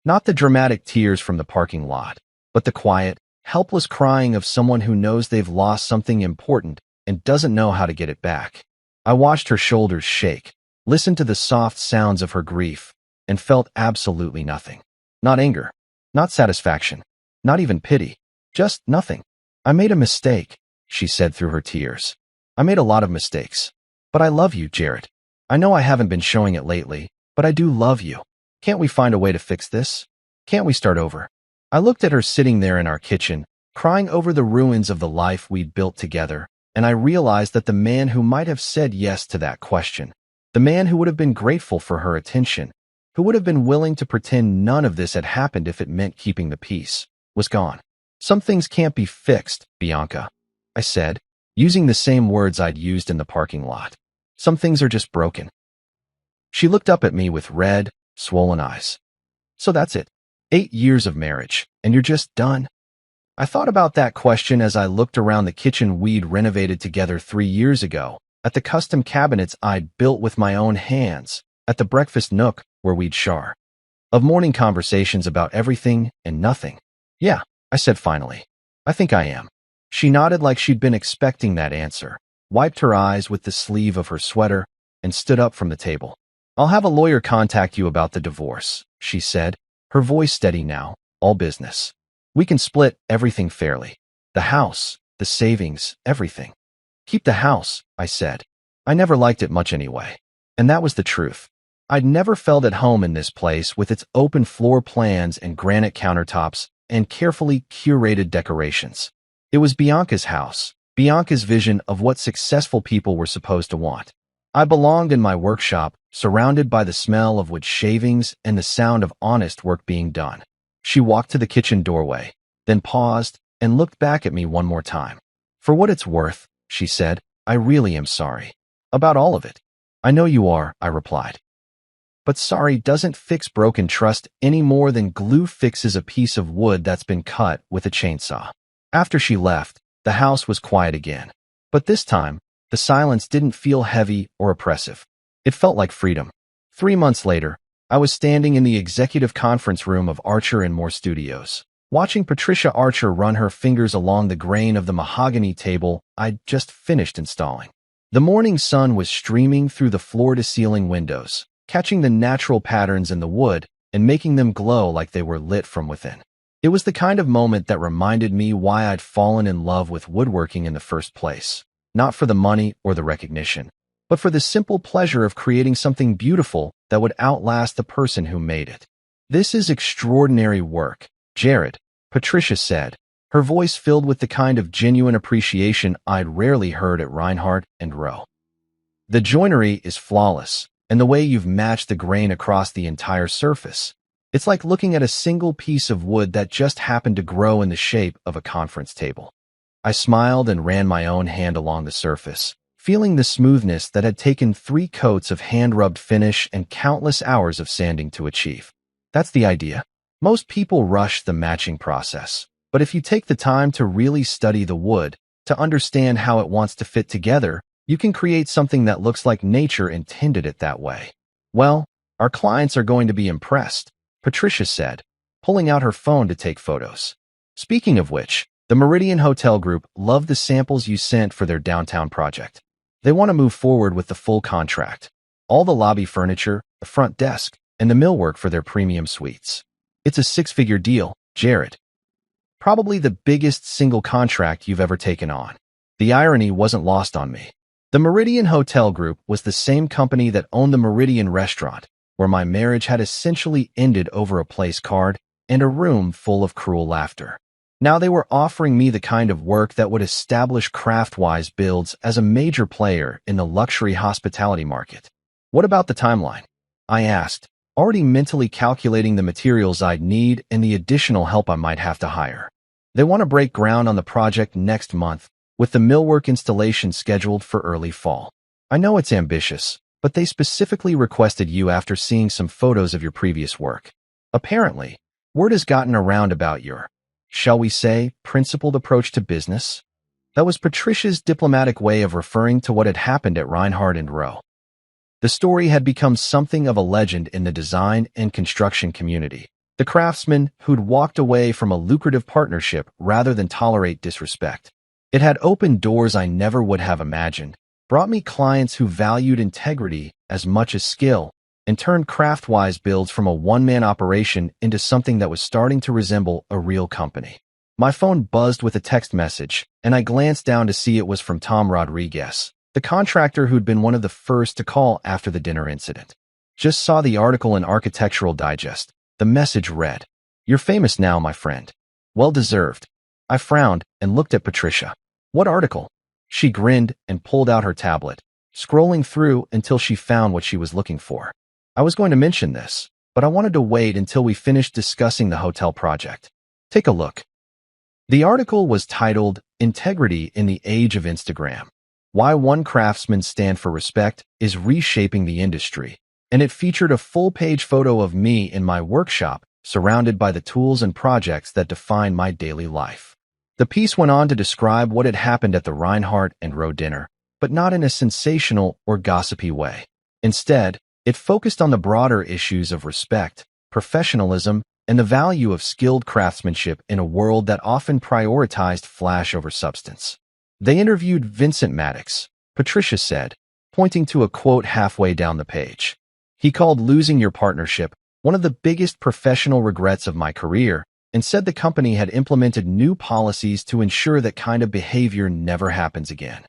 Not the dramatic tears from the parking lot, but the quiet, helpless crying of someone who knows they've lost something important and doesn't know how to get it back. I watched her shoulders shake, listened to the soft sounds of her grief, and felt absolutely nothing. Not anger, not satisfaction, not even pity, just nothing. "I made a mistake," she said through her tears. "I made a lot of mistakes. But I love you, Jarrett. I know I haven't been showing it lately, but I do love you. Can't we find a way to fix this? Can't we start over?" I looked at her sitting there in our kitchen, crying over the ruins of the life we'd built together, and I realized that the man who might have said yes to that question, the man who would have been grateful for her attention, who would have been willing to pretend none of this had happened if it meant keeping the peace, was gone. "Some things can't be fixed, Bianca," I said, using the same words I'd used in the parking lot. "Some things are just broken." She looked up at me with red, swollen eyes. "So that's it. 8 years of marriage, and you're just done? I thought about that question as I looked around the kitchen we'd renovated together 3 years ago, at the custom cabinets I'd built with my own hands, at the breakfast nook where we'd share of morning conversations about everything and nothing. Yeah, I said finally. I think I am. She nodded like she'd been expecting that answer, wiped her eyes with the sleeve of her sweater, and stood up from the table. I'll have a lawyer contact you about the divorce, she said, her voice steady now, all business. We can split everything fairly. The house, the savings, everything. Keep the house, I said. I never liked it much anyway. And that was the truth. I'd never felt at home in this place with its open floor plans and granite countertops and carefully curated decorations. It was Bianca's house, Bianca's vision of what successful people were supposed to want. I belonged in my workshop, surrounded by the smell of wood shavings and the sound of honest work being done. She walked to the kitchen doorway, then paused and looked back at me one more time. For what it's worth, she said, I really am sorry. About all of it. I know you are, I replied. But sorry doesn't fix broken trust any more than glue fixes a piece of wood that's been cut with a chainsaw. After she left, the house was quiet again. But this time, the silence didn't feel heavy or oppressive. It felt like freedom. 3 months later, I was standing in the executive conference room of Archer & Moore Studios, watching Patricia Archer run her fingers along the grain of the mahogany table I'd just finished installing. The morning sun was streaming through the floor-to-ceiling windows, catching the natural patterns in the wood and making them glow like they were lit from within. It was the kind of moment that reminded me why I'd fallen in love with woodworking in the first place, not for the money or the recognition, but for the simple pleasure of creating something beautiful that would outlast the person who made it. This is extraordinary work, Jared, Patricia said, her voice filled with the kind of genuine appreciation I'd rarely heard at Reinhardt & Rowe. The joinery is flawless, and the way you've matched the grain across the entire surface. It's like looking at a single piece of wood that just happened to grow in the shape of a conference table. I smiled and ran my own hand along the surface, feeling the smoothness that had taken 3 coats of hand-rubbed finish and countless hours of sanding to achieve. That's the idea. Most people rush the matching process, but if you take the time to really study the wood, to understand how it wants to fit together, you can create something that looks like nature intended it that way. Well, our clients are going to be impressed, Patricia said, pulling out her phone to take photos. Speaking of which, the Meridian Hotel Group loved the samples you sent for their downtown project. They want to move forward with the full contract. All the lobby furniture, the front desk, and the millwork for their premium suites. It's a 6-figure deal, Jared. Probably the biggest single contract you've ever taken on. The irony wasn't lost on me. The Meridian Hotel Group was the same company that owned the Meridian Restaurant, where my marriage had essentially ended over a place card and a room full of cruel laughter. Now they were offering me the kind of work that would establish Craftwise Builds as a major player in the luxury hospitality market. What about the timeline? I asked, already mentally calculating the materials I'd need and the additional help I might have to hire. They want to break ground on the project next month, with the millwork installation scheduled for early fall. I know it's ambitious, but they specifically requested you after seeing some photos of your previous work. Apparently, word has gotten around about your, shall we say, principled approach to business. That was Patricia's diplomatic way of referring to what had happened at Reinhardt & Rowe. The story had become something of a legend in the design and construction community. The craftsman who'd walked away from a lucrative partnership rather than tolerate disrespect. It had opened doors I never would have imagined, brought me clients who valued integrity as much as skill, and turned Craftwise Builds from a one-man operation into something that was starting to resemble a real company. My phone buzzed with a text message, and I glanced down to see it was from Tom Rodriguez, the contractor who'd been one of the first to call after the dinner incident. Just saw the article in Architectural Digest. The message read, "You're famous now, my friend. Well deserved." I frowned and looked at Patricia. What article? She grinned and pulled out her tablet, scrolling through until she found what she was looking for. I was going to mention this, but I wanted to wait until we finished discussing the hotel project. Take a look. The article was titled, "Integrity in the Age of Instagram. Why One Craftsman's Stand for Respect is Reshaping the Industry," and it featured a full-page photo of me in my workshop surrounded by the tools and projects that define my daily life. The piece went on to describe what had happened at the Reinhardt and Rowe dinner, but not in a sensational or gossipy way. Instead, it focused on the broader issues of respect, professionalism, and the value of skilled craftsmanship in a world that often prioritized flash over substance. They interviewed Vincent Maddox, Patricia said, pointing to a quote halfway down the page. He called losing your partnership one of the biggest professional regrets of my career and said the company had implemented new policies to ensure that kind of behavior never happens again.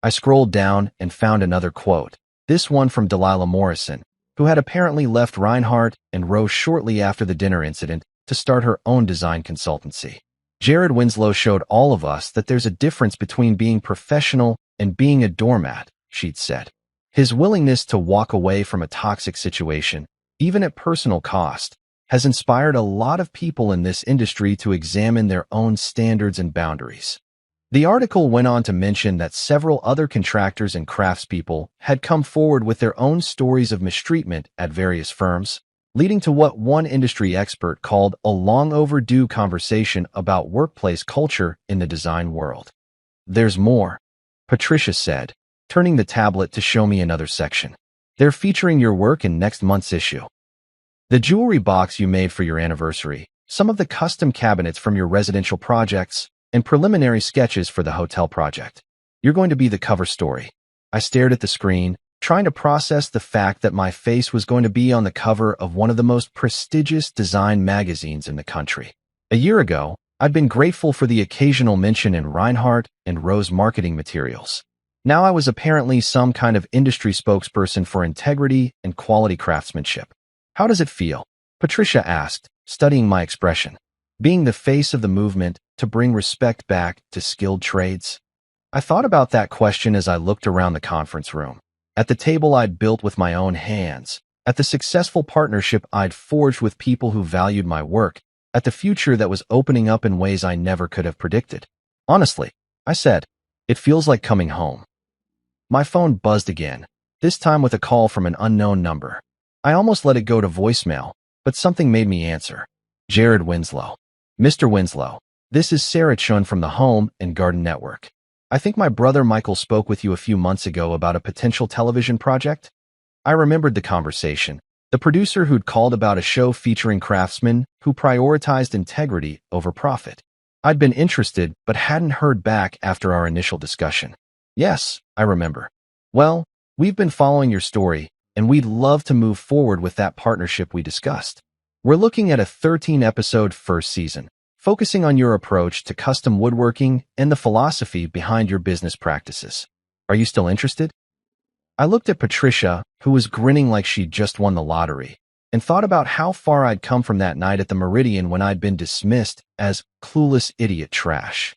I scrolled down and found another quote, this one from Delilah Morrison, who had apparently left Reinhardt and Rowe shortly after the dinner incident to start her own design consultancy. Jared Winslow showed all of us that there's a difference between being professional and being a doormat, she'd said. His willingness to walk away from a toxic situation, even at personal cost, has inspired a lot of people in this industry to examine their own standards and boundaries. The article went on to mention that several other contractors and craftspeople had come forward with their own stories of mistreatment at various firms, leading to what one industry expert called a long overdue conversation about workplace culture in the design world. There's more, Patricia said, turning the tablet to show me another section. They're featuring your work in next month's issue. The jewelry box you made for your anniversary, some of the custom cabinets from your residential projects, and preliminary sketches for the hotel project. You're going to be the cover story. I stared at the screen, trying to process the fact that my face was going to be on the cover of one of the most prestigious design magazines in the country. A year ago, I'd been grateful for the occasional mention in Reinhardt and Rowe's marketing materials. Now I was apparently some kind of industry spokesperson for integrity and quality craftsmanship. How does it feel? Patricia asked, studying my expression. Being the face of the movement to bring respect back to skilled trades? I thought about that question as I looked around the conference room, at the table I'd built with my own hands, at the successful partnership I'd forged with people who valued my work, at the future that was opening up in ways I never could have predicted. Honestly, I said, it feels like coming home. My phone buzzed again, this time with a call from an unknown number. I almost let it go to voicemail, but something made me answer. Jared Winslow. Mr. Winslow, this is Sarah Chun from the Home and Garden Network. I think my brother Michael spoke with you a few months ago about a potential television project. I remembered the conversation. The producer who'd called about a show featuring craftsmen who prioritized integrity over profit. I'd been interested but hadn't heard back after our initial discussion. Yes, I remember. Well, we've been following your story, and we'd love to move forward with that partnership we discussed. We're looking at a 13-episode first season, focusing on your approach to custom woodworking and the philosophy behind your business practices. Are you still interested? I looked at Patricia, who was grinning like she'd just won the lottery, and thought about how far I'd come from that night at the Meridian when I'd been dismissed as clueless idiot trash.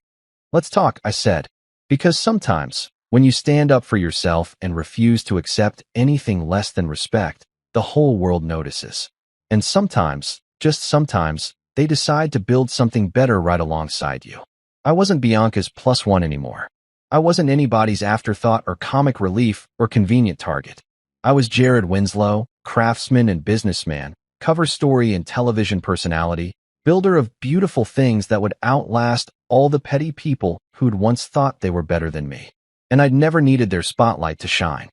Let's talk, I said, because sometimes, when you stand up for yourself and refuse to accept anything less than respect, the whole world notices. And sometimes, just sometimes, they decide to build something better right alongside you. I wasn't Bianca's +1 anymore. I wasn't anybody's afterthought or comic relief or convenient target. I was Jared Winslow, craftsman and businessman, cover story and television personality, builder of beautiful things that would outlast all the petty people who'd once thought they were better than me. And I'd never needed their spotlight to shine.